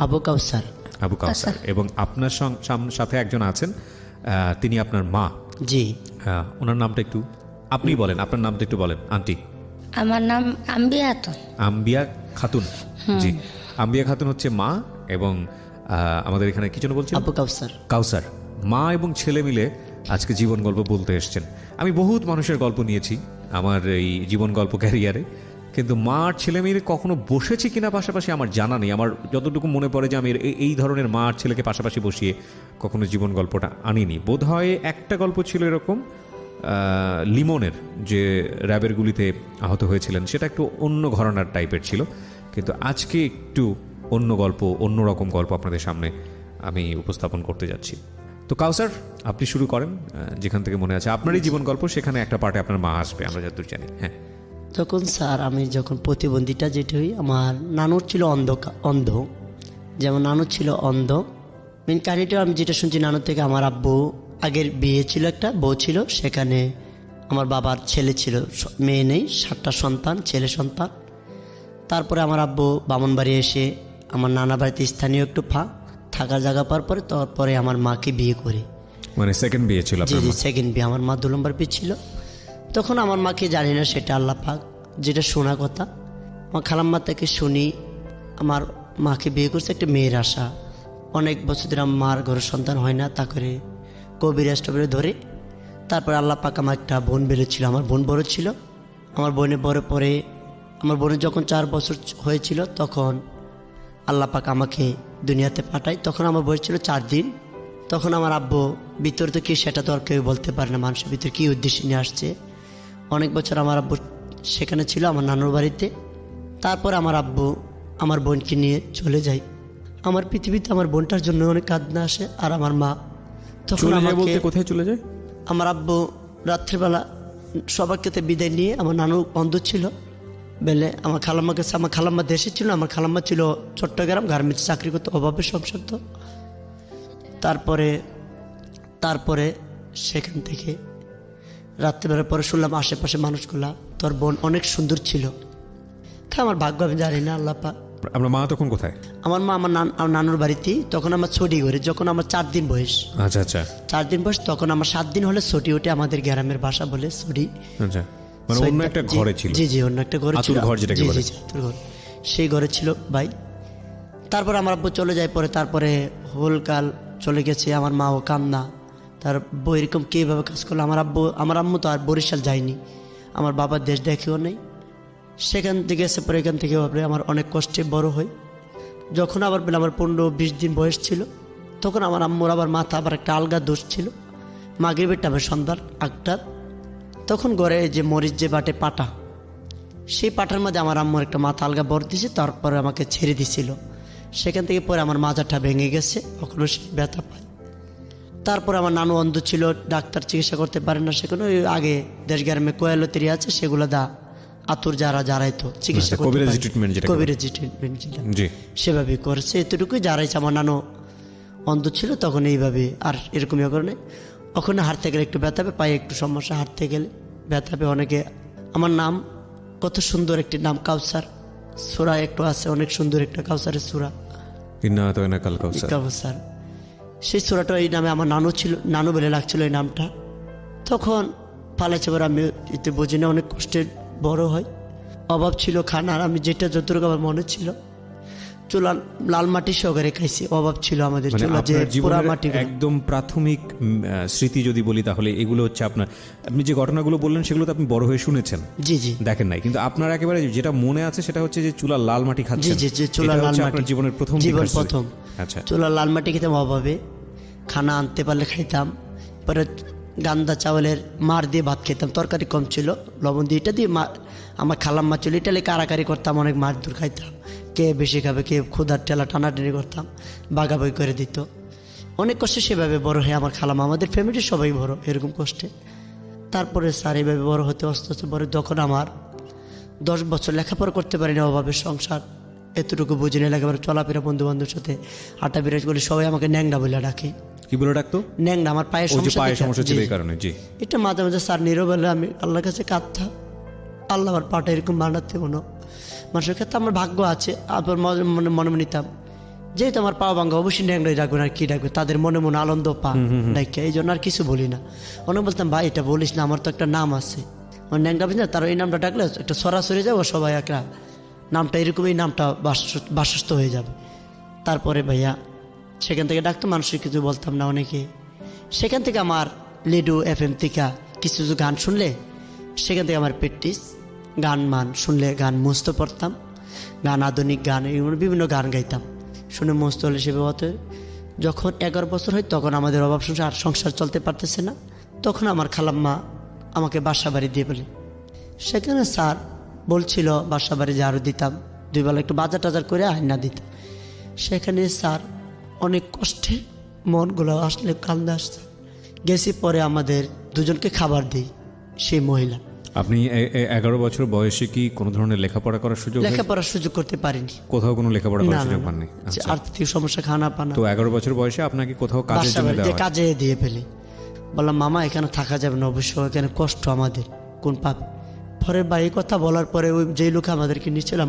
Speaker 6: আবু কাউসার।
Speaker 2: আবু কাউসার। এবং আপনার সাথে একজন আছেন, তিনি আপনার মা।
Speaker 6: জি,
Speaker 2: ওনার নামটা একটু আপনি বলেন, আপনার নামটা একটু বলেন আন্টি।
Speaker 7: আমার নাম আম্বিয়া খাতুন।
Speaker 2: আম্বিয়া খাতুন। জি, আম্বিয়া খাতুন হচ্ছে মা, এবং আমাদের এখানে কি যেন বলছেন,
Speaker 6: আবু কাউসার।
Speaker 2: কাউসার। মা এবং ছেলে মিলে আজকে জীবন গল্প বলতে এসছেন। আমি বহুত মানুষের গল্প নিয়েছি আমার এই জীবন গল্প ক্যারিয়ারে, কিন্তু মা আর ছেলে মিলে কখনো বসেছি কিনা পাশাপাশি আমার জানা নেই। আমার যতটুকু মনে পড়ে যে আমি এই ধরনের মা আর ছেলেকে পাশাপাশি বসিয়ে কখনো জীবন গল্পটা আনিনি। বোধ হয় একটা গল্প ছিল এরকম, লিমনের, যে র্যাবের গুলিতে আহত হয়েছিলেন, সেটা একটু অন্য ঘরানার টাইপের ছিল। কিন্তু আজকে একটু অন্য গল্প, অন্যরকম গল্প আপনাদের সামনে আমি উপস্থাপন করতে যাচ্ছি। তো কাউসার, আপনি শুরু করেন যেখান থেকে মনে আছে আপনারই জীবন গল্প, সেখানে একটা পার্টে আপনার মা আসবে, আমরা যতদূর জানি। হ্যাঁ,
Speaker 6: তখন স্যার আমি যখন প্রতিবন্ধীটা যেটা হই, আমার নানুর ছিল অন্ধ, যেমন নানু ছিল অন্ধ। মেন কাহিনিটা আমি যেটা শুনছি নানুর থেকে, আমার আব্বু আগের বিয়ে ছিল, একটা বউ ছিল, সেখানে আমার বাবার ছেলে ছিল, মেয়ে নেই, 7টা সন্তান, ছেলে সন্তান। তারপরে আমার আব্বু বামনবাড়ি এসে আমার নানা বাড়িতে স্থানীয় একটু থাকার জায়গা পাওয়ার পরে তারপরে আমার মাকে বিয়ে করে।
Speaker 2: মানে সেকেন্ড বিয়ে ছিল
Speaker 6: জি
Speaker 2: আপনার?
Speaker 6: জি, সেকেন্ড বিয়ে। আমার মা 2 নম্বর বিয়ে ছিল। তখন আমার মাকে জানি না, সেটা আল্লাহ পাক, যেটা শোনা কথা আমার খালাম্মা থেকে শুনি আমার মাকে বিয়ে করছে একটা মেয়ের আশা। অনেক বছর ধরে আমার মার ঘরে সন্তান হয় না, তা করে কবিরাজ টবিরে ধরে তারপরে আল্লাহ পাক আমার একটা বোন বেরোচ্ছিল। আমার বোন বড় ছিল। আমার বোনের বড় পরে আমার বোনের যখন 4 বছর হয়েছিল তখন আল্লাহ পাক আমাকে দুনিয়াতে পাঠায়। তখন আমার বয়স ছিল 4 দিন। তখন আমার আব্বু, ভিতর তো কি সেটা তো আর কেউ বলতে পারে না, মানুষের ভিতরে কী উদ্দেশ্যে নিয়ে আসছে। অনেক বছর আমার আব্বু সেখানে ছিল আমার নানুর বাড়িতে। তারপর আমার আব্বু আমার বোনকে নিয়ে চলে যায়। আমার পৃথিবীতে আমার বোনটার জন্য অনেক কাঁদনা আসে। আর আমার মা তখন
Speaker 2: চলে যায়
Speaker 6: আমাকে,
Speaker 2: বলতে কোথায় চলে যায়?
Speaker 6: আমার আব্বু রাত্রিবেলা সবাইকে বিদায় নিয়ে, আমার নানু অন্ধ ছিল বেলে আমার খালাম্মা কাছে, আমার খালাম্মা দেশে ছিল, আমার খালাম্মা ছিল চট্টগ্রাম, গার্মেন্টস চাকরি করতে, অভাবে সংসার তো। তারপরে সেখান থেকে রাত্রিবেলার পরে শুনলাম আশেপাশে মানুষগুলা, তোর বোন অনেক সুন্দর ছিল। আমার ভাগ্য আমি জানি না, আল্লাহ পাক।
Speaker 2: আপনার মা তখন কোথায়?
Speaker 6: আমার মা আমার নানুর বাড়িতেই। তখন আমার ছুটি করে, যখন আমার 4 দিন বয়স।
Speaker 2: আচ্ছা আচ্ছা
Speaker 6: 4 দিন বয়স, তখন আমার 7 দিন হলে ছুটি ওঠে, আমাদের গ্রামের ভাষা বলে ছুটি।
Speaker 2: আচ্ছা, মানে অন্য একটা ঘরে ছিল?
Speaker 6: জি জি, অন্য একটা ঘরে ছিল,
Speaker 2: আতুর ঘর যেটাকে বলে।
Speaker 6: জি, আতুর ঘর, সেই ঘরে ছিল ভাই। তারপর আমার আব্বু চলে যায়, পরে তারপরে হোলকাল চলে গেছে। আমার মাও কান্না, তার বউ এরকম কীভাবে কাজ করলো। আমার আম্মু তো আর বরিশাল যায়নি, আমার বাবার দেশ দেখেও নেই। সেখান থেকে এসে পরে এখান থেকে আমার অনেক কষ্টে বড় হয়। যখন আবার পেলে আমার 15-20 দিন বয়স ছিল, তখন আমার আম্মুর আবার মাথা আবার একটা আলগা দোষ ছিল। মাগরিবের টাইমে সন্ধ্যার 8টা, তখন ঘরে যে মরিচ যে বাটে পাটা, সেই পাটার মধ্যে আমার আম্মুর একটা মাথা আলগা বর দিয়েছে, তারপরে আমাকে ছেড়ে দিছিল। সেখান থেকে পরে আমার মাজাটা ভেঙে গেছে, কখনো সে ব্যথা পায়। তারপর আমার নানু অন্ধ ছিল, ডাক্তার চিকিৎসা করতে পারে না, সেখানে ওই আগে দেশ গ্রামে কোয়ালতেরি আছে, সেগুলো আতুর যারাই তো চিকিৎসা করতে পারে,
Speaker 2: কবিরাজি ট্রিটমেন্ট যেটা জি
Speaker 6: সেভাবে করেছে। এতটুকুই যারাইছে। আমার নানু অন্ধ ছিল তখন এইভাবে, আর এরকমই করে ওখানে হাঁটতে গেলে একটু ব্যথা হবে, পায়ে একটু সমস্যা, হাঁটতে গেলে ব্যথা হবে অনেকে। আমার নাম কত সুন্দর একটি নাম, কাউসার। সূরা একটু আছে, অনেক সুন্দর একটা কাউসারের সূরা, কাউসার। সেই সূরাটা এই নামে আমার নানু ছিল, নানু বলে লাগছিল এই নামটা। তখন পালাইছে পরে আমি এতে বুঝি না, অনেক কষ্টের বড় হয়, অভাব ছিল খানার। আমি যেটা যতটুকু আমার মনে ছিল, চুলা লাল মাটি সহকারে খাইছি, অভাব ছিল আমাদের,
Speaker 2: মানে
Speaker 6: চুলা যে
Speaker 2: আপনার
Speaker 6: পোড়া
Speaker 2: জীবনের
Speaker 6: মাটি।
Speaker 2: একদম প্রাথমিক স্মৃতি যদি বলি তাহলে এগুলো হচ্ছে আপনার, আপনি যে ঘটনাগুলো বললেন সেগুলো তো আপনি বড় হয়ে শুনেছেন,
Speaker 6: জি জি
Speaker 2: দেখেন নাই, কিন্তু আপনার একেবারে যেটা মনে আছে সেটা হচ্ছে যে চুলা লাল মাটি
Speaker 6: জি
Speaker 2: খাচ্ছেন।
Speaker 6: জি জি চুলা
Speaker 2: এটা
Speaker 6: লাল
Speaker 2: হচ্ছে
Speaker 6: মাটি
Speaker 2: আপনার জীবনের প্রথম
Speaker 6: জীবন
Speaker 2: শিক্ষার
Speaker 6: প্রথম।
Speaker 2: স্মৃতি। আচ্ছা,
Speaker 6: চুলা লাল মাটি খেতাম অভাবে, খানা আনতে পারলে খাইতাম। পরে গান্দা চাউলের মার দিয়ে ভাত খেতাম, তরকারি কম ছিল, লবণ দিয়ে এটা দিয়ে আমার খালাম্মা ছিল, এটা কারাকারি করতাম, অনেক মার দূর খাইতাম, কে বেশি খাবে, কে ক্ষুধার ঠেলা টানাটানি করতাম, বাগাবাগি করে দিত। অনেক কষ্টে সেভাবে বড় হয়ে আমার খালাম্মা, আমাদের ফ্যামিলির সবাই বড় এরকম কষ্টে। তারপরে স্যার এইভাবে বড় হতে আস্তে আস্তে বড়, যখন আমার 10 বছর লেখাপড়া করতে পারিনি, অভাবের সংসার, এতটুকু বুঝি না, লেখাপড়া চলাফেরা বন্ধু বান্ধবের সাথে আটা বিরাজ করলে সবাই আমাকে ন্যাংডা বলে ডাকে।
Speaker 2: কি বলে ডাকতো?
Speaker 6: ন্যাংডা, আমার পায়ের
Speaker 2: ওই যে
Speaker 6: সমস্যা
Speaker 2: পায়ের
Speaker 6: দেখে।
Speaker 2: সমস্যা ছিল
Speaker 6: জি,
Speaker 2: এই কারণে। জি,
Speaker 6: এটা মাঝে মাঝে স্যার নীরব হলে আমি আল্লাহর কাছে কাঁদতাম, আল্লাহ আমার পাটা এরকম বানাতে কোনো মানুষের ক্ষেত্রে আমার ভাগ্য আছে। আবার মনে মনে নিতাম যেহেতু আমার পা ভাঙ্গা, অবশ্যই ন্যাংডাই ডাকবে না, আর কি ডাকবে, তাদের মনে মনে আনন্দ পা ডাকে, এই জন্য আর কিছু বলি না। অনেক বলতাম ভাই এটা বলিস না, আমার তো একটা নাম আছে, আমার ন্যাংডা বুঝি না, তারা এই নামটা ডাকলে একটা সরাসরি যাবো, সবাই একটা নামটা এরকম, এই নামটা বাসস্থ হয়ে যাবে। তারপরে ভাইয়া সেখান থেকে ডাকতো, মানুষের কিছু বলতাম না অনেকে। সেখান থেকে আমার লেডু FM থেকে কিছু কিছু গান শুনলে, সেখান থেকে আমার প্র্যাকটিস, গান শুনলে গান মুস্ত পড়তাম, গান আধুনিক গান এগুলো বিভিন্ন গান গাইতাম, শুনে মুস্ত হলে সেভাবে হতে। যখন 11 বছর হয় তখন আমাদের অভাব সংসার চলতে পারতেছে না, তখন আমার খালাম্মা আমাকে বাসা বাড়ি দিয়ে বলে। সেখানে স্যার বলছিল বাসা বাড়ি যে আরও দিতাম, 2 বেলা একটু বাজার টাজার করে আয়না দিতাম। সেখানে স্যার অনেক কষ্টে মনগুলো আসলে কান্দে আসছে। গেছি, পরে আমাদের দুজনকে খাবার দিই সেই মহিলা।
Speaker 2: আপনি 11 বছর বয়সে কি কোনো ধরনের লেখাপড়া করার সুযোগ
Speaker 6: লেখাপড়ার সুযোগ করতে পারিনি,
Speaker 2: কোথাও কোনো লেখাপড়া করার
Speaker 6: না,
Speaker 2: সুযোগ
Speaker 6: না,
Speaker 2: পাননি?
Speaker 6: না।
Speaker 2: আচ্ছা।
Speaker 6: আর্থিক সমস্যা, খানা পানা।
Speaker 2: তো 11 বছর বয়সে আপনাকে কোথাও কাজের
Speaker 6: বাসা
Speaker 2: জন্য
Speaker 6: বাড়িতে
Speaker 2: দেওয়া হয়?
Speaker 6: কাজে দিয়ে ফেলি, বললাম মামা এখানে থাকা যাবে না, অবশ্য এখানে কষ্ট আমাদের, কোন পাপ। পরে ভাই এই কথা বলার পরে ওই যেই লোক আমাদেরকে নিচ্ছিল,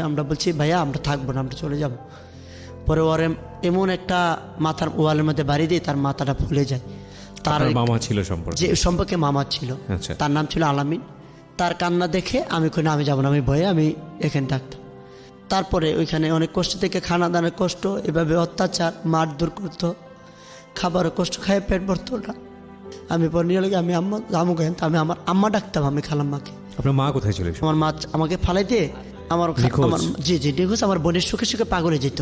Speaker 6: আমরা বলছি ভাইয়া আমরা থাকবো না, আমরা চলে যাব। পরে ওর এমন একটা মাথার ওয়ালের মধ্যে বাড়ি দিয়ে তার মাথাটা ফুলে যায়। তার
Speaker 2: আপনার মামা ছিল সম্পর্কে?
Speaker 6: যে সম্পর্কে মামা ছিল,
Speaker 2: আচ্ছা।
Speaker 6: তার নাম ছিল আলামিন। তার কান্না দেখে আমি কই না, আমি যাবো না, আমি ভয়ে আমি এখানে থাকতাম। তারপরে ওইখানে অনেক কষ্ট থেকে, খানা দানের কষ্ট, এভাবে অত্যাচার, মারধর করতো, খাবারও কষ্ট, খায় পেট ভরতো না। আমি পরে নিয়ে লাগে আমি আম্মু গাইন, আমি আমার আম্মা ডাকতাম, আমি খালাম্মাকে।
Speaker 2: আপনার মা কোথায় ছিল?
Speaker 6: আমার মা আমাকে ফালাই দিয়ে আমার
Speaker 2: নিখোঁজ?
Speaker 6: জি জি নিখোঁজ। আমার বোনের সুখে সুখে পাগলে যেত,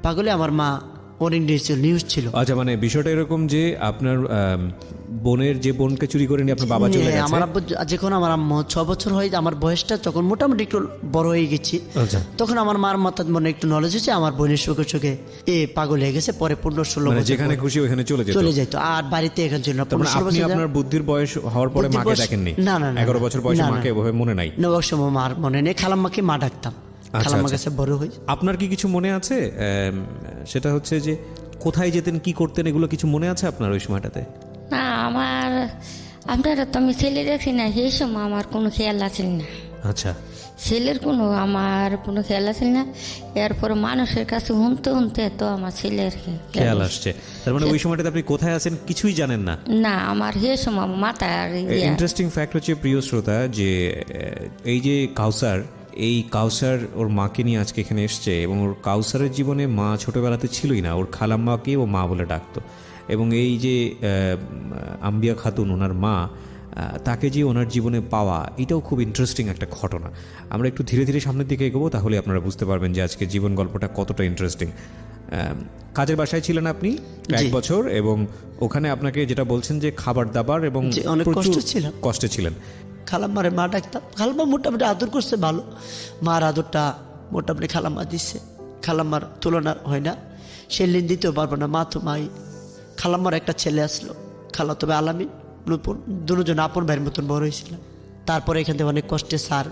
Speaker 6: পাগলে আমার মা অনেক নিউজ ছিল।
Speaker 2: আচ্ছা, মানে বিষয়টা এরকম যে আপনার বোনের যে বোনকে চুরি করে নিয়ে আপনার বাবা চলে গেছে।
Speaker 6: আমার আব্বু যখন আমার আম্মু 6 বছর হয়, আমার বয়সটা যখন মোটামুটি একটু বড় হয়ে গেছি,
Speaker 2: আচ্ছা।
Speaker 6: তখন আমার মার মাথার মনে একটু নলেজ হয়েছে, আমার বোনের সুখে সুখে পাগল হয়ে গেছে। পরে 15-16
Speaker 2: মানে
Speaker 6: বছর
Speaker 2: যেখানে খুশি ওখানে চলে যেত?
Speaker 6: চলে যেত, আর বাড়িতে এখানে ছিল না।
Speaker 2: তার মানে
Speaker 6: 15-16
Speaker 2: আপনি
Speaker 6: বছর
Speaker 2: আপনার বুদ্ধির বয়স হওয়ার পরে
Speaker 6: বুদ্ধির
Speaker 2: মাকে
Speaker 6: বয়স-
Speaker 2: দেখেননি?
Speaker 6: না, না, না,
Speaker 2: 11 বছর বয়সে
Speaker 6: না, না।
Speaker 2: মাকে ওভাবে মনে নাই?
Speaker 6: নবক সময় মার মনে নেই, খালাম্মাকে মা ডাকতাম, খালাম্মার
Speaker 2: আচ্ছা।
Speaker 6: কাছে বড় হই।
Speaker 2: আপনার কি কিছু মনে আছে? সেটা হচ্ছে যে কোথায় যেতেন, কি করতেন, এগুলো কিছু মনে আছে আপনার ওই সময়টাতে?
Speaker 7: না আপনারা তো আমি ছেলে দেখি না, সেই সময় আমার কোনো খেয়াল আছিল না,
Speaker 2: আচ্ছা।
Speaker 7: ছেলের আমার কোনো খেয়াল আছিল না। এরপর মানুষের কাছে শুনতে তো আমার ছেলের
Speaker 2: খেয়াল আসছে। তার মানে ওই সময়টাতে আপনি কোথায় আছেন কিছুই জানেন না?
Speaker 7: না, আমার সেই সময় মাথার
Speaker 2: ইন্টারেস্টিং ফ্যাক্ট হচ্ছে প্রিয় শ্রোতা, যে এই যে এই কাউসার ওর মাকে নিয়ে আজকে এখানে এসছে, এবং ওর কাউসারের জীবনে মা ছোটবেলাতে ছিলই না, ওর খালাম্মাকে ও মা বলে ডাকতো। এবং এই যে আম্বিয়া খাতুন ওনার মা, তাকে যে ওনার জীবনে পাওয়া, এটাও খুব ইন্টারেস্টিং একটা ঘটনা। আমরা একটু ধীরে ধীরে সামনের দিকে এগোবো, তাহলে আপনারা বুঝতে পারবেন যে আজকে জীবন গল্পটা কতটা ইন্টারেস্টিং। কাজের বাসায় ছিলেন আপনি 1 বছর, এবং ওখানে আপনাকে যেটা বলছেন যে খাবার দাবার এবং
Speaker 6: অনেক
Speaker 2: কষ্টে ছিলেন।
Speaker 6: খালাম্মারে মা ডাকতাম, খালাম্মা মোটামুটি আদর করছে ভালো, মার আদরটা মোটামুটি খালাম্মা দিচ্ছে, খালাম্মার তুলনা হয় না, সে লিন দিতেও পারবো না, মা তো মাই। খালাম্মার একটা ছেলে আসলো, খালা তবে আলামিন, দুজন আপন ভাইয়ের মতন বড় হয়েছিল। তারপরে এখান থেকে অনেক কষ্টে স্যার,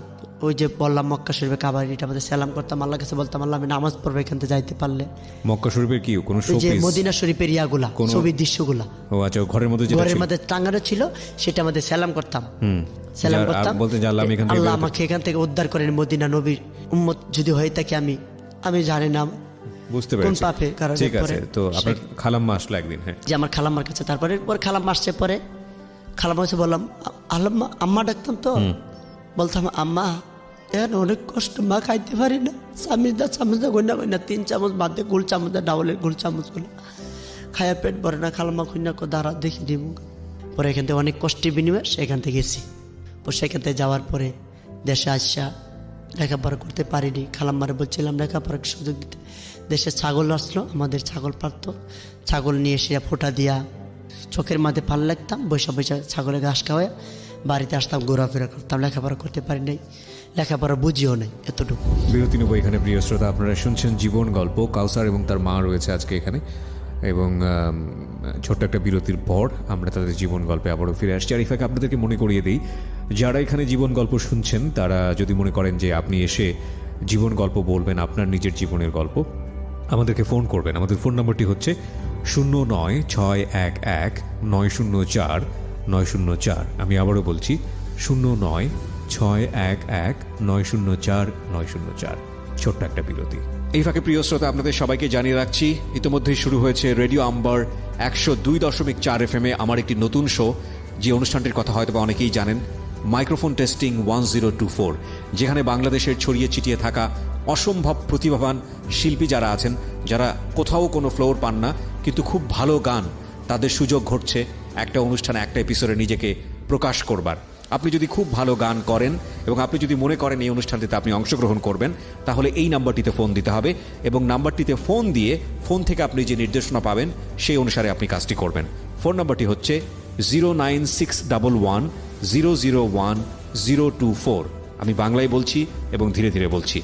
Speaker 6: ওই যে বললাম মক্কা শরীফে কাবাডিটা আমাদের সালাম করতাম, আল্লাহ কাছে বলতাম আল্লাহ আমি নামাজ পড়বো এখান থেকে যাইতে পারলে।
Speaker 2: মক্কা শরীফের কি কোনো
Speaker 6: ওই যে
Speaker 2: শোপিস?
Speaker 6: মদিনা শরীফের ইয়াগুলা, ছবির দৃশ্যগুলা
Speaker 2: ও আচ্ছা, ঘরের মধ্যে যেটা
Speaker 6: ঘরের
Speaker 2: ছিল?
Speaker 6: মধ্যে টাঙানো ছিল, সেটা আমাদের সালাম করতাম, সালাম
Speaker 2: আর
Speaker 6: করতাম,
Speaker 2: বলতেন যে আল্লাহ আমি এখান থেকে
Speaker 6: আল্লাহ
Speaker 2: বেরোতে-
Speaker 6: আমাকে এখান থেকে উদ্ধার করেন, মদিনা নবীর উম্মত যদি হয়ে থাকে, আমি জানি না
Speaker 2: বুঝতে
Speaker 6: কোন
Speaker 2: পেরেছি।
Speaker 6: পাপে কারণে।
Speaker 2: ঠিক আছে,
Speaker 6: পরে
Speaker 2: তো আপনার খালাম্মা আসলো একদিন। হ্যাঁ,
Speaker 6: যে আমার খালাম্মার কাছে, তারপরে খালাম্মা আসছে, পরে খালাম্মা কাছে বললাম আল্লাহ আম্মা ডাকতাম, তো বলতাম আম্মা এখন অনেক কষ্ট, মা খাইতে পারি না, চামচটা গন্যা গন্যা 3 চামচ বাদ দিয়ে গোল চামচটা ডাউলের গোল চামচগুলো খায়া পেট ভরে না, খালাম্মা খুঁজনা দাঁড়া দেখি দিব। পরে এখান থেকে অনেক কষ্টের বিনিময়ে সেখান থেকে গেছি। সেখান থেকে যাওয়ার পরে দেশে আসা লেখাপড়া করতে পারিনি। খালাম্মারে বলছিলাম লেখাপড়ার সুযোগ দিতে। দেশে ছাগল আসলো, আমাদের ছাগল পারত, ছাগল নিয়ে এসে ফোঁটা দিয়া চোখের মাঝে পাল লাগতাম, বৈশা বৈশা ছাগলের ঘাস খাওয়ায় বাড়িতে আসতাম, ঘোরাফেরা করতাম। লেখাপড়া করতে পারি নাই, লেখাপড়া বুঝিও নাই এতটুকু।
Speaker 2: বিরতি নেব এখানে। প্রিয় শ্রোতা, আপনারা শুনছেন জীবন গল্প। কাউসার এবং তার মা রয়েছে আজকে এখানে, এবং ছোট্ট একটা বিরতির পর আমরা তাদের জীবন গল্পে আবারও ফিরে আসছি। আর ইফাকে আপনাদেরকে মনে করিয়ে দিই, যারা এখানে জীবন গল্প শুনছেন তারা যদি মনে করেন যে আপনি এসে জীবন গল্প বলবেন, আপনার নিজের জীবনের গল্প, আমাদেরকে ফোন করবেন। আমাদের ফোন নম্বরটি হচ্ছে 09611904 আমি আবারও বলছি 09611904 ছোট্ট একটা বিরতি। এই ফাঁকে প্রিয় শ্রোতা, আপনাদের সবাইকে জানিয়ে রাখছি ইতিমধ্যেই শুরু হয়েছে রেডিও আম্বার 102.4 FM আমার একটি নতুন শো, যে অনুষ্ঠানটির কথা হয়তো বা অনেকেই জানেন, মাইক্রোফোন টেস্টিং 1024, যেখানে বাংলাদেশের ছড়িয়ে ছিটিয়ে থাকা অসম্ভব প্রতিভাবান শিল্পী যারা আছেন, যারা কোথাও কোনো ফ্লোর পান না কিন্তু খুব ভালো গান, তাদের সুযোগ ঘটছে একটা অনুষ্ঠানে, একটা এপিসোডে নিজেকে প্রকাশ করবার। আপনি যদি খুব ভালো গান করেন এবং আপনি যদি মনে করেন এই অনুষ্ঠানটিতে আপনি অংশগ্রহণ করবেন, তাহলে এই নাম্বারটিতে ফোন দিতে হবে, এবং নাম্বারটিতে ফোন দিয়ে ফোন থেকে আপনি যে নির্দেশনা পাবেন সেই অনুসারে আপনি কাজটি করবেন। ফোন নাম্বারটি হচ্ছে 09611001024। আমি বাংলায় বলছি এবং ধীরে ধীরে বলছি,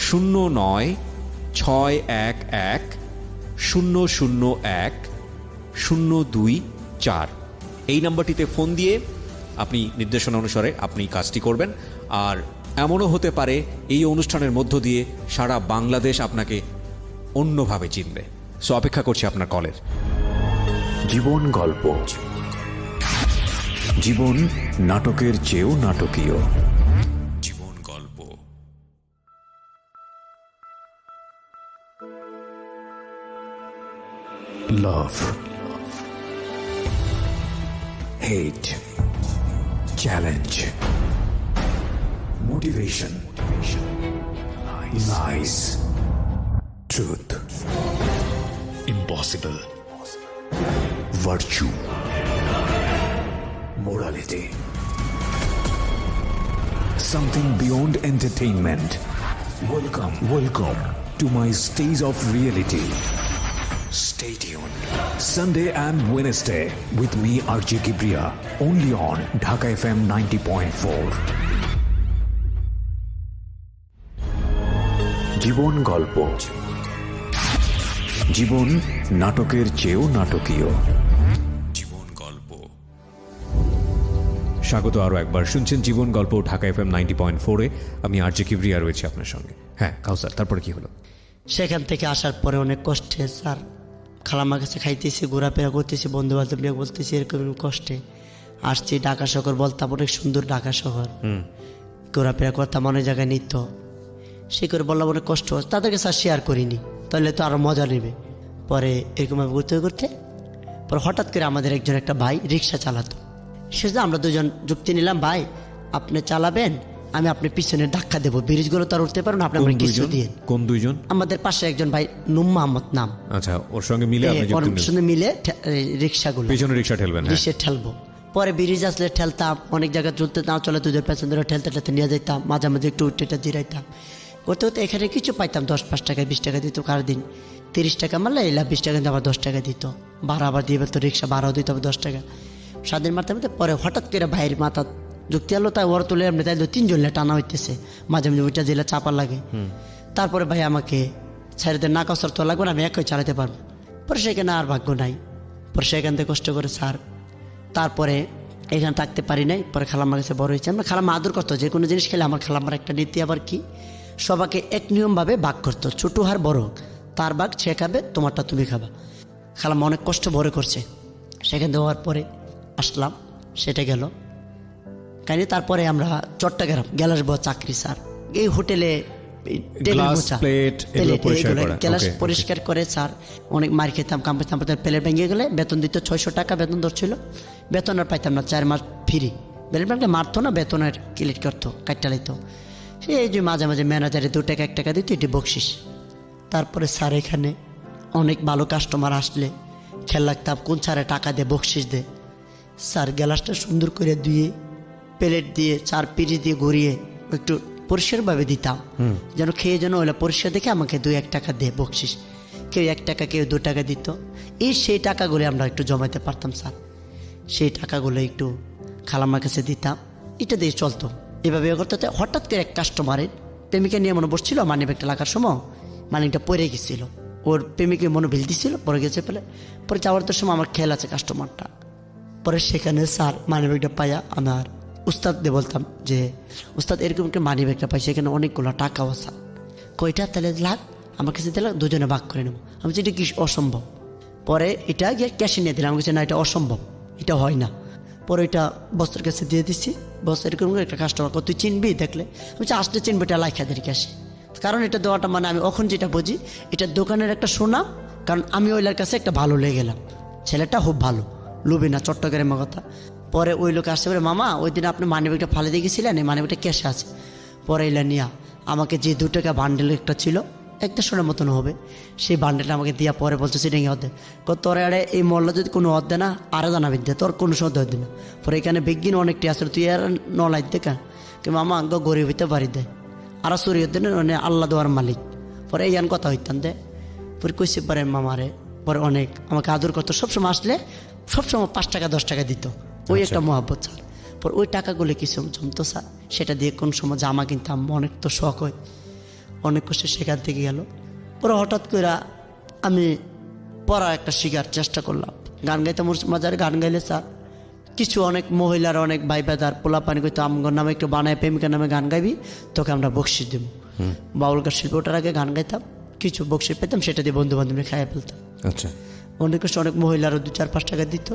Speaker 2: 09611001024। এই নাম্বারটিতে ফোন দিয়ে আপনি নির্দেশনা অনুসারে আপনি কাজটি করবেন। আর এমনও হতে পারে এই অনুষ্ঠানের মধ্য দিয়ে সারা বাংলাদেশ আপনাকে অন্যভাবে চিনবে। সো অপেক্ষা করছি আপনার কলের।
Speaker 5: জীবন গল্প, জীবন নাটকের চেয়েও নাটকীয়। জীবন গল্প। Love, hate, challenge, motivation, lies, truth, impossible, virtue, morality, something beyond entertainment. Welcome to my stage of reality. Stay tuned. Sunday and Wednesday with me RJ Kibriya, only on Dhaka FM 90.4. জীবন গল্প, জীবন নাটকের চেয়েও নাটকীয়। জীবন গল্প।
Speaker 2: স্বাগত আরও একবার। শুনছেন জীবন গল্প ঢাকা FM 90.4-এ। আমি RJ কিবরিয়া রয়েছি আপনার সঙ্গে। হ্যাঁ কাউসার, তারপরে কি হলো?
Speaker 6: সেখান থেকে আসার পরে অনেক কষ্টে স্যার, খালাম্মার কাছে খাইতেছি, ঘোরাফেরা করতেছি, বন্ধু বান্ধব নিয়ে বলতেছি এরকম কষ্টে আসছি। ঢাকা শহর বলতাম, অনেক সুন্দর ঢাকা শহর, ঘোরাফেরা করতাম, অনেক জায়গায় নিত। সে করে বললাম অনেক কষ্ট, তাদেরকে স্যার শেয়ার করিনি, তাহলে তো আরও মজা নেবে। পরে এরকমভাবে ঘুরতে ঘুরতে পরে হঠাৎ করে আমাদের একজন একটা ভাই রিক্সা চালাতো। সেটা আমরা দুজন যুক্তি নিলাম, ভাই আপনি চালাবেন, আমি আপনার পিছনে ধাক্কা দেবো, ব্রিজগুলো তো আর উঠতে পারবো না, আপনি আমার কিছু দিয়ে।
Speaker 2: কোন দুইজন?
Speaker 6: আমাদের পাশে একজন ভাই, নুম মোহাম্মদ নাম।
Speaker 2: আচ্ছা, ওর সঙ্গে মিলে
Speaker 6: ওর সঙ্গে মিলে রিক্সাগুলো
Speaker 2: পিছনে রিক্সা ঠেলবেন?
Speaker 6: রিক্সা ঠেলবো। পরে ব্রিজ আসলে ঠেলতাম, অনেক জায়গায় চলতে না চলে দুজন পেছন ধরে ঠেলতে ঠেলতে নিয়ে যেতাম, মাঝে মাঝে একটু উঠে জিরাইতাম। করতে করতে এখানে কিছু পাইতাম, 10-5 টাকা 20 টাকা দিত কার দিন। 30 টাকা মারলে এলা 20 টাকা দিয়ে আবার 10 টাকা দিত, ভাড়া আবার দিয়ে তো রিক্সা ভাড়াও দিত আবার 10 টাকা। স্বাধীন মারতে মারতে পরে হঠাৎ করে ভাইয়ের মাথা যুক্তি আলো, তাই ওর তুলে এমনি তাই 3 জন টানা হইতেছে, মাঝে মাঝে ওইটা জেলা চাপা লাগে। তারপরে ভাই আমাকে ছেড়ে দেন, না কষ্ট তো লাগবে না, আমি একই চালাতে পারবো। পরে সেখানে আর ভাগ্য নাই, পরে সেখান থেকে কষ্ট করে স্যার তারপরে এখানে থাকতে পারি নাই। পরে খালাম্মার কাছে বড় হয়েছে। আমরা খালাম্মা আদর করতো, যে কোনো জিনিস খেলে আমার খালাম্মার একটা নীতি আবার কি, সবাইকে এক নিয়মভাবে ভাগ করতো, ছোটো হার বড় হোক, তার ভাগ সে খাবে, তোমারটা তুমি খাবা। খালাম্মা অনেক কষ্ট বড় করছে। সেখান থেকে হওয়ার পরে আসলাম, সেটা গেল কাহিনি। তারপরে আমরা চট্টগ্রাম গ্যালাস চাকরি স্যার, এই হোটেলে গ্যালাস পরিষ্কার করে স্যার অনেক মার খেতাম, কাম পেতাম, প্লেট ভেঙে গেলে বেতন দিত 600 টাকা বেতন ধরছিল, বেতন আর পাইতাম না, 4 মাস ফ্রি। প্লেট ভেঙে মারতো না, বেতনের ক্লিট করতো, কাটটা লাইতো। সে এই যে মাঝে মাঝে ম্যানেজারে 2 টাকা 1 টাকা দিত, এটি বকশিস। তারপরে স্যার এখানে অনেক ভালো কাস্টমার আসলে খেয়াল রাখতাম কোন স্যারে টাকা দিয়ে বকশিস দে। স্যার গ্লাসটা সুন্দর করে ধুয়ে প্লেট দিয়ে 4 পিস দিয়ে ঘুরিয়ে একটু পরিষ্কারভাবে দিতাম, যেন খেয়ে যেন ওইটা পরিষ্কার দেখে আমাকে 2-1 টাকা দে বকশিস। কেউ 1 টাকা, কেউ 2 টাকা দিত। সেই টাকাগুলো আমরা একটু জমাইতে পারতাম স্যার। সেই টাকাগুলো একটু খালাম্মার কাছে দিতাম, এটা দিয়ে চলতো। এভাবে করতে করতে হঠাৎ করে এক কাস্টমারের প্রেমিকা নিয়ে মনে বসছিল, মানিব্যাগটা লাগার সময় মানিকটা পড়ে গেছিল, ওর প্রেমিকে মনে ভিল দিচ্ছিল, পরে গেছে ফেলে। পরে যাওয়ার তো সময় আমার খেয়াল আছে কাস্টমারটা। পরে সেখানে স্যার মানিব্যাগটা পাইয়া আমার উস্তাদকে বলতাম যে উস্তাদ এরকম একটা মানিব্যাগটা পাই, সেখানে অনেকগুলো টাকাও স্যার, কয়টা তাহলে লাগ আমার কাছে দিলে দুজনে ভাগ করে নেবো। আমি বলছি এটা কি অসম্ভব। পরে এটা গিয়ে ক্যাশে নিয়ে দিলাম, আমি বলছি না এটা অসম্ভব, এটা হয় না। পরে ওইটা বস্তার কাছে দিয়ে দিচ্ছি। বস্তা এরকম করে একটা কাস্টমার তুই চিনবি, দেখলে আমি বলছি আসলে চিনবি, এটা লাইখাদের ক্যাশে। কারণ এটা দেওয়াটা মানে আমি এখন যেটা বুঝি এটা দোকানের একটা সুনাম, কারণ আমি ওইলার কাছে একটা ভালো লেগে গেলাম, ছেলেটা খুব ভালো, লুবি না, চট্টগ্রামের কথা। পরে ওই লোক আসতে পারে, মামা ওই দিন আপনি মানিব্যাগটা ফালে দিয়ে গেছিলেন, এই মানিব্যাগটা ক্যাশে আছে। পরে এলা নিয়া আমাকে যে 2 টাকা বান্ডেল একটা ছিল 1-1.5 মতন হবে, সেই বান্ডেলটা আমাকে দিয়া পরে বলছে সিটিং অর্ধে তোর আরে এই মল্লা যদি কোনো অর্ধে না আরো জানাবি দে, তোর কোনো সময় অর্ধে না। পরে এখানে বিজ্ঞান অনেকটি আসলে তুই আর নলাই দেখা কি মামা আঙ্গ গরিব হইতে পারি দে, আর চুরি হতে না আল্লাহ দেওয়ার মালিক। পরে এই কথা হইতাম দে। পরে কইসে পারে মামারে, পরে অনেক আমাকে আদর করতো, সবসময় আসলে সবসময় 5 টাকা 10 টাকা দিত, ওই একটা মহাব্বত স্যার। পর ওই টাকাগুলো কিছু জমতো স্যার, সেটা দিয়ে কোন সময় জামা কিনতাম, অনেক তো শখ হয়, অনেক কষ্টে সেখান থেকে গেল। পরে হঠাৎ করে আমি পড়া একটা শিখার চেষ্টা করলাম, গান গাইতে মজার গান গাইলে স্যার কিছু অনেক মহিলার অনেক ভাই বেদার পোলা পানি করতো, আমগর নামে একটু বানায় প্রেমিকার নামে গান গাইবি, তোকে আমরা বকশিস দেব। বাউল গান শিল্পটার আগে গান গাইতাম, কিছু বকশিস পেতাম, সেটা দিয়ে বন্ধু বান্ধবী খাইয়ে ফেলতাম।
Speaker 2: আচ্ছা,
Speaker 6: অনেক কষ্ট অনেক মহিলারও 2-4-5 টাকা দিত,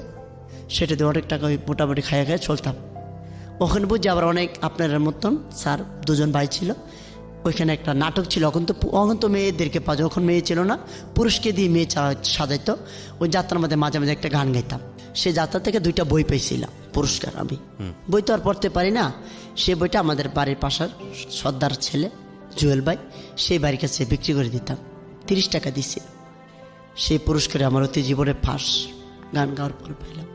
Speaker 6: সেটা দিয়ে অনেক টাকা ওই মোটামুটি খাইয়ে খাইয়ে চলতাম। ওখানে বুঝছি আবার অনেক আপনার মতন স্যার 2জন ভাই ছিল, ওইখানে একটা নাটক ছিল। এখন তো মেয়েদেরকে পাওয়া যায়, ওখানে মেয়ে ছিল না, পুরুষকে দিয়ে মেয়ে সাজাইতো। ওই যাত্রার মধ্যে মাঝে মাঝে একটা গান গাইতাম, সেই যাত্রা থেকে 2টা বই পেয়েছিলাম পুরস্কার। আমি বই তো আর পড়তে পারি না, সে বইটা আমাদের বাড়ির পাশার সর্দার ছেলে জুয়েল ভাই, সেই বাড়ির কাছে বিক্রি করে দিতাম, 30 টাকা দিছি। সেই পুরস্কারে আমার অতি জীবনে ফার্স্ট গান গাওয়ার পর পাইলাম।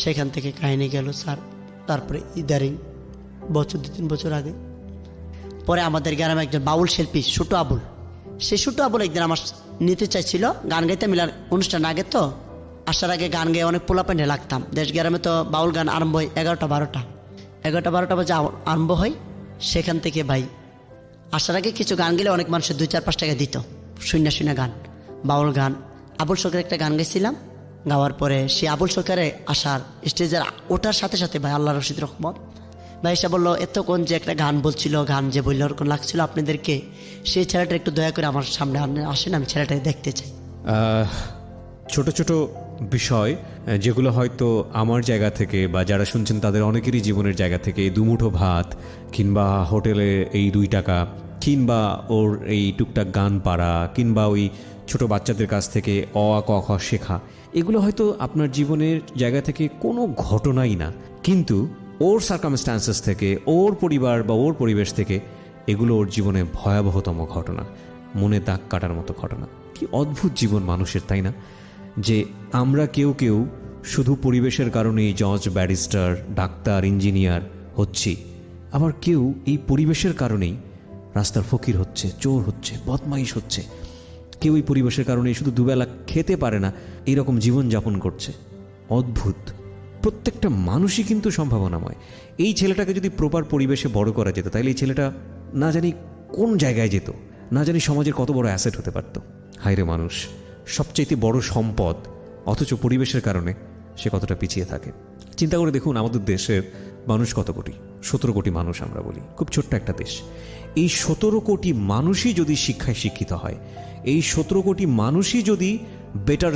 Speaker 6: সেখান থেকে কাহিনী গেল স্যার। তারপরে ইদারিং বছর 2-3 বছর আগে পরে আমাদের গ্রামে একজন বাউল শিল্পী ছোটো আবুল, সেই ছোটো আবুল একদিন আমার নিতে চাইছিল গান গাইতে, মিলার অনুষ্ঠান আগে তো আসার আগে গান গেয়ে অনেক পোলাপান্ডে লাগতাম। দেশ গ্রামে তো বাউল গান আরম্ভ হয় 11টা-12টা বাজে আরম্ভ হয়। সেখান থেকে ভাই আসার আগে কিছু গান গেলে অনেক মানুষের 2-4-5 টাকা দিত, শূন্য গান, বাউল গান। আবুল সরকারের একটা গান গাইছিলাম, গাওয়ার পরে সে আবুল সরকারে আসার স্টেজের ওঠার সাথে সাথে ভাই আল্লাহ রশিদ রহমত ভাই এসে বললো, এতক্ষণ যে একটা গান বলছিল, গান যে বললো ওরকম লাগছিল আপনাদেরকে, সেই ছেলেটা একটু দয়া করে আমার সামনে আসেন, আমি ছেলেটাকে দেখতে চাই।
Speaker 2: ছোট ছোট বিষয় যেগুলো হয়তো আমার জায়গা থেকে বা যারা শুনছেন তাদের অনেকেরই জীবনের জায়গা থেকে, দুমুঠো ভাত কিংবা হোটেলে এই 2 টাকা কিংবা ওর এই টুকটাক গান পাড়া কিংবা ওই ছোট বাচ্চাদের কাছ থেকে অ আ ক খ শেখা, এগুলো হয়তো আপনার জীবনের জায়গা থেকে কোনো ঘটনাই না, কিন্তু ওর সার্কামস্ট্যান্সেস থেকে, ওর পরিবার বা ওর পরিবেশ থেকে এগুলো ওর জীবনে ভয়াবহতম ঘটনা, মনে দাগ কাটার মতো ঘটনা। কি অদ্ভুত জীবন মানুষের, তাই না? যে আমরা কেউ কেউ শুধু পরিবেশের কারণেই জজ, ব্যারিস্টার, ডাক্তার, ইঞ্জিনিয়ার হচ্ছি, আবার কেউ এই পরিবেশের কারণেই রাস্তার ফকির হচ্ছে, চোর হচ্ছে, বদমাইশ হচ্ছে। কেউ এই পরিবেশের কারণেই শুধু দুবেলা খেতে পারে না, এইরকম জীবনযাপন করছে। অদ্ভুত। প্রত্যেকটা মানুষই কিন্তু সম্ভাবনাময়। এই ছেলেটাকে যদি প্রপার পরিবেশে বড় করা যেত, তাহলে এই ছেলেটা না জানি কোন জায়গায় যেত, না জানি সমাজের কত বড় অ্যাসেট হতে পারত। হায়রে মানুষ, সবচেয়ে বড় সম্পদ, অথচ পরিবেশের কারণে সে কতটা পিছিয়ে থাকে। চিন্তা করে দেখুন, আমাদের দেশের মানুষ কত কোটি? 17 কোটি মানুষ আমরা বলি, খুব ছোট্ট একটা দেশ। এই 17 কোটি মানুষই যদি শিক্ষায় শিক্ষিত হয়, এই 17 কোটি মানুষই যদি বেটার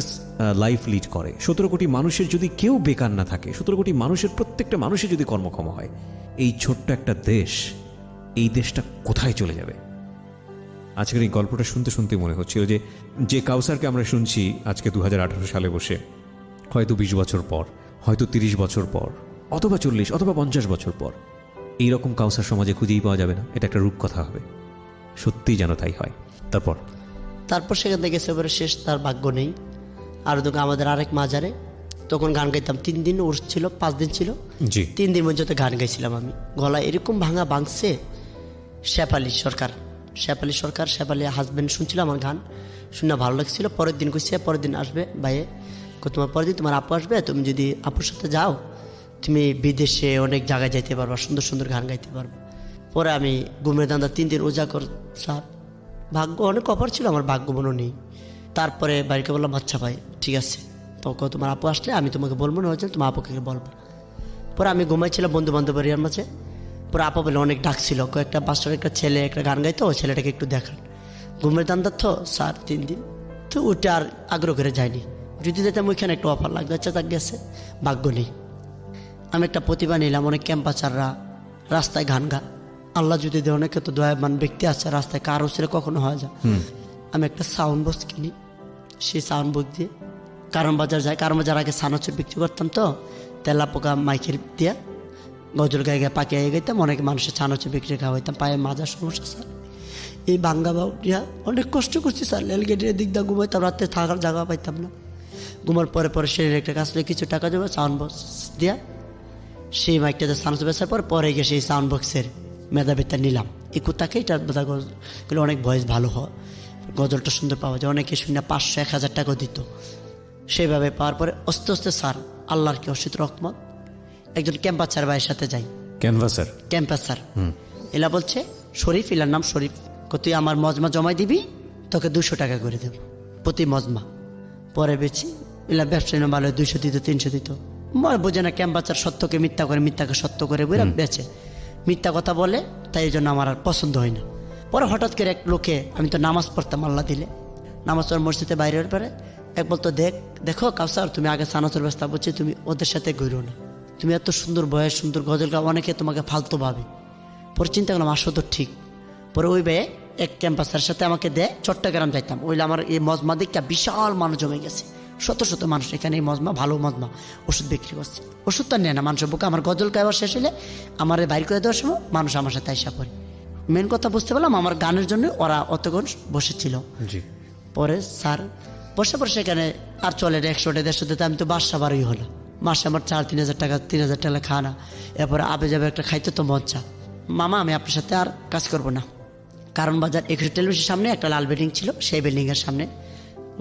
Speaker 2: লাইফ লিড করে, 17 কোটি মানুষের যদি কেউ বেকার না থাকে, 17 কোটি মানুষের প্রত্যেকটা মানুষই যদি কর্মক্ষম হয়, এই ছোট্ট একটা দেশ, এই দেশটা কোথায় চলে যাবে? আজকের এই গল্পটা শুনতে শুনতে মনে হচ্ছিল যে কাউসারকে আমরা শুনছি আজকে 2018 সালে বসে, হয়তো 20 বছর পর, হয়তো 30 বছর পর, অথবা 40 অথবা 50 বছর পর, এইরকম কাউসার সমাজে খুঁজেই পাওয়া যাবে না, এটা একটা রূপকথা হবে। সত্যিই যেন তাই হয়। তারপর
Speaker 6: সেখান থেকে গেছে পরে শেষ, তার ভাগ্য নেই। আর তোকে আমাদের আরেক মাজারে তখন গান গাইতাম, 3 দিন উর্স ছিল, 5 দিন ছিল,
Speaker 2: জি
Speaker 6: 3 দিন পর্যন্ত গান গাইছিলাম আমি। গলা এরকম ভাঙছে। শেফালি সরকার শেফালি হাজব্যান্ড শুনছিল আমার গান, শুনে ভালো লাগছিল। পরের দিন কইছে পরের দিন আসবে ভাইয়ে, তোমার পরের দিন তোমার আপু আসবে, তুমি যদি আপুর সাথে যাও তুমি বিদেশে অনেক জায়গায় যাইতে পারবা, সুন্দর সুন্দর গান গাইতে পারবা। পরে আমি ঘুমের দান্দা 3 দিন রোজা কর স্যার, ভাগ্য অনেক অফার ছিল, আমার ভাগ্য মনে নেই। তারপরে বাড়িকে বললাম আচ্ছা ভাই ঠিক আছে, তোমার আপু আসলে আমি তোমাকে বলবো না, হয়েছে তোমার আপুকে বলবো। পরে আমি ঘুমাইছিলাম বন্ধু বান্ধবের মাঝে। পরে আপা বলে অনেক ডাকছিল, কয়েকটা বাচ্চার একটা ছেলে একটা গান গাইতো, ওই ছেলেটাকে একটু দেখান। ঘুমের দান্দার তো স্যার 3 দিন তো ওইটা আর আগ্রহ করে যায়নি। যদি যেতাম ওইখানে একটা অফার লাগবে, আচ্ছা তাক গেছে, ভাগ্য নেই। আমি একটা প্রতিভা নিলাম, অনেক ক্যাম্পাচাররা রাস্তায় গান গা, আল্লাহ যদি দেয় অনেকে তো দয়াবান ব্যক্তি আছে রাস্তায়, কারো ছেলে কখনো হয় যায়। আমি একটা সাউন্ড বক্স কিনি, সেই সাউন্ড বক্স দিয়ে কারণ বাজার যাই। কারণ বাজার আগে সানচুর বিক্রি করতাম, তো তেলা পোকা মাইকের দিয়া গজল গায়ে গায়ে পাকিয়ে গাইতাম, অনেক মানুষের ছানাচুর বিক্রি খাওয়াইতাম। পায়ে মাজার সমস্যা স্যার, এই ভাঙ্গা বাউটিয়া অনেক কষ্ট করছি স্যার। রেলগেটের দিক দিয়ে ঘুমাইতাম, রাত্রে থাকার জায়গা পাইতাম না। ঘুমার পরে শরীরে একটা কাজ কিছু টাকা জমা সাউন্ড বক্স দিয়া সেই মাইকটাতে সাউন্ড বেচার পরে গিয়ে সেই সাউন্ড বক্সের মেধাবিতা নিলাম। এই কুত্তাকে এটা গজল অনেক ভয়েস ভালো হয়, গজলটা সুন্দর পাওয়া যায়। অনেকে শুনে 500-1000 টাকা দিত। সেইভাবে পাওয়ার পরে আস্তে আস্তে স্যার আল্লাহর কি অসিত রহমত, একজন ক্যাম্পাসার ভাইয়ের সাথে যাই। ক্যাম্পাসার এলা বলছে শরীফ, এলার নাম শরীফ, তুই আমার মজমা জমাই দিবি, তোকে 200 টাকা করে দেব প্রতি মজমা। পরে বেছি এলা ব্যবসায়ী না ভালো, 200 দিত 300 দিত। বোঝে না ক্যাম্পাসার সত্যকে মিথ্যা করে, মিথ্যাকে সত্য করে বুঝলাম বেচে, মিথ্যা কথা বলে, তাই এই জন্য আমার আর পছন্দ হয় না। পরে হঠাৎ করে এক লোকে, আমি তো নামাজ পড়তাম আল্লাহ দিলে, নামাজ পড়ার মসজিদে বাইরের পরে এক বলতো দেখো কাউসার, তুমি আগে সানাচুর ব্যবস্থা বলছি, তুমি ওদের সাথে ঘুরো না, তুমি এত সুন্দর বয়স সুন্দর গজল গাও, অনেকে তোমাকে ফালতু ভাবে। পরে চিন্তা করলাম আসো তো ঠিক। পরে ওই ভাই এক ক্যাম্পাসের সাথে আমাকে দেয়, চট্টগ্রাম যাইতাম। ওইলে আমার এই মজমা দিকটা বিশাল মানুষ জমে গেছে, শত শত মানুষ এখানে এই মজমা, ভালো মজমা, ওষুধ বিক্রি করছে। ওষুধ তো নেয় না মানুষের বুকে। আমার গজল গাওয়া শেষ হলে আমার বাইর করে দেওয়ার সময় মানুষ আমার সাথে আইসা পড়ে। মেন কথা বুঝতে পারলাম আমার গানের জন্য ওরা অতক্ষণ বসেছিল। পরে স্যার বসে সেখানে আর চলে 100-150 দিতে, আমি তো বাসা বারোই হলো। মাসে আমার 4-3 হাজার টাকা, 3 হাজার টাকা খানা। এরপরে আবে যাবে একটা খাইতে তো মজ্জা, মামা আমি আপনার সাথে আর কাজ করবো না। কারণ বাজার 21 টেলিভিশনের সামনে একটা লাল বিল্ডিং ছিল, সেই বিল্ডিংয়ের সামনে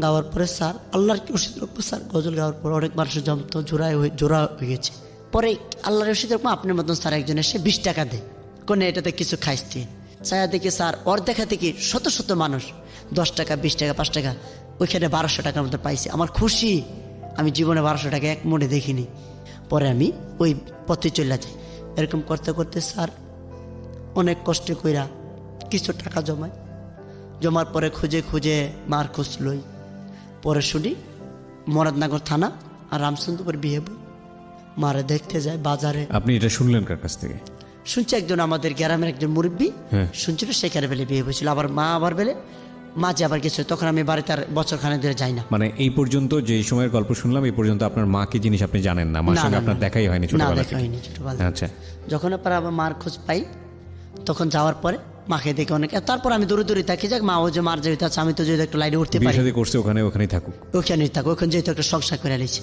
Speaker 6: গাওয়ার পরে স্যার আল্লাহর কি ওষুধ রাখবো স্যার, গজল গাওয়ার পর অনেক মানুষের জমতো, জোড়া হয়ে গেছে। পরে আল্লাহর ওষুধ রাখবো আপনার মতন স্যার একজন এসে 20 টাকা দেয়, কোনে এটাতে কিছু খাইতে চায়া দেখি স্যার ওর দেখা দেখি শত শত মানুষ 10 টাকা 20 টাকা 5 টাকা, ওইখানে 1200 টাকার মতো পাইছে। আমার খুশি, আমি জীবনে 1200 টাকা এক মনে দেখিনি। পরে আমি ওই পথে চলে যাই। এরকম করতে করতে স্যার অনেক কষ্ট কইরা কিছু টাকা জমার পরে খুঁজে খুঁজে মার খোঁজ লই। পরে শুনি মরাদনগর থানা আর রামচন্দ্রপুর বিয়ে বই, মারে দেখতে যায় বাজারে।
Speaker 2: আপনি এটা শুনলেন কার কাছ থেকে?
Speaker 6: শুনছি একজন আমাদের গ্রামের একজন মুরব্বী শুনছিল, সেখানে বেলে বিয়ে হয়েছিল। আবার মা আবার বেলে মাঝে আবার গেছিল, তখন আমি বাড়িতে আর বছরখানেক ধরে যাই না।
Speaker 2: মানে এই পর্যন্ত যে সময়ের গল্প শুনলাম, এই পর্যন্ত আপনার মা কি জিনিস আপনি জানেন না? মার সঙ্গে আপনার দেখাই হয়নি ছোটবেলা থেকে? আচ্ছা।
Speaker 6: যখন আবার মার খোঁজ পাই, তখন যাওয়ার পরে মাকে দেখে অনেক, তারপর আমি দূরে দূরে থাকি, যাক মা ও যে মার যেতে আছে, আমি তো যদি একটু লাইনে উঠতে পারি,
Speaker 2: করছে ওখানেই থাকুক,
Speaker 6: ওখানেই থাকুক, ওখানে যেহেতু একটা সংসার করে নিয়েছি।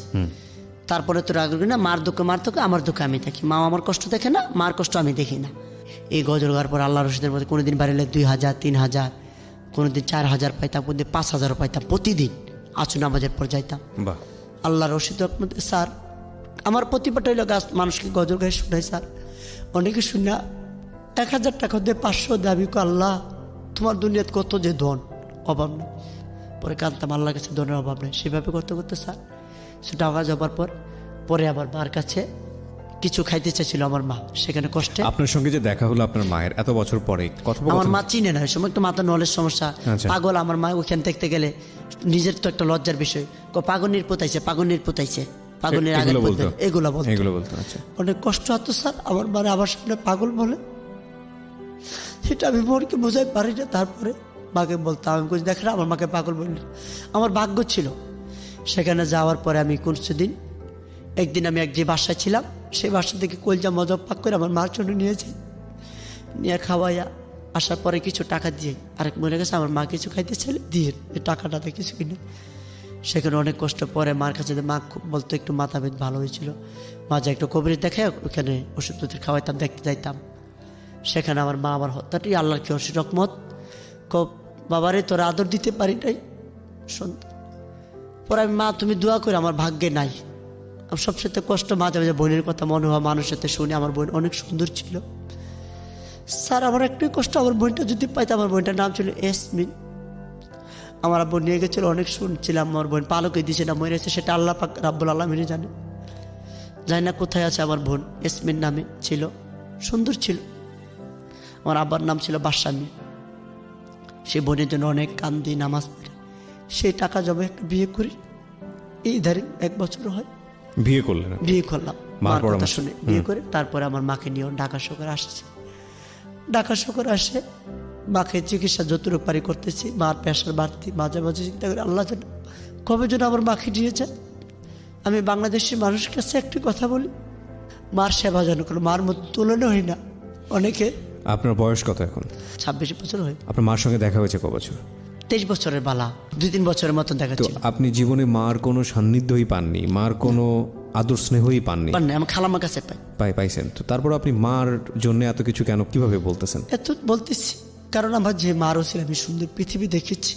Speaker 6: তারপরে তো রাগ না, মার দুঃখে আমার দুঃখে আমি থাকি, মা আমার কষ্ট দেখে না, মার কষ্ট আমি দেখি না। এই গজল গাওয়ার পর আল্লাহ রশিদের মধ্যে কোনোদিন বাড়িলে 2000 3000, কোনোদিন 4000 পাইতাম, কোনোদিন 5000 পাইতাম। প্রতিদিন আচু নামাজের পর যাইতাম। আল্লাহ রশিদ মধ্যে স্যার আমার প্রতিভাটা হইল গাছ মানুষকে গজল গায়ে শুনাই স্যার। অনেকে শুনা 1000 টাকা দিয়ে 500 দাবি, আল্লাহ তোমার দুনিয়াত কত যে ধন, অভাব নেই। পরে কাঁদতাম, আল্লাহর কাছে ধনের অভাব নেই। সেভাবে করতে করতে স্যার সেটা আওয়াজ হবার পরে আবার মার কাছে কিছু খাইতে চাইছিল আমার মা, সেখানে কষ্টে।
Speaker 2: আপনার সঙ্গে যে দেখা হলো আপনার মায়ের এত বছর পরে,
Speaker 6: আমার মা চিনে না, ওই সময় একটু মাথা নলের সমস্যা, পাগল। আমার মা ওইখানে দেখতে গেলে নিজের তো একটা লজ্জার বিষয়, পাগনির পোতাইছে পাগনির আগে এগুলো বলতো। অনেক কষ্ট হতো স্যার আমার মারে আমার সামনে পাগল বলে, সেটা আমি মনকে বোঝাই পারি না। তারপরে মাকে বলতাম, আমি কিছু দেখে না আমার মাকে পাগল বললি। আমার ভাগ্য ছিল সেখানে যাওয়ার পরে আমি একদিন আমি এক যে বাসায় ছিলাম, সেই বাসা থেকে কলজা মজা পাক করে আমার মার জন্য নিয়েছি। নিয়ে খাওয়াইয়া আসার পরে কিছু টাকা দিয়ে আরেক মহিলা কাছে আমার মা কিছু খাইতে চাইলে দিয়ে এই টাকাটাতে কিছু কিনে সেখানে অনেক কষ্ট পরে মার কাছে মা খুব বলতো একটু মাথা বেদ ভালো হয়েছিল, মাঝে একটু কবির দেখে ওখানে ওষুধ খাওয়াইতাম, দেখতে যাইতাম। সেখানে আমার মা আমার হত্যাটি আল্লাহর কি অসীম রহমত, বাবারে তোর আদর দিতে পারি নাই সন্তান। পরে আমি মা তুমি দোয়া করে, আমার ভাগ্যে নাই। আমার সবসাথে কষ্ট মাঝে মাঝে বোনের কথা মনে হওয়া, মানুষের সাথে শুনে আমার বোন অনেক সুন্দর ছিল। স্যার আমার একটু কষ্ট, আমার বোনটা যদি পাইতাম। আমার বোনটার নাম ছিল এসমিন। আমার বোন নিয়ে গেছিল, অনেক শুনছিলাম আমার বোন পালকে দিয়েছে না মরেছে, সেটা আল্লাহ পাক রাব্বুল আলামিনই জানে। জানি না কোথায় আছে আমার বোন। এসমিন নামে ছিল, সুন্দর ছিল। আমার আব্বার নাম ছিল বাদশামী। সে বোনের জন্য অনেক কান্দি, নামাজ পড়ে, সেই টাকা জমা একটা বিয়ে করি। এই ধারে 1 বছর হয়
Speaker 2: বিয়ে করলেন?
Speaker 6: বিয়ে করলাম মার কথা শুনে বিয়ে করে। তারপরে আমার মাকে নিয়ে ঢাকা শহরে আসছে। ঢাকা শহরে আসে মাকে চিকিৎসা যতটুকু পারি করতেছি। মার প্রেশার বাড়তি, মাঝে মাঝে চিন্তা করি আল্লাহ যেন কবে যেন আমার মাকে নিয়ে যায়। আমি বাংলাদেশের মানুষের কাছে একটি কথা বলি, মার সেবা যেন করো, মার মতো তুলনা হয় না অনেকে।
Speaker 2: আপনার বয়স কত এখন?
Speaker 6: 26 বছর হয়।
Speaker 2: আপনার মার সঙ্গে দেখা হয়েছে ক বছর?
Speaker 6: 23 বছরের বালা, 2-3 বছরের মতন
Speaker 2: তো
Speaker 6: দেখাচ্ছিল।
Speaker 2: আপনি জীবনে মার কোনো সান্নিধ্যই পাননি, মার কোনো আদর স্নেহই পাননি?
Speaker 6: আমার খালামার কাছে
Speaker 2: পাইছেন তো, তারপর আপনি মার জন্য এত কিছু কেন, কিভাবে বলতেছেন?
Speaker 6: এত বলতেছি কারণ আমার যে মারও ছিল, আমি সুন্দর পৃথিবী দেখেছি।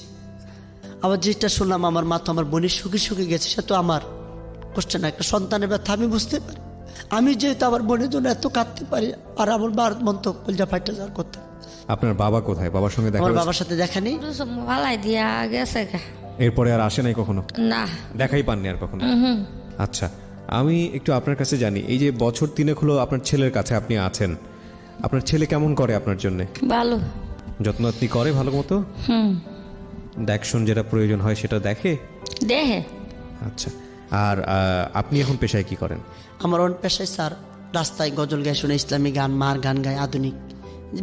Speaker 6: আবার যেটা শুনলাম আমার মা তো আমার বোনের সুখে সুখে গেছে, সে তো আমার কষ্ট না, একটা সন্তানের ব্যথা আমি বুঝতে পারি। আমি যেহেতু আমার বোনের জন্য এত কাঁদতে পারি, আর আমার মার মন তো কলজা ফাইটা যাওয়ার কথা।
Speaker 2: আপনার বাবা কোথায়? বাবার সঙ্গে দেখা
Speaker 6: আমার
Speaker 2: হয়েছে?
Speaker 6: বাবার সাথে দেখা নেই।
Speaker 7: ভালাই দিয়া গেছে গা।
Speaker 2: এরপরে আর আসে নাই কখনো?
Speaker 7: না,
Speaker 2: দেখাই পাননি আর কখনো? আচ্ছা, আমি একটু আপনার কাছে জানি, এই যে বছর 3 হলো আপনার ছেলের কাছে আপনি আছেন, আপনার ছেলে কেমন করে আপনার জন্য?
Speaker 7: ভালো।
Speaker 2: যত্ন আপনি করে ভালো মতো? দেখশুন যেটা প্রয়োজন হয় সেটা দেখে?
Speaker 7: দেহে।
Speaker 2: আচ্ছা, আর আপনি এখন পেশায় কি করেন?
Speaker 6: আমার অন পেশায় স্যার রাস্তায় গজল গাই, শুনে ইসলামী গান, মার গান গাই, আধুনিক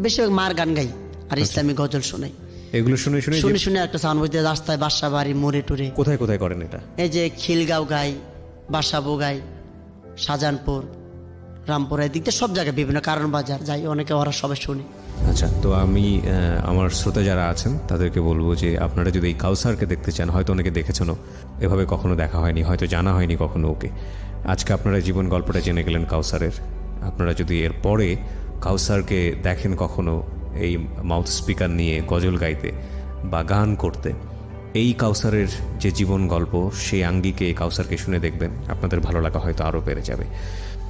Speaker 6: বেশিরভাগ মার গান গাই আর ইসলামী গজল শোনাই।
Speaker 2: এগুলো শুনে শুনে
Speaker 6: শুনে শুনে একটা সাউন্ড বইতে রাস্তায়, বাসা বাড়ি, মোড়ে টোরে।
Speaker 2: কোথায় কোথায় করেন এটা?
Speaker 6: এই যে খিলগাঁও গাই, বাসাবো গাই, শাহজাহানপুর, রামপুর, এই দিকটা সব জায়গায় বিভিন্ন কারণ বাজার যাই, অনেকে ওরা সবাই শুনি।
Speaker 2: আচ্ছা, তো আমি আমার শ্রোতা যারা আছেন তাদেরকে বলবো যে আপনারা যদি এই কাউসারকে দেখতে চান, হয়তো অনেকে দেখেছেনও, এভাবে কখনো দেখা হয়নি, হয়তো জানা হয়নি কখনো ওকে। আজকে আপনারা জীবন গল্পটা জেনে গেলেন কাউসারের। আপনারা যদি এর পরে কাউসারকে দেখেন কখনো এই মাউথ স্পিকার নিয়ে গজল গাইতে বা গান করতে, এই কাউসারের যে জীবন গল্প, সেই আঙ্গিকে এই কাউসারকে শুনে দেখবেন, আপনাদের ভালো লাগা হয়তো আরও বেড়ে যাবে।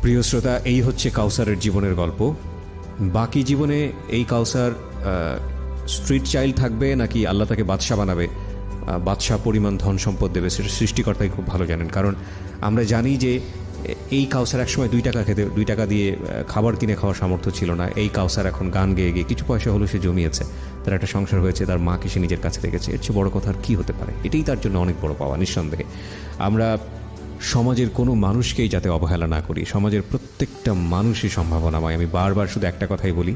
Speaker 2: প্রিয় শ্রোতা, এই হচ্ছে কাউসারের জীবনের গল্প। বাকি জীবনে এই কাউসার স্ট্রিট চাইল্ড থাকবে নাকি আল্লাহ তাকে বাদশা বানাবে, বাদশা পরিমাণ ধন সম্পদ দেবে, সেটা সৃষ্টিকর্তাই খুব ভালো জানেন। কারণ আমরা জানি যে এই কাউসার একসময় 2 টাকা খেতে, 2 টাকা দিয়ে খাবার কিনে খাওয়ার সামর্থ্য ছিল না। এই কাউসার এখন গান গেয়ে গিয়ে কিছু পয়সা হলো সে জমিয়েছে, তার একটা সংসার হয়েছে, তার মাকে সে নিজের কাছে রেখেছে। এর চেয়ে বড় কথা আর কী হতে পারে? এটাই তার জন্য অনেক বড় পাওয়া, নিঃসন্দেহে। আমরা সমাজের কোনো মানুষকেই যাতে অবহেলা না করি, সমাজের প্রত্যেকটা মানুষই সম্ভাবনাময়। আমি বারবার শুধু একটা কথাই বলি,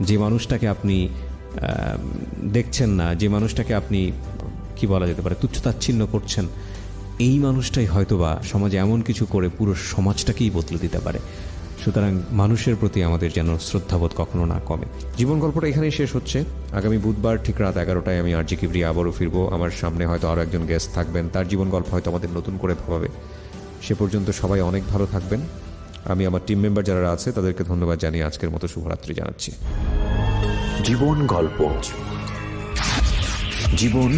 Speaker 2: যে মানুষটাকে আপনি দেখছেন না, যে মানুষটাকে আপনি কি বলা যেতে পারে তুচ্ছতাচ্ছিন্ন করছেন, এই মানুষটাই হয়তোবা সমাজে এমন কিছু করে পুরো সমাজটাকেই বদলে দিতে পারে। সুতরাং মানুষের প্রতি আমাদের যেন শ্রদ্ধাবোধ কখনো না কমে। জীবন গল্পটা এখানেই শেষ হচ্ছে। আগামী বুধবার ঠিক রাত 11টায় আমি আরজি কিবরিয়া আবারও ফিরবো। আমার সামনে হয়তো আরও একজন গেস্ট থাকবেন, তার জীবন গল্প হয়তো আমাদের নতুন করে ভাবাবে। সে পর্যন্ত সবাই অনেক ভালো থাকবেন। আমি আমার টিম মেম্বার যারা আছে তাদেরকে ধন্যবাদ জানিয়ে আজকের মতো শুভরাত্রি জানাচ্ছি।
Speaker 5: জীবন গল্প, জীবন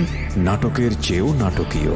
Speaker 5: নাটকের চেয়েও নাটকীয়।